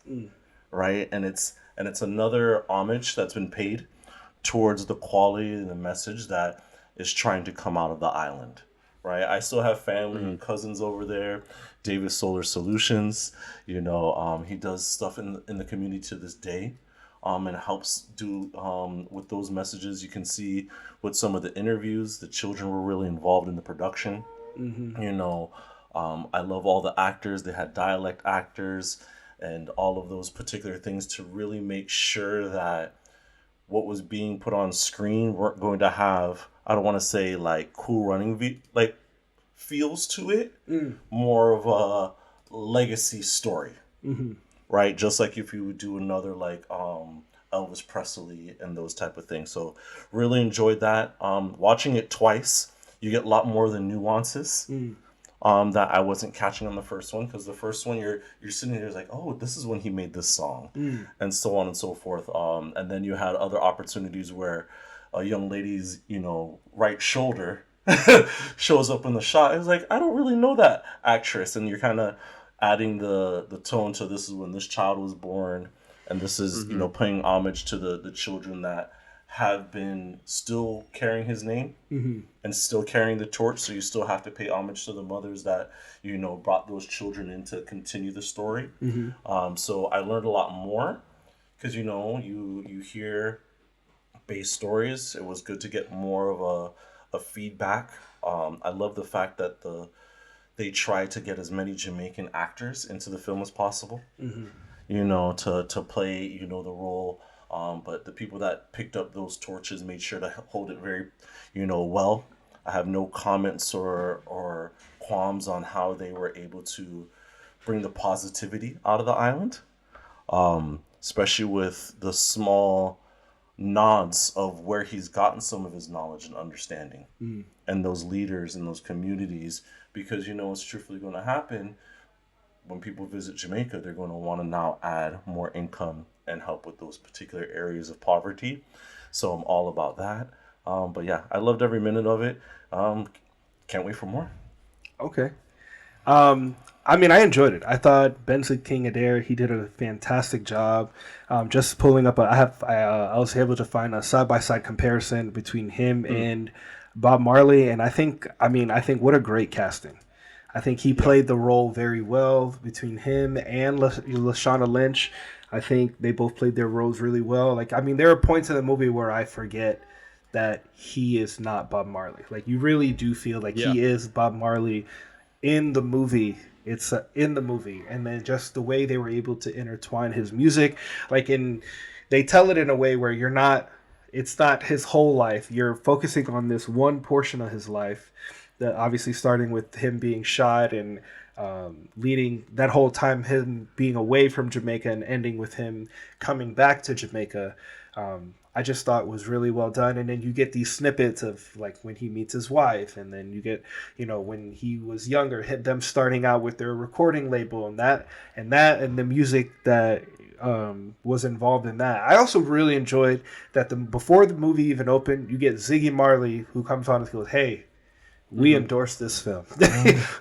right? And it's another homage that's been paid towards the quality and the message that is trying to come out of the island, right? I still have family and cousins over there. Davis Solar Solutions, he does stuff in the community to this day, and helps do with those messages. You can see with some of the interviews, the children were really involved in the production. I love all the actors. They had dialect actors and all of those particular things to really make sure that what was being put on screen weren't going to have, I don't want to say like Cool Running feels to it, more of a legacy story, right? Just like if you would do another like Elvis Presley and those type of things. So really enjoyed that. Watching it twice, you get a lot more of the nuances that I wasn't catching on the first one, because the first one you're sitting there like, oh, this is when he made this song, and so on and so forth. And then you had other opportunities where a young lady's right shoulder shows up in the shot. It's like, I don't really know that actress, and you're kind of adding the tone to this is when this child was born, and this is paying homage to the children that have been still carrying his name and still carrying the torch. So you still have to pay homage to the mothers that brought those children in to continue the story. So I learned a lot more, because you hear base stories. It was good to get more of a feedback. I love the fact that they tried to get as many Jamaican actors into the film as possible, to play the role. But the people that picked up those torches made sure to hold it very, well. I have no comments or qualms on how they were able to bring the positivity out of the island, especially with the small nods of where he's gotten some of his knowledge and understanding, and those leaders in those communities, because what's truthfully going to happen when people visit Jamaica, they're going to want to now add more income and help with those particular areas of poverty. So I'm all about that. But yeah, I loved every minute of it. Can't wait for more. Okay. I mean, I enjoyed it. I thought Benson King Adair, he did a fantastic job. Just pulling up, I was able to find a side by side comparison between him and Bob Marley, and I think what a great casting. I think he played the role very well between him and Lashana Lynch. I think they both played their roles really well. Like, I mean, there are points in the movie where I forget that he is not Bob Marley. Like, you really do feel like he is Bob Marley in the movie. It's in the movie, and then just the way they were able to intertwine his music, they tell it in a way where it's not his whole life. You're focusing on this one portion of his life, that obviously starting with him being shot and leading that whole time, him being away from Jamaica, and ending with him coming back to Jamaica. I just thought was really well done. And then you get these snippets of like when he meets his wife, and then you get, when he was younger, them starting out with their recording label, and the music that was involved in that. I also really enjoyed that before the movie even opened, you get Ziggy Marley, who comes on and goes, "Hey, we endorsed this film.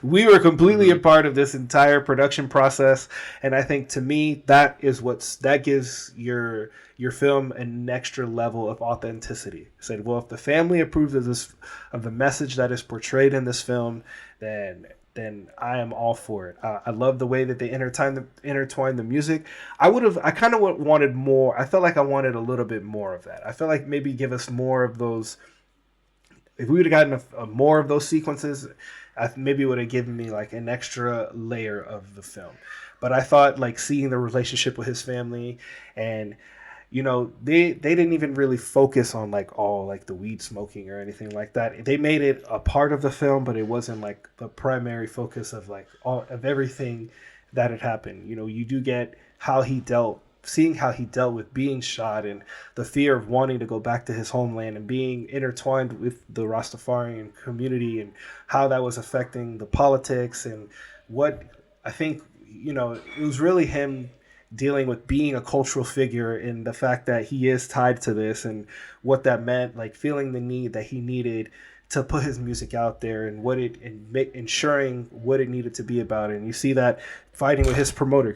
We were completely a part of this entire production process." And I think, to me, that gives your film an extra level of authenticity. Said, well, if the family approves of the message that is portrayed in this film, then I am all for it. I love the way that they intertwine the music. I kind of wanted more. I felt like I wanted a little bit more of that. I felt like maybe give us more of those. If we would have gotten more of those sequences, maybe it would have given me like an extra layer of the film. But I thought, like, seeing the relationship with his family, and they didn't even really focus on like all like the weed smoking or anything like that. They made it a part of the film, but it wasn't like the primary focus of like all of everything that had happened. You do get seeing how he dealt with being shot, and the fear of wanting to go back to his homeland, and being intertwined with the Rastafarian community, and how that was affecting the politics, and what I think, it was really him dealing with being a cultural figure, and the fact that he is tied to this, and what that meant, like feeling the need that he needed to put his music out there, and ensuring what it needed to be about. And you see that fighting with his promoter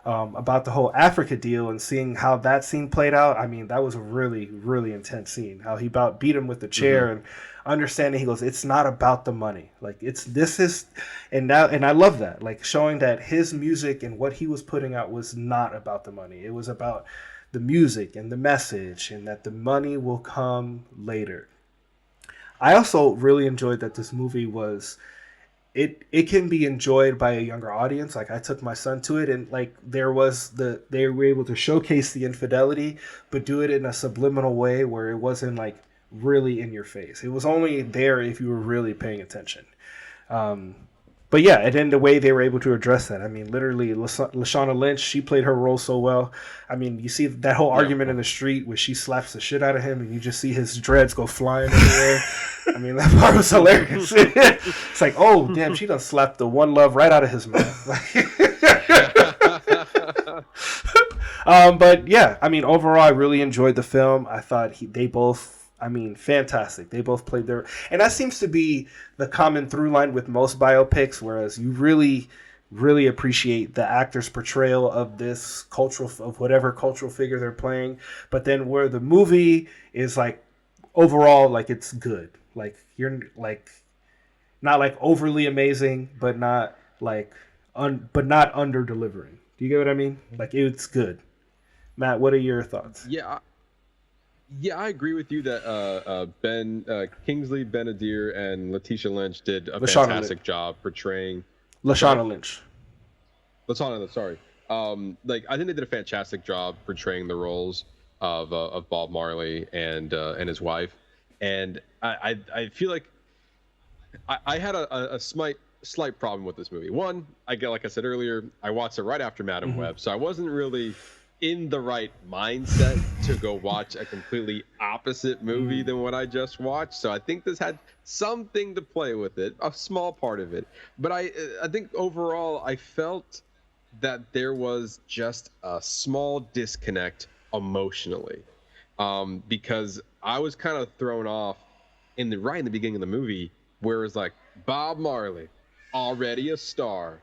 about the whole Africa deal, and seeing how that scene played out. I mean, that was a really, really intense scene. How he beat him with the chair, and understanding, he goes, it's not about the money. Like, and I love that, like showing that his music and what he was putting out was not about the money. It was about the music and the message, and that the money will come later. I also really enjoyed that this movie was. It can be enjoyed by a younger audience. Like, I took my son to it, and like they were able to showcase the infidelity, but do it in a subliminal way where it wasn't like really in your face. It was only there if you were really paying attention. But yeah, and then the way they were able to address that. I mean, literally, Lashana Lynch, she played her role so well. I mean, you see that whole argument in the street where she slaps the shit out of him, and you just see his dreads go flying in the air. I mean, that part was hilarious. It's like, oh, damn, she done slapped the one love right out of his mouth. But yeah, I mean, overall, I really enjoyed the film. I thought fantastic. They both played and that seems to be the common through line with most biopics, whereas you really, really appreciate the actor's portrayal of whatever cultural figure they're playing. But then where the movie is like, overall, like, it's good. Like, you're like, not like overly amazing, but not like, but not under delivering. Do you get what I mean? Like, it's good. Matt, what are your thoughts? Yeah, I agree with you that Kingsley Ben-Adir and Letitia Lynch did a fantastic job portraying Lashana Lynch. Sorry. I think they did a fantastic job portraying the roles of Bob Marley and his wife, and I feel like I had a slight problem with this movie. One, like I said earlier, I watched it right after Madam Web, so I wasn't really in the right mindset to go watch a completely opposite movie than what I just watched. So I think this had something to play with it, a small part of it. But I think overall I felt that there was just a small disconnect emotionally, because I was kind of thrown off in the beginning of the movie, where it was like Bob Marley, already a star.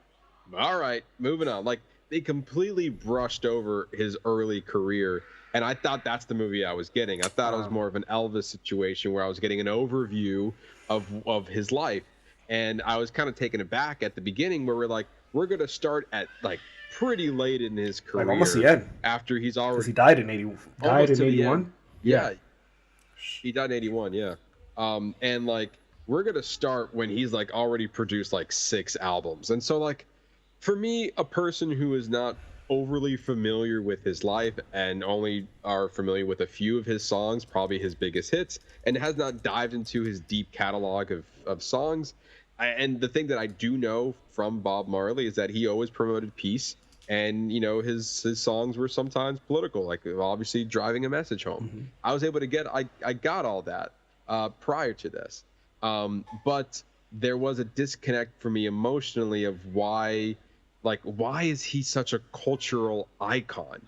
All right, moving on. Like, they completely brushed over his early career, and I thought that's the movie I was getting. I thought it was more of an Elvis situation where I was getting an overview of his life, and I was kind of taken aback at the beginning where we're gonna start at like pretty late in his career, like almost the end, after he's already because he died in 81. Yeah, he died in 81. Yeah, and like we're gonna start when he's like already produced like 6 albums, and so like. For me, a person who is not overly familiar with his life and only are familiar with a few of his songs, probably his biggest hits, and has not dived into his deep catalog of songs. And the thing that I do know from Bob Marley is that he always promoted peace, and you know his songs were sometimes political, like obviously driving a message home. Mm-hmm. I was able to I got all that prior to this, but there was a disconnect for me emotionally of why is he such a cultural icon?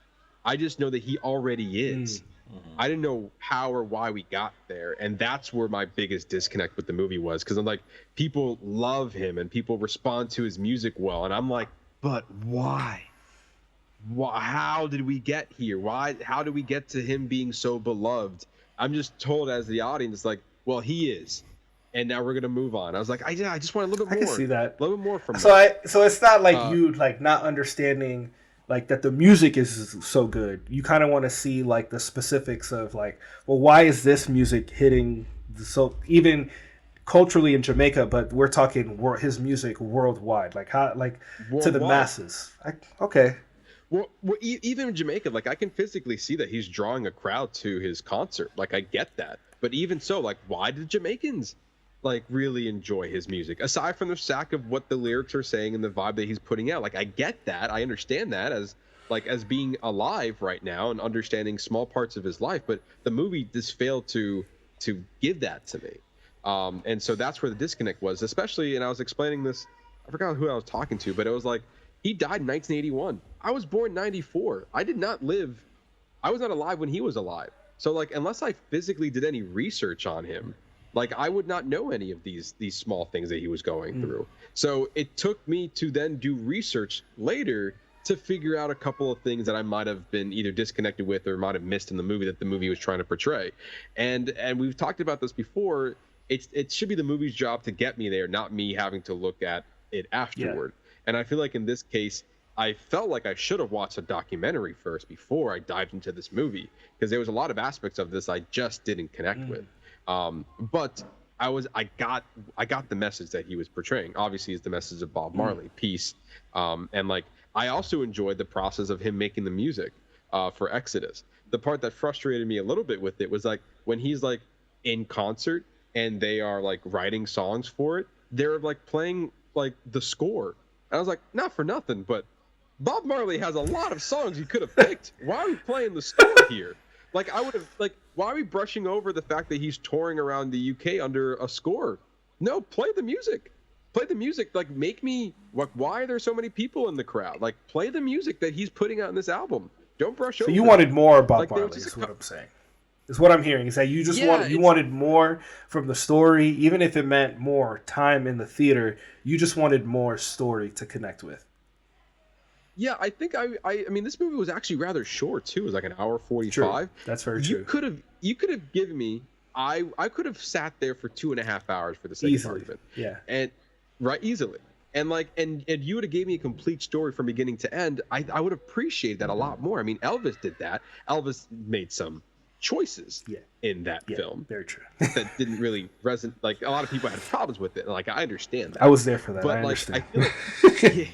I just know that he already is. Mm-hmm. I didn't know how or why we got there, and that's where my biggest disconnect with the movie was, because I'm like, people love him and people respond to his music well, and I'm like, but why? How did we get here? How did we get to him being so beloved? I'm just told as the audience, like, well, he is. And now we're gonna move on. I was like, I just want a little bit more. I can see that. A little bit more from. So it's not like you like not understanding like that the music is so good. You kind of want to see like the specifics of like, well, why is this music hitting so even culturally in Jamaica, but we're talking his music worldwide, like how like worldwide. To the masses. Okay. Well, even in Jamaica, like I can physically see that he's drawing a crowd to his concert. Like I get that, but even so, like why did Jamaicans like really enjoy his music aside from the fact of what the lyrics are saying and the vibe that he's putting out? Like I get that, I understand that as being alive right now and understanding small parts of his life, but the movie just failed to give that to me, and so that's where the disconnect was, especially. And I was explaining this, I forgot who I was talking to, but it was like he died in 1981. I was born in 94. I was not alive when he was alive, so like unless I physically did any research on him, like I would not know any of these small things that he was going through. So it took me to then do research later to figure out a couple of things that I might have been either disconnected with or might have missed in the movie that the movie was trying to portray. And we've talked about this before. It should be the movie's job to get me there, not me having to look at it afterward. Yeah. And I feel like in this case, I felt like I should have watched a documentary first before I dived into this movie, because there was a lot of aspects of this I just didn't connect with. But I got the message that he was portraying. Obviously, it's the message of Bob Marley, peace. And like I also enjoyed the process of him making the music for Exodus. The part that frustrated me a little bit with it was like when he's like in concert and they are like writing songs for it, they're like playing like the score. And I was like, not for nothing, but Bob Marley has a lot of songs you could have picked. Why are we playing the score here? Like I would have like, why are we brushing over the fact that he's touring around the UK under a score? No, play the music. Play the music. Like make me like, why are there so many people in the crowd? Like play the music that he's putting out in this album. Don't brush over. So you wanted more Bob Marley is what I'm saying. Is what I'm hearing is that you just wanted more from the story, even if it meant more time in the theater. You just wanted more story to connect with. Yeah, I think I mean this movie was actually rather short too. It was like an hour 45. True. That's very true. You could have given me I could have sat there for 2.5 hours for the sake of argument. Yeah. And easily. And like and you would have gave me a complete story from beginning to end. I would appreciate that a lot more. I mean, Elvis did that. Elvis made some choices in that film. Very true. That didn't really resonate. Like a lot of people had problems with it. Like I understand that. I was there for that. But I understand. I feel like,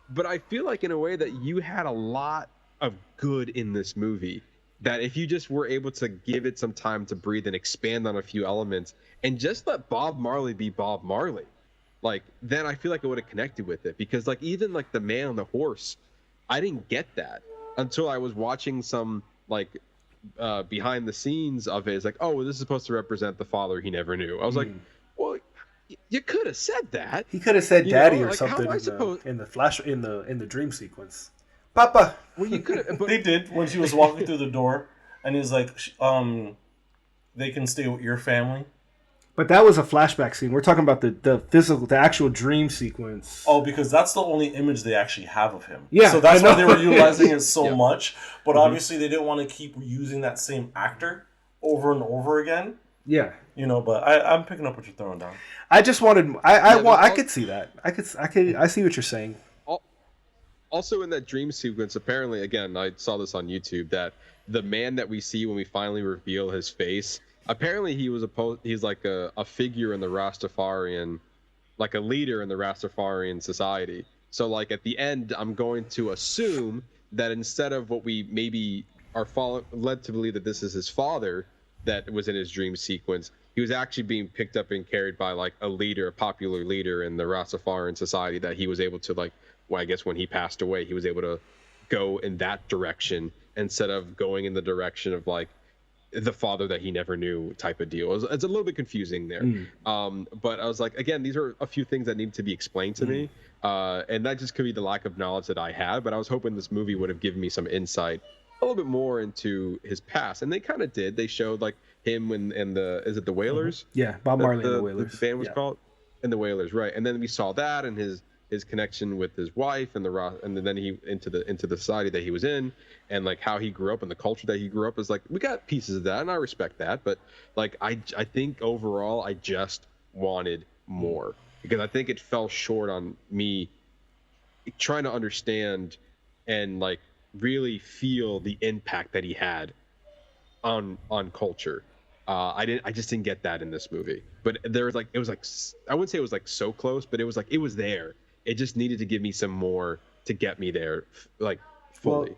but I feel like in a way that you had a lot of good in this movie, that if you just were able to give it some time to breathe and expand on a few elements and just let Bob Marley be Bob Marley, like then I feel like I would have connected with it. Because like even like the man on the horse, I didn't get that until I was watching some like behind the scenes of it. It's like, oh, well, this is supposed to represent the father he never knew. I was like, well, you could have said that. He could have said "daddy" or something in the flash in the dream sequence. Papa. Well, you could have. They did when she was walking through the door, and he's like, "They can stay with your family." But that was a flashback scene. We're talking about the physical, the actual dream sequence. Oh, because that's the only image they actually have of him. Yeah, so that's I know. why they were utilizing it so much. But obviously, they didn't want to keep using that same actor over and over again. Yeah. You know, but I'm picking up what you're throwing down. I just wanted. I could see that. I see what you're saying. Also, in that dream sequence, apparently, again, I saw this on YouTube, that the man that we see when we finally reveal his face, apparently he's like a figure in the Rastafarian, like a leader in the Rastafarian society. So, like, at the end, I'm going to assume that instead of what we maybe are led to believe that this is his father that was in his dream sequence, he was actually being picked up and carried by, like, a leader, a popular leader in the Rastafarian society, that he was able to, like, well, I guess when he passed away, he was able to go in that direction instead of going in the direction of, like, the father that he never knew type of deal. It's a little bit confusing there. But I was like, again, these are a few things that need to be explained to me. And that just could be the lack of knowledge that I had. But I was hoping this movie would have given me some insight a little bit more into his past. And they kind of did. They showed, like, him and is it the Wailers? Yeah, Bob Marley and the Wailers. The band was called? And the Wailers, right. And then we saw that and his connection with his wife and then he into the society that he was in, and, like, how he grew up and the culture that he grew up is, like, we got pieces of that and I respect that, but, like, I think overall I just wanted more, because I think it fell short on me trying to understand and, like, really feel the impact that he had on culture. I just didn't get that in this movie, but there was, like, it was, like, I wouldn't say it was, like, so close, but it was, like, it was there. It just needed to give me some more to get me there, like, fully.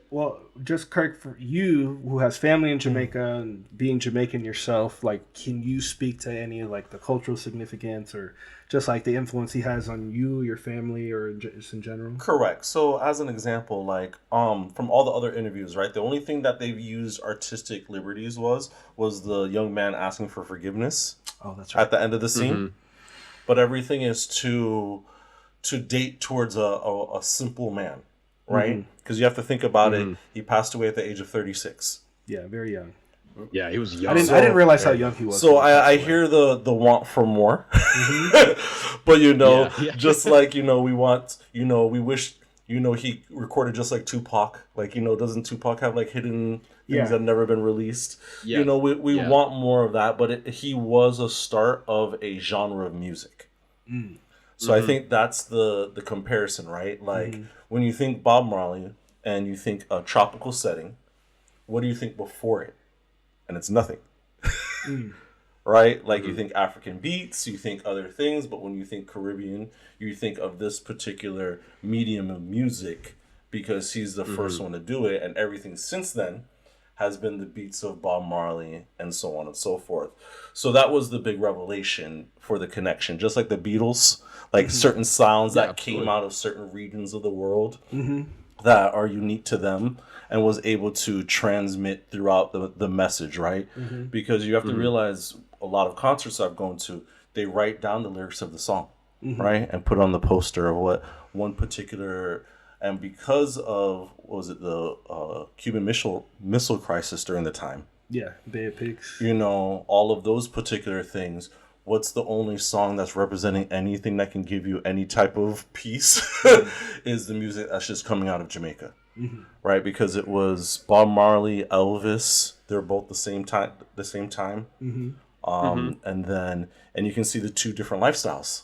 Well, just Kirk, for you who has family in Jamaica and being Jamaican yourself, like, can you speak to any of, like, the cultural significance or just, like, the influence he has on you, your family, or just in general? Correct. So, as an example, like, from all the other interviews, right, the only thing that they've used artistic liberties was the young man asking for forgiveness. Oh, that's right. At the end of the scene. But everything is to date towards a simple man, right? Because you have to think about it. He passed away at the age of 36. Yeah, very young. Yeah, he was young. I didn't realize how young he was. So I hear the want for more. But, you know, just like, you know, we want, you know, we wish, you know, he recorded just like Tupac. Like, you know, doesn't Tupac have, like, hidden things that have never been released? You know, we want more of that, but he was a start of a genre of music. So I think that's the comparison, right? Like, when you think Bob Marley and you think a tropical setting, what do you think before it? And it's nothing. Right? Like, you think African beats, you think other things, but when you think Caribbean, you think of this particular medium of music because he's the first one to do it, and everything since then has been the beats of Bob Marley and so on and so forth. So that was the big revelation for the connection. Just like the Beatles, like certain sounds that came out of certain regions of the world that are unique to them and was able to transmit throughout the message, right? Because you have to realize a lot of concerts I've gone to, they write down the lyrics of the song, right? And put on the poster of what one particular... And because of, what was it, the Cuban missile crisis during the time. Yeah, Bay of Pigs. You know, all of those particular things. What's the only song that's representing anything that can give you any type of peace is the music that's just coming out of Jamaica. Right? Because it was Bob Marley, Elvis, they're both the same time. And you can see the two different lifestyles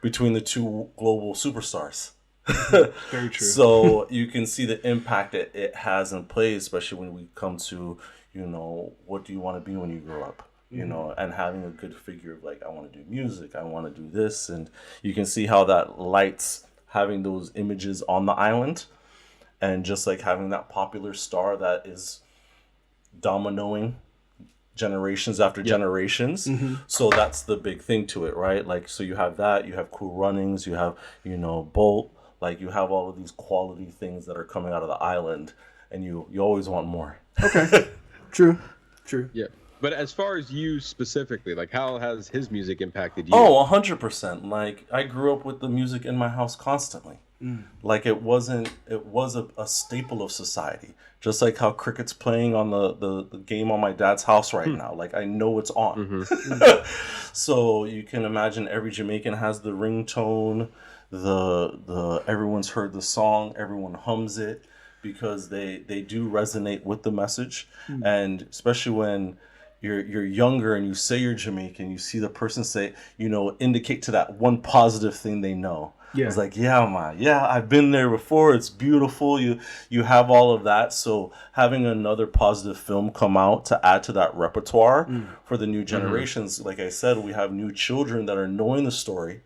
between the two global superstars. Very true. So you can see the impact it has in play, especially when we come to, you know, what do you want to be when you grow up? You know, and having a good figure of, like, I want to do music, I want to do this. And you can see how that lights having those images on the island, and just like having that popular star that is dominoing generations after generations. So that's the big thing to it, right? Like, so you have that, you have Cool Runnings, you have, you know, Bolt, like, you have all of these quality things that are coming out of the island, and you always want more. Okay. True. Yeah. But as far as you specifically, like, how has his music impacted you? Oh, 100%. Like, I grew up with the music in my house constantly. Like it was a staple of society. Just like how cricket's playing on the game on my dad's house right now. Like I know it's on. So you can imagine every Jamaican has the ringtone, the everyone's heard the song, everyone hums it because they do resonate with the message. And especially when you're younger and you say you're Jamaican, you see the person say, indicate to that one positive thing they know. Yeah. It's like, yeah, man, yeah, I've been there before. It's beautiful. You have all of that. So having another positive film come out to add to that repertoire for the new generations, like I said, we have new children that are knowing the story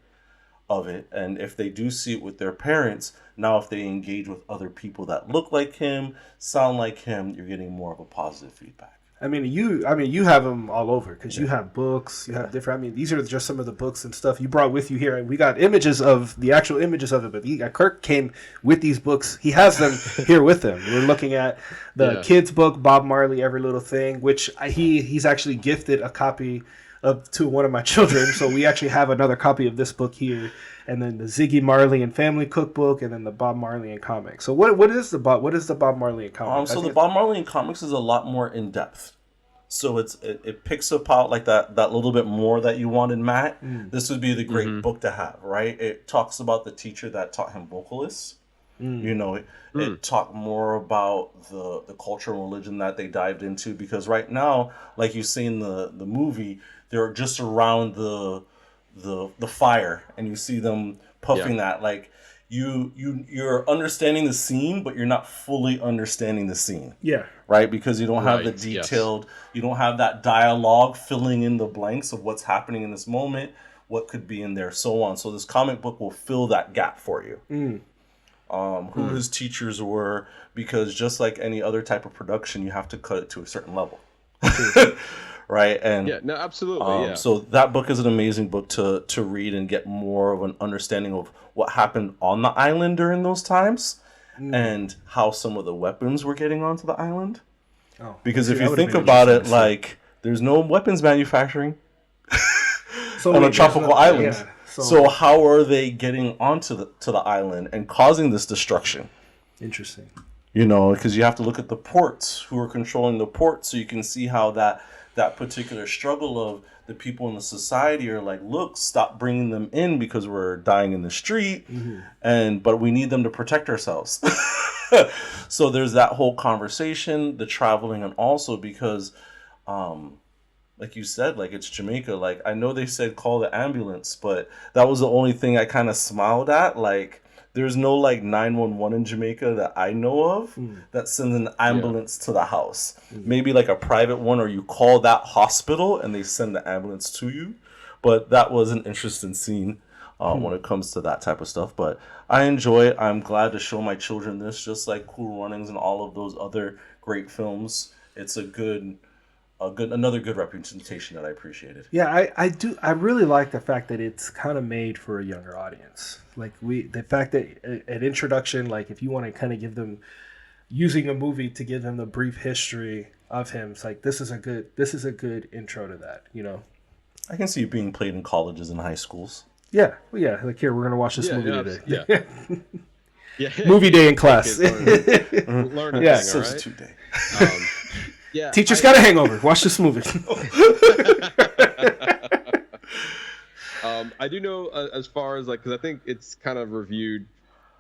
of it. And if they do see it with their parents, now if they engage with other people that look like him, sound like him, you're getting more of a positive feedback. You have them all over because you have books, you have different. These are just some of the books and stuff you brought with you here, and we got images of the actual images of it. But Kirk came with these books; he has them here with him. We're looking at the kids' book, Bob Marley, Every Little Thing, which he's actually gifted a copy of to one of my children. So we actually have another copy of this book here, and then the Ziggy Marley and Family Cookbook, and then the Bob Marley and Comics. So what is the Bob Marley and Comics? So the Bob Marley and Comics is a lot more in depth. So it picks up out like that little bit more that you wanted, Matt. This would be the great book to have, right? It talks about the teacher that taught him vocalists. It talked more about the culture and religion that they dived into, because right now, like you see in the movie, they're just around the fire and you see them puffing that. Like you're understanding the scene, but you're not fully understanding the scene. Yeah. Right? Because you don't have the detailed, you don't have that dialogue filling in the blanks of what's happening in this moment, what could be in there, so on. So this comic book will fill that gap for you. Who his teachers were, because just like any other type of production, you have to cut it to a certain level. Right? And absolutely. So that book is an amazing book to read and get more of an understanding of what happened on the island during those times and how some of the weapons were getting onto the island. Because if you think about it, like there's no weapons manufacturing on a tropical island. Yeah. So how are they getting onto the island and causing this destruction? Interesting. Because you have to look at the ports, who are controlling the ports, so you can see how that particular struggle of the people in the society are like, look, stop bringing them in because we're dying in the street, but we need them to protect ourselves. So there's that whole conversation, the traveling, and also because, like you said, like it's Jamaica. Like I know they said call the ambulance, but that was the only thing I kind of smiled at. Like there's no like 911 in Jamaica that I know of that sends an ambulance to the house. Maybe like a private one, or you call that hospital and they send the ambulance to you. But that was an interesting scene when it comes to that type of stuff. But I enjoy it. I'm glad to show my children this, just like Cool Runnings and all of those other great films. It's another good representation that I appreciated. Yeah, I do. I really like the fact that it's kind of made for a younger audience. Like the fact that an introduction, like if you want to kind of give them, using a movie to give them the brief history of him, it's like this is a good intro to that. I can see it being played in colleges and high schools. Yeah, well, yeah. Like here, we're gonna watch this movie today. Yeah. Movie day in class. Learn a thing, substitute day. Teacher's got a hangover. Watch this movie. I do know as far as like, because I think it's kind of reviewed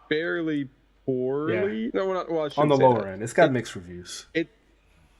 fairly poorly. Yeah. No, we're not. Well, on the lower end, it's got mixed reviews.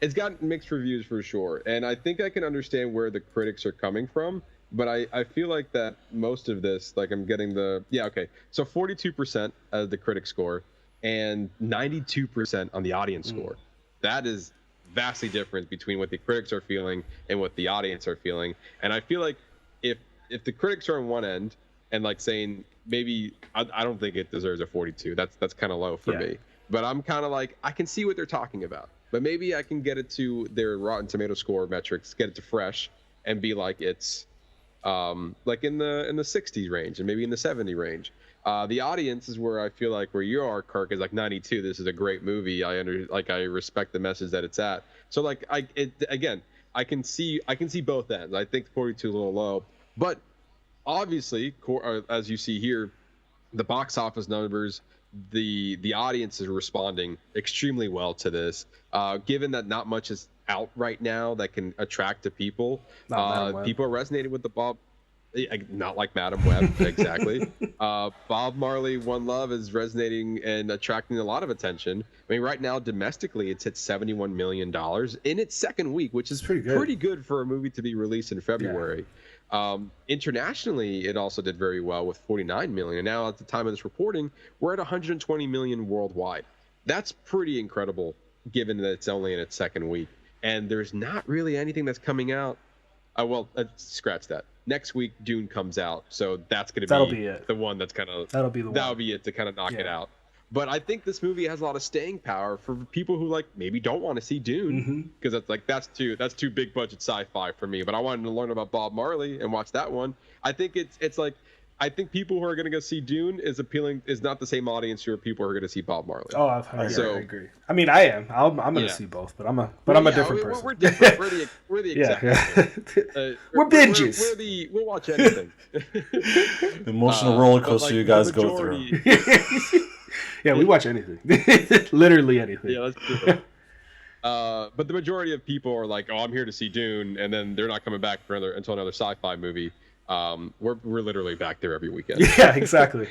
It's got mixed reviews for sure, and I think I can understand where the critics are coming from. But I feel like that most of this, like I'm getting so 42% as the critic score and 92% on the audience score. That is vastly different between what the critics are feeling and what the audience are feeling. And I feel like if the critics are on one end and like saying maybe I don't think it deserves a 42, that's kind of low for me. But I'm kind of like, I can see what they're talking about, but maybe I can get it to their Rotten Tomato score metrics, get it to fresh, and be like it's like in the 60s range and maybe in the 70 range. The audience is where I feel like where you are, Kirk, is like 92. This is a great movie. I respect the message that it's at. So like I can see both ends. I think 42 is a little low, but obviously as you see here, the box office numbers, the audience is responding extremely well to this. Given that not much is out right now that can attract to people, people are resonating with the Bob. Not like Madam Web, exactly. Bob Marley One Love is resonating and attracting a lot of attention. I mean, right now domestically, it's hit $71 million in its second week, which is pretty good for a movie to be released in February. Internationally, it also did very well with 49 million. And now, at the time of this reporting, we're at 120 million worldwide. That's pretty incredible, given that it's only in its second week. And there's not really anything that's coming out. Scratch that. Next week, Dune comes out, so that's going to be the one that's kind of that'll be it to kind of knock it out. But I think this movie has a lot of staying power for people who like maybe don't want to see Dune because it's like that's too big budget sci-fi for me. But I wanted to learn about Bob Marley and watch that one. I think it's like I think people who are going to go see Dune is not the same audience who are people who are going to see Bob Marley. Oh, I agree. I mean, I am. I'm going to see both, but I'm a different person. We're different. We're the exception. We're binges. We'll watch anything. Emotional roller coaster you guys go through. Yeah, we watch anything. Literally anything. Yeah, that's true. But the majority of people are like, "Oh, I'm here to see Dune," and then they're not coming back until another sci-fi movie. We're literally back there every weekend. Yeah, exactly.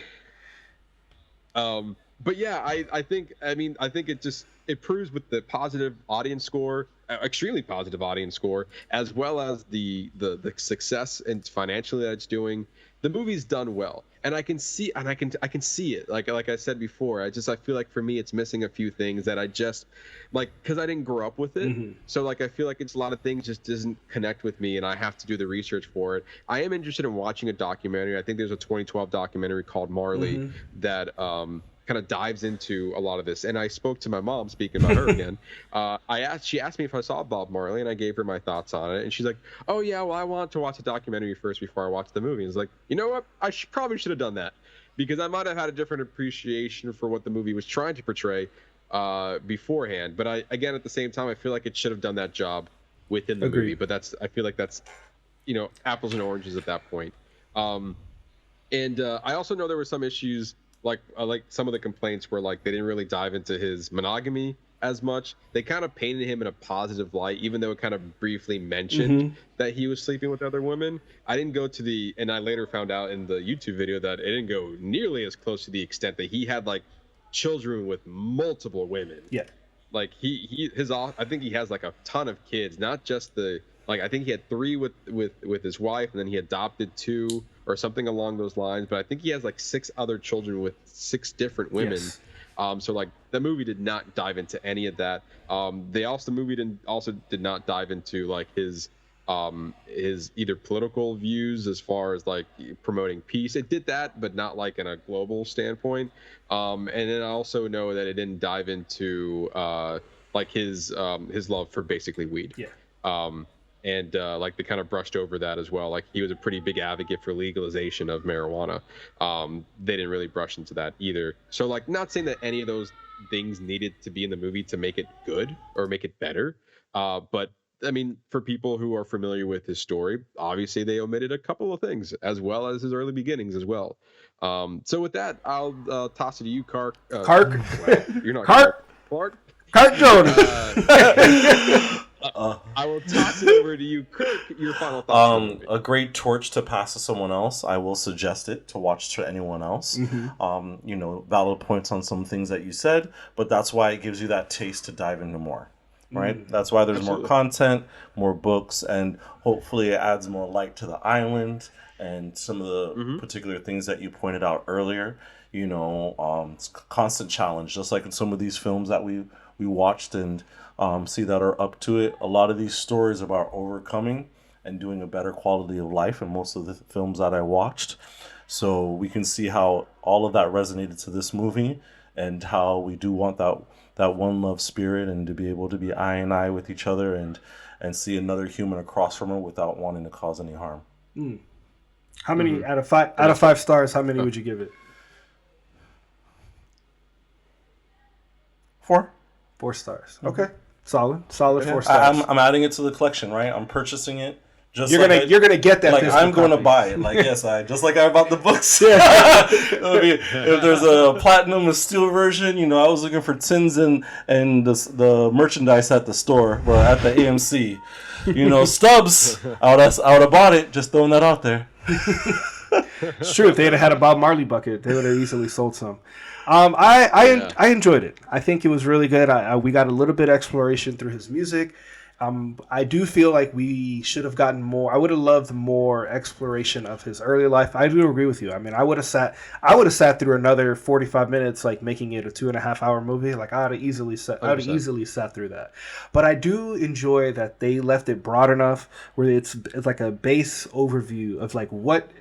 But yeah, I think it proves with the positive audience score, extremely positive audience score, as well as the success and financially that it's doing. The movie's done well, and I can see it. Like I said before, I feel like for me it's missing a few things that I just like because I didn't grow up with it. So like I feel like it's a lot of things just doesn't connect with me, and I have to do the research for it. I am interested in watching a documentary. I think there's a 2012 documentary called Marley that kind of dives into a lot of this. And I spoke to my mom, speaking about her again. She asked me if I saw Bob Marley, and I gave her my thoughts on it. And she's like, "Oh yeah, well I want to watch the documentary first before I watch the movie." And it's like, you know what? I probably should have done that because I might have had a different appreciation for what the movie was trying to portray beforehand. But again, at the same time, I feel like it should have done that job within the movie. But I feel like that's, apples and oranges at that point. And I also know there were some issues. Like some of the complaints were like they didn't really dive into his monogamy as much. They kind of painted him in a positive light, even though it kind of briefly mentioned that he was sleeping with other women. I didn't go to and I later found out in the YouTube video that it didn't go nearly as close to the extent that he had like children with multiple women. Yeah. Like I think he has like a ton of kids, not just I think he had 3 with his wife, and then he adopted 2 or something along those lines. But I think he has like 6 other children with 6 different women. Yes. So like the movie did not dive into any of that. The movie did not dive into like his either political views as far as like promoting peace. It did that, but not like in a global standpoint. And then I also know that it didn't dive into like his love for basically weed. Yeah. And like they kind of brushed over that as well. Like he was a pretty big advocate for legalization of marijuana. They didn't really brush into that either. So like not saying that any of those things needed to be in the movie to make it good or make it better. But I mean, for people who are familiar with his story, obviously they omitted a couple of things as well as his early beginnings as well. So with that, I'll toss it to you, Kirk. Kirk? Well, you're not Kirk Jordan. I will toss it over to you, Kirk. Your final thoughts. A great torch to pass to someone else. I will suggest it to watch to anyone else. Valid points on some things that you said, but that's why it gives you that taste to dive into more. Right? That's why there's more content, more books, and hopefully it adds more light to the island and some of the particular things that you pointed out earlier. It's a constant challenge, just like in some of these films that we watched and see that are up to it. A lot of these stories about overcoming and doing a better quality of life in most of the films that I watched. So we can see how all of that resonated to this movie and how we do want that one love spirit and to be able to be eye and eye with each other and see another human across from her without wanting to cause any harm. How many out of 5 stars, how many would you give it? 4. 4 stars. Okay. Solid 4 stars. I'm adding it to the collection, right? I'm purchasing it Just you're gonna get that. Like I'm going to copy. buy it. Like yes, just like I bought the books. If there's a platinum and steel version, I was looking for tins and the merchandise at the store, well, at the AMC. Stubs. I would have bought it. Just throwing that out there. It's true. If they had a Bob Marley bucket, they would have easily sold some. I enjoyed it. I think it was really good. We got a little bit of exploration through his music. I do feel like we should have gotten more. I would have loved more exploration of his early life. I do agree with you. I mean, I would have sat through another 45 minutes, like making it a 2.5 hour movie. Like I would have easily sat through that. But I do enjoy that they left it broad enough where it's like a base overview of like what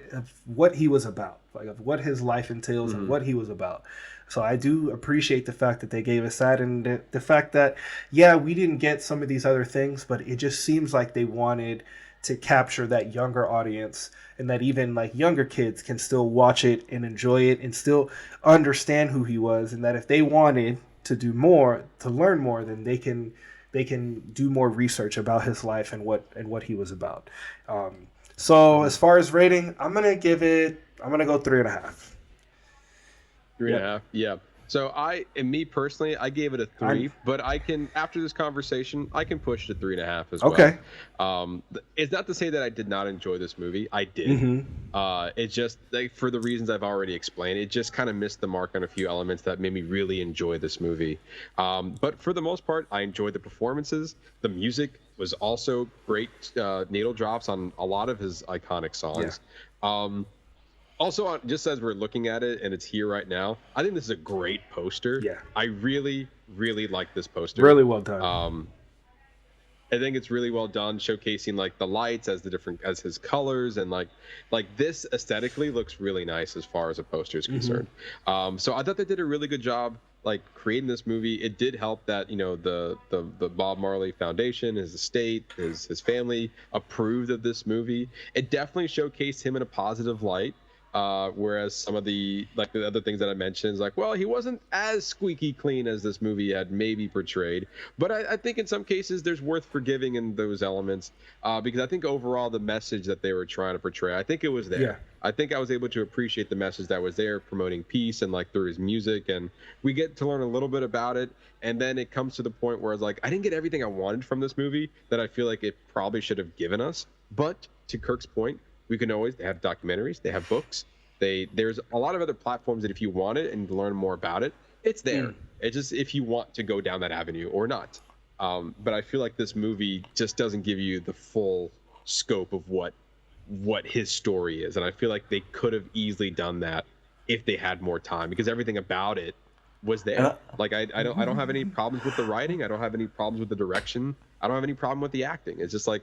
he was about, like of what his life entails and what he was about. So I do appreciate the fact that they gave us that, and the fact that, we didn't get some of these other things, but it just seems like they wanted to capture that younger audience, and that even like younger kids can still watch it and enjoy it and still understand who he was, and that if they wanted to do more, to learn more, then they can do more research about his life and what he was about. So as far as rating, I'm gonna go 3.5. 3.5. Yeah. So me personally, I gave it a 3, but I can, after this conversation, I can push to 3.5 as well. Okay. It's not to say that I did not enjoy this movie. I did. It just, like, for the reasons I've already explained, it just kind of missed the mark on a few elements that made me really enjoy this movie. But for the most part, I enjoyed the performances. The music was also great needle drops on a lot of his iconic songs. Yeah. Also, just as we're looking at it, and it's here right now, I think this is a great poster. Yeah. I really, really like this poster. Really well done. I think it's really well done, showcasing like the lights as his colors, and like this aesthetically looks really nice as far as a poster is concerned. So I thought they did a really good job like creating this movie. It did help that the Bob Marley Foundation, his estate, his family approved of this movie. It definitely showcased him in a positive light. Whereas some of the other things that I mentioned is like, well, he wasn't as squeaky clean as this movie had maybe portrayed. But I think in some cases there's worth forgiving in those elements because I think overall the message that they were trying to portray, I think it was there. Yeah. I think I was able to appreciate the message that was there, promoting peace and like through his music, and we get to learn a little bit about it. And then it comes to the point where it's like, I didn't get everything I wanted from this movie that I feel like it probably should have given us. But to Kirk's point, they have documentaries, they have books. There's a lot of other platforms that if you want it and learn more about it, it's there. It's just if you want to go down that avenue or not. But I feel like this movie just doesn't give you the full scope of what his story is. And I feel like they could have easily done that if they had more time, because everything about it was there. Like I don't have any problems with the writing. I don't have any problems with the direction. I don't have any problem with the acting. It's just like,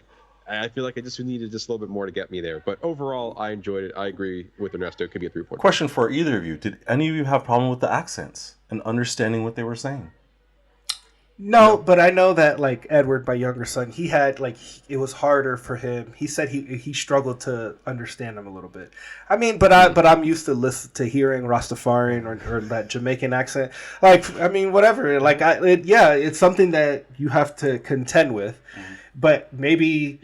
I feel like I just needed just a little bit more to get me there. But overall, I enjoyed it. I agree with Ernesto. It could be a 3.4. Question for either of you. Did any of you have problem with the accents and understanding what they were saying? No, but I know that like Edward, my younger son, he had it was harder for him. He said he struggled to understand them a little bit. I mean, but I'm used to hearing Rastafarian or that Jamaican accent. Like, I mean, whatever. Like, it's something that you have to contend with. But maybe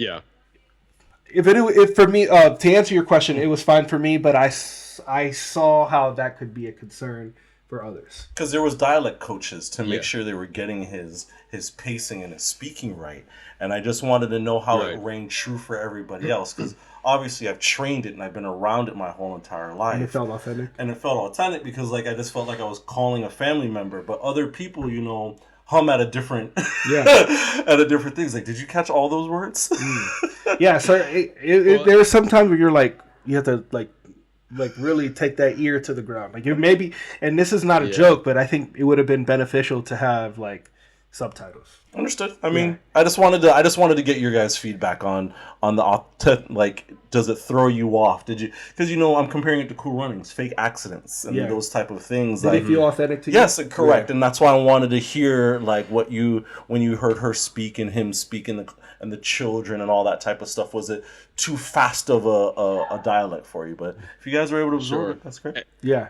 if for me to answer your question, it was fine for me. But I saw how that could be a concern for others, because there was dialect coaches to make sure they were getting his pacing and his speaking right, and I just wanted to know how it rang true for everybody else, because obviously I've trained it and I've been around it my whole entire life, and it felt authentic. Because like I just felt like I was calling a family member, but other people hum at a different at a different things. Like, did you catch all those words? Yeah, so there are some times where you're like, you have to like really take that ear to the ground. Like, maybe, and this is not a joke, but I think it would have been beneficial to have like subtitles. Understood. I mean, I just wanted to get your guys' feedback on the like, does it throw you off? Did you? Because I'm comparing it to Cool Runnings, fake accidents, and those type of things. Did it feel authentic to you? Yes, correct. And that's why I wanted to hear like when you heard her speak and him speak and the children and all that type of stuff. Was it too fast of a dialect for you? But if you guys were able to absorb it, that's great. Yeah.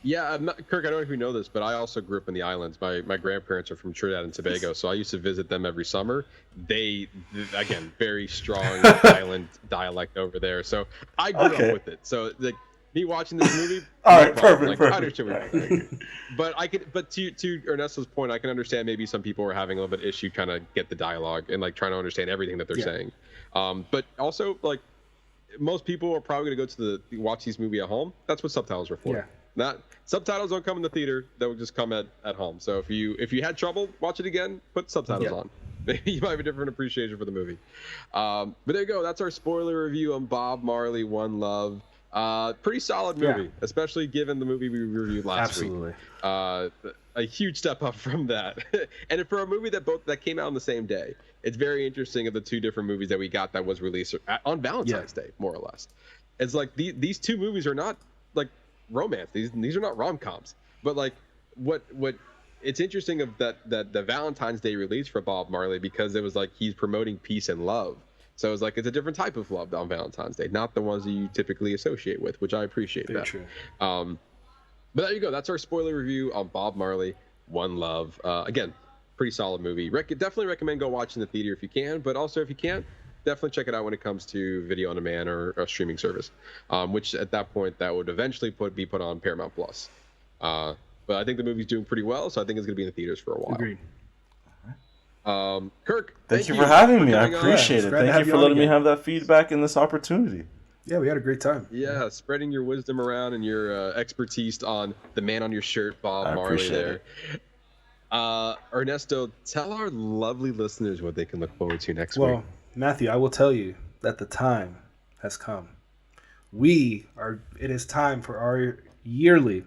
Yeah, Kirk, I don't know if you know this, but I also grew up in the islands. My grandparents are from Trinidad and Tobago, so I used to visit them every summer. They, again, very strong island dialect over there. So I grew up with it. So like me watching this movie, all right, perfect, like, perfect. I understand what you're saying. But to Ernesto's point, I can understand maybe some people are having a little bit of issue trying to get the dialogue and like trying to understand everything that they're saying. But also like most people are probably going to go to watch this movie at home. That's what subtitles are for. Not subtitles don't come in the theater; they will just come at home. So if you had trouble, watch it again. Put subtitles on. Maybe you might have a different appreciation for the movie. But there you go. That's our spoiler review on Bob Marley: One Love. Pretty solid movie, especially given the movie we reviewed last week. A huge step up from that. And for a movie that came out on the same day, it's very interesting of the two different movies that we got that was released on Valentine's Day, more or less. It's like these two movies are not like romance. These are not rom-coms. But like what it's interesting of that the Valentine's Day release for Bob Marley, because it was like he's promoting peace and love. So it's like it's a different type of love on Valentine's Day, not the ones that you typically associate with, which I appreciate. Very true. But there you go. That's our spoiler review on Bob Marley: One Love. Again, pretty solid movie. Definitely recommend go watch in the theater if you can, but also if you can't, definitely check it out when it comes to video on demand or a streaming service, which at that point that would eventually be put on Paramount Plus. But I think the movie's doing pretty well, so I think it's going to be in the theaters for a while. Agreed. Kirk, thank you for having me. I appreciate it. Thank you for letting me have that feedback and this opportunity. Yeah, we had a great time. Yeah, spreading your wisdom around and your expertise on the man on your shirt, Bob Marley there. Ernesto, tell our lovely listeners what they can look forward to next week. Well, Matthew, I will tell you that the time has come. It is time for our yearly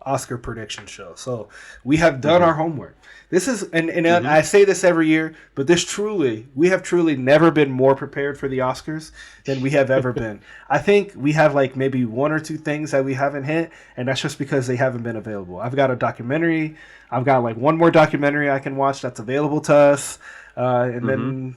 Oscar prediction show. So we have done our homework. This is, and I say this every year, but we have truly never been more prepared for the Oscars than we have ever been. I think we have like maybe one or two things that we haven't hit, and that's just because they haven't been available. I've got a documentary. I've got like one more documentary I can watch that's available to us, and then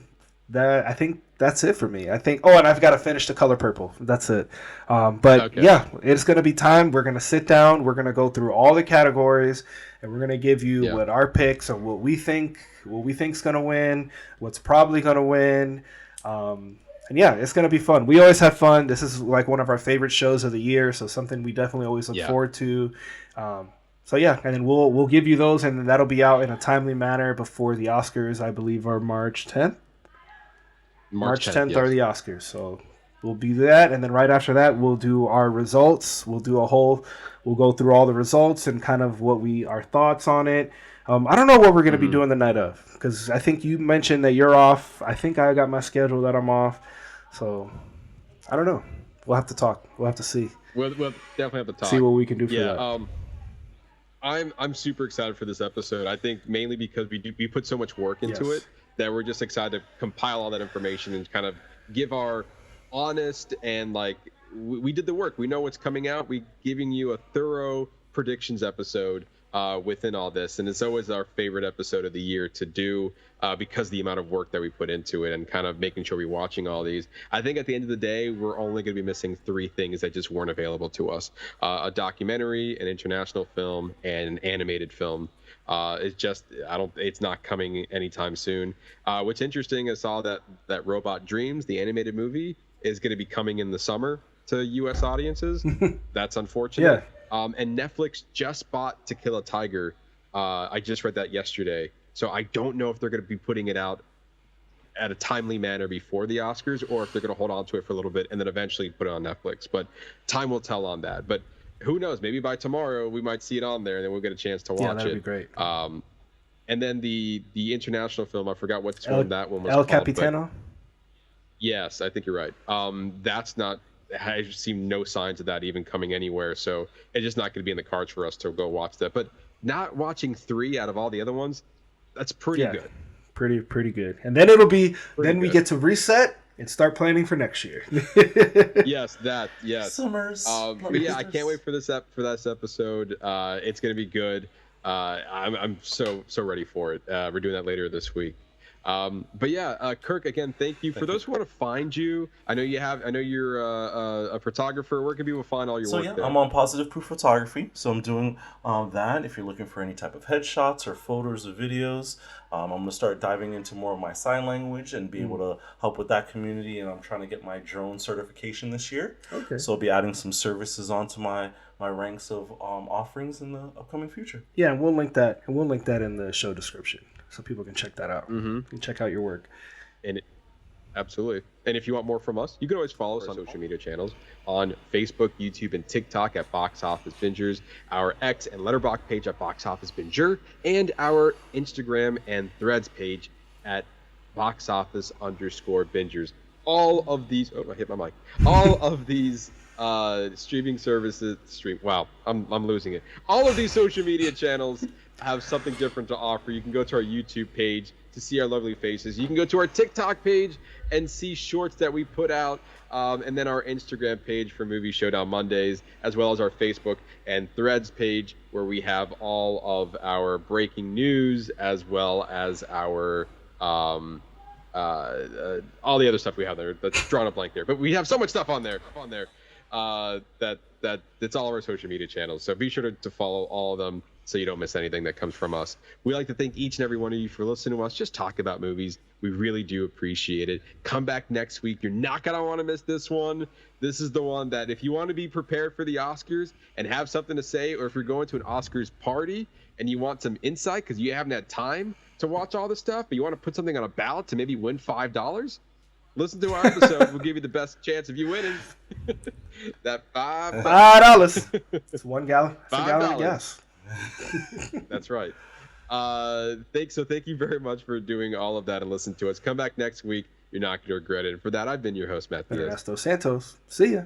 I think that's it for me. I think. Oh, and I've got to finish The Color Purple. That's it. Yeah, it's going to be time. We're going to sit down. We're going to go through all the categories, and we're going to give you what our picks and what we think's going to win, what's probably going to win. And yeah, it's going to be fun. We always have fun. This is like one of our favorite shows of the year, so something we definitely always look forward to. So yeah, and then we'll give you those, and then that'll be out in a timely manner before the Oscars. I believe are March 10th. March 10th are the Oscars, so we'll do that, and then right after that we'll do our results. We'll go through all the results and kind of our thoughts on it. I don't know what we're going to be doing the night of, because I think you mentioned that you're off. I think I got my schedule that I'm off, so I don't know. We'll have to talk. We'll have to see. We'll definitely have to talk. See what we can do for that. I'm super excited for this episode. I think mainly because we put so much work into it that we're just excited to compile all that information and kind of give our honest and like we did the work. We know what's coming out. We giving you a thorough predictions episode within all this, and it's always our favorite episode of the year to do because the amount of work that we put into it and kind of making sure we're watching all these. I think at the end of the day, we're only going to be missing 3 things that just weren't available to us: a documentary, an international film, and an animated film. It's not coming anytime soon. What's interesting, I saw that Robot Dreams, the animated movie, is going to be coming in the summer to U.S. audiences. That's unfortunate. And Netflix just bought To Kill a Tiger. I just read that yesterday. So I don't know if they're going to be putting it out at a timely manner before the Oscars, or if they're going to hold on to it for a little bit and then eventually put it on Netflix. But time will tell on that. But who knows? Maybe by tomorrow we might see it on there, and then we'll get a chance to watch it. Yeah, that'd be great. And then the international film, I forgot what one that one was El called. Capitano? Yes, I think you're right. That's not. I've seen no signs of that even coming anywhere, so it's just not going to be in the cards for us to go watch that. But not watching 3 out of all the other ones, that's pretty good. Pretty good. And then it'll be we get to reset and start planning for next year. Yes. Summers. But yeah, I can't wait for this episode. It's going to be good. I'm so ready for it. We're doing that later this week. But yeah, Kirk, again, thank you. For those who want to find you, I know you're a photographer. Where can people find all your work? So I'm on Positive Proof Photography. So I'm doing that. If you're looking for any type of headshots or photos or videos, I'm going to start diving into more of my sign language and be able to help with that community. And I'm trying to get my drone certification this year. Okay. So I'll be adding some services onto my ranks of offerings in the upcoming future. Yeah, and we'll link that in the show description so people can check that out. Mm-hmm. And check out your work. Absolutely. And if you want more from us, you can always follow us on social media channels on Facebook, YouTube, and TikTok at Box Office Bingers, our X and Letterboxd page at Box Office Binger, and our Instagram and Threads page at Box Office _Bingers. All of these, I hit my mic. All of these streaming services, I'm losing it. All of these social media channels have something different to offer. You can go to our YouTube page to see our lovely faces. You can go to our TikTok page and see shorts that we put out, and then our Instagram page for Movie Showdown Mondays, as well as our Facebook and Threads page where we have all of our breaking news, as well as our all the other stuff we have there. That's drawn a blank there, but we have so much stuff on there. That's all of our social media channels. So be sure to follow all of them so you don't miss anything that comes from us. We like to thank each and every one of you for listening to us just talk about movies. We really do appreciate it. Come back next week. You're not going to want to miss this one. This is the one that if you want to be prepared for the Oscars and have something to say, or if you're going to an Oscars party and you want some insight because you haven't had time to watch all this stuff, but you want to put something on a ballot to maybe win $5, listen to our episode. We'll give you the best chance of you winning. That $5. It's $1 gallon. It's $1 gallon of gas. That's right. Thank you very much for doing all of that and listening to us. Come back next week. You're not going to regret it. And for that, I've been your host, Matt Diaz. Ernesto Santos. See ya.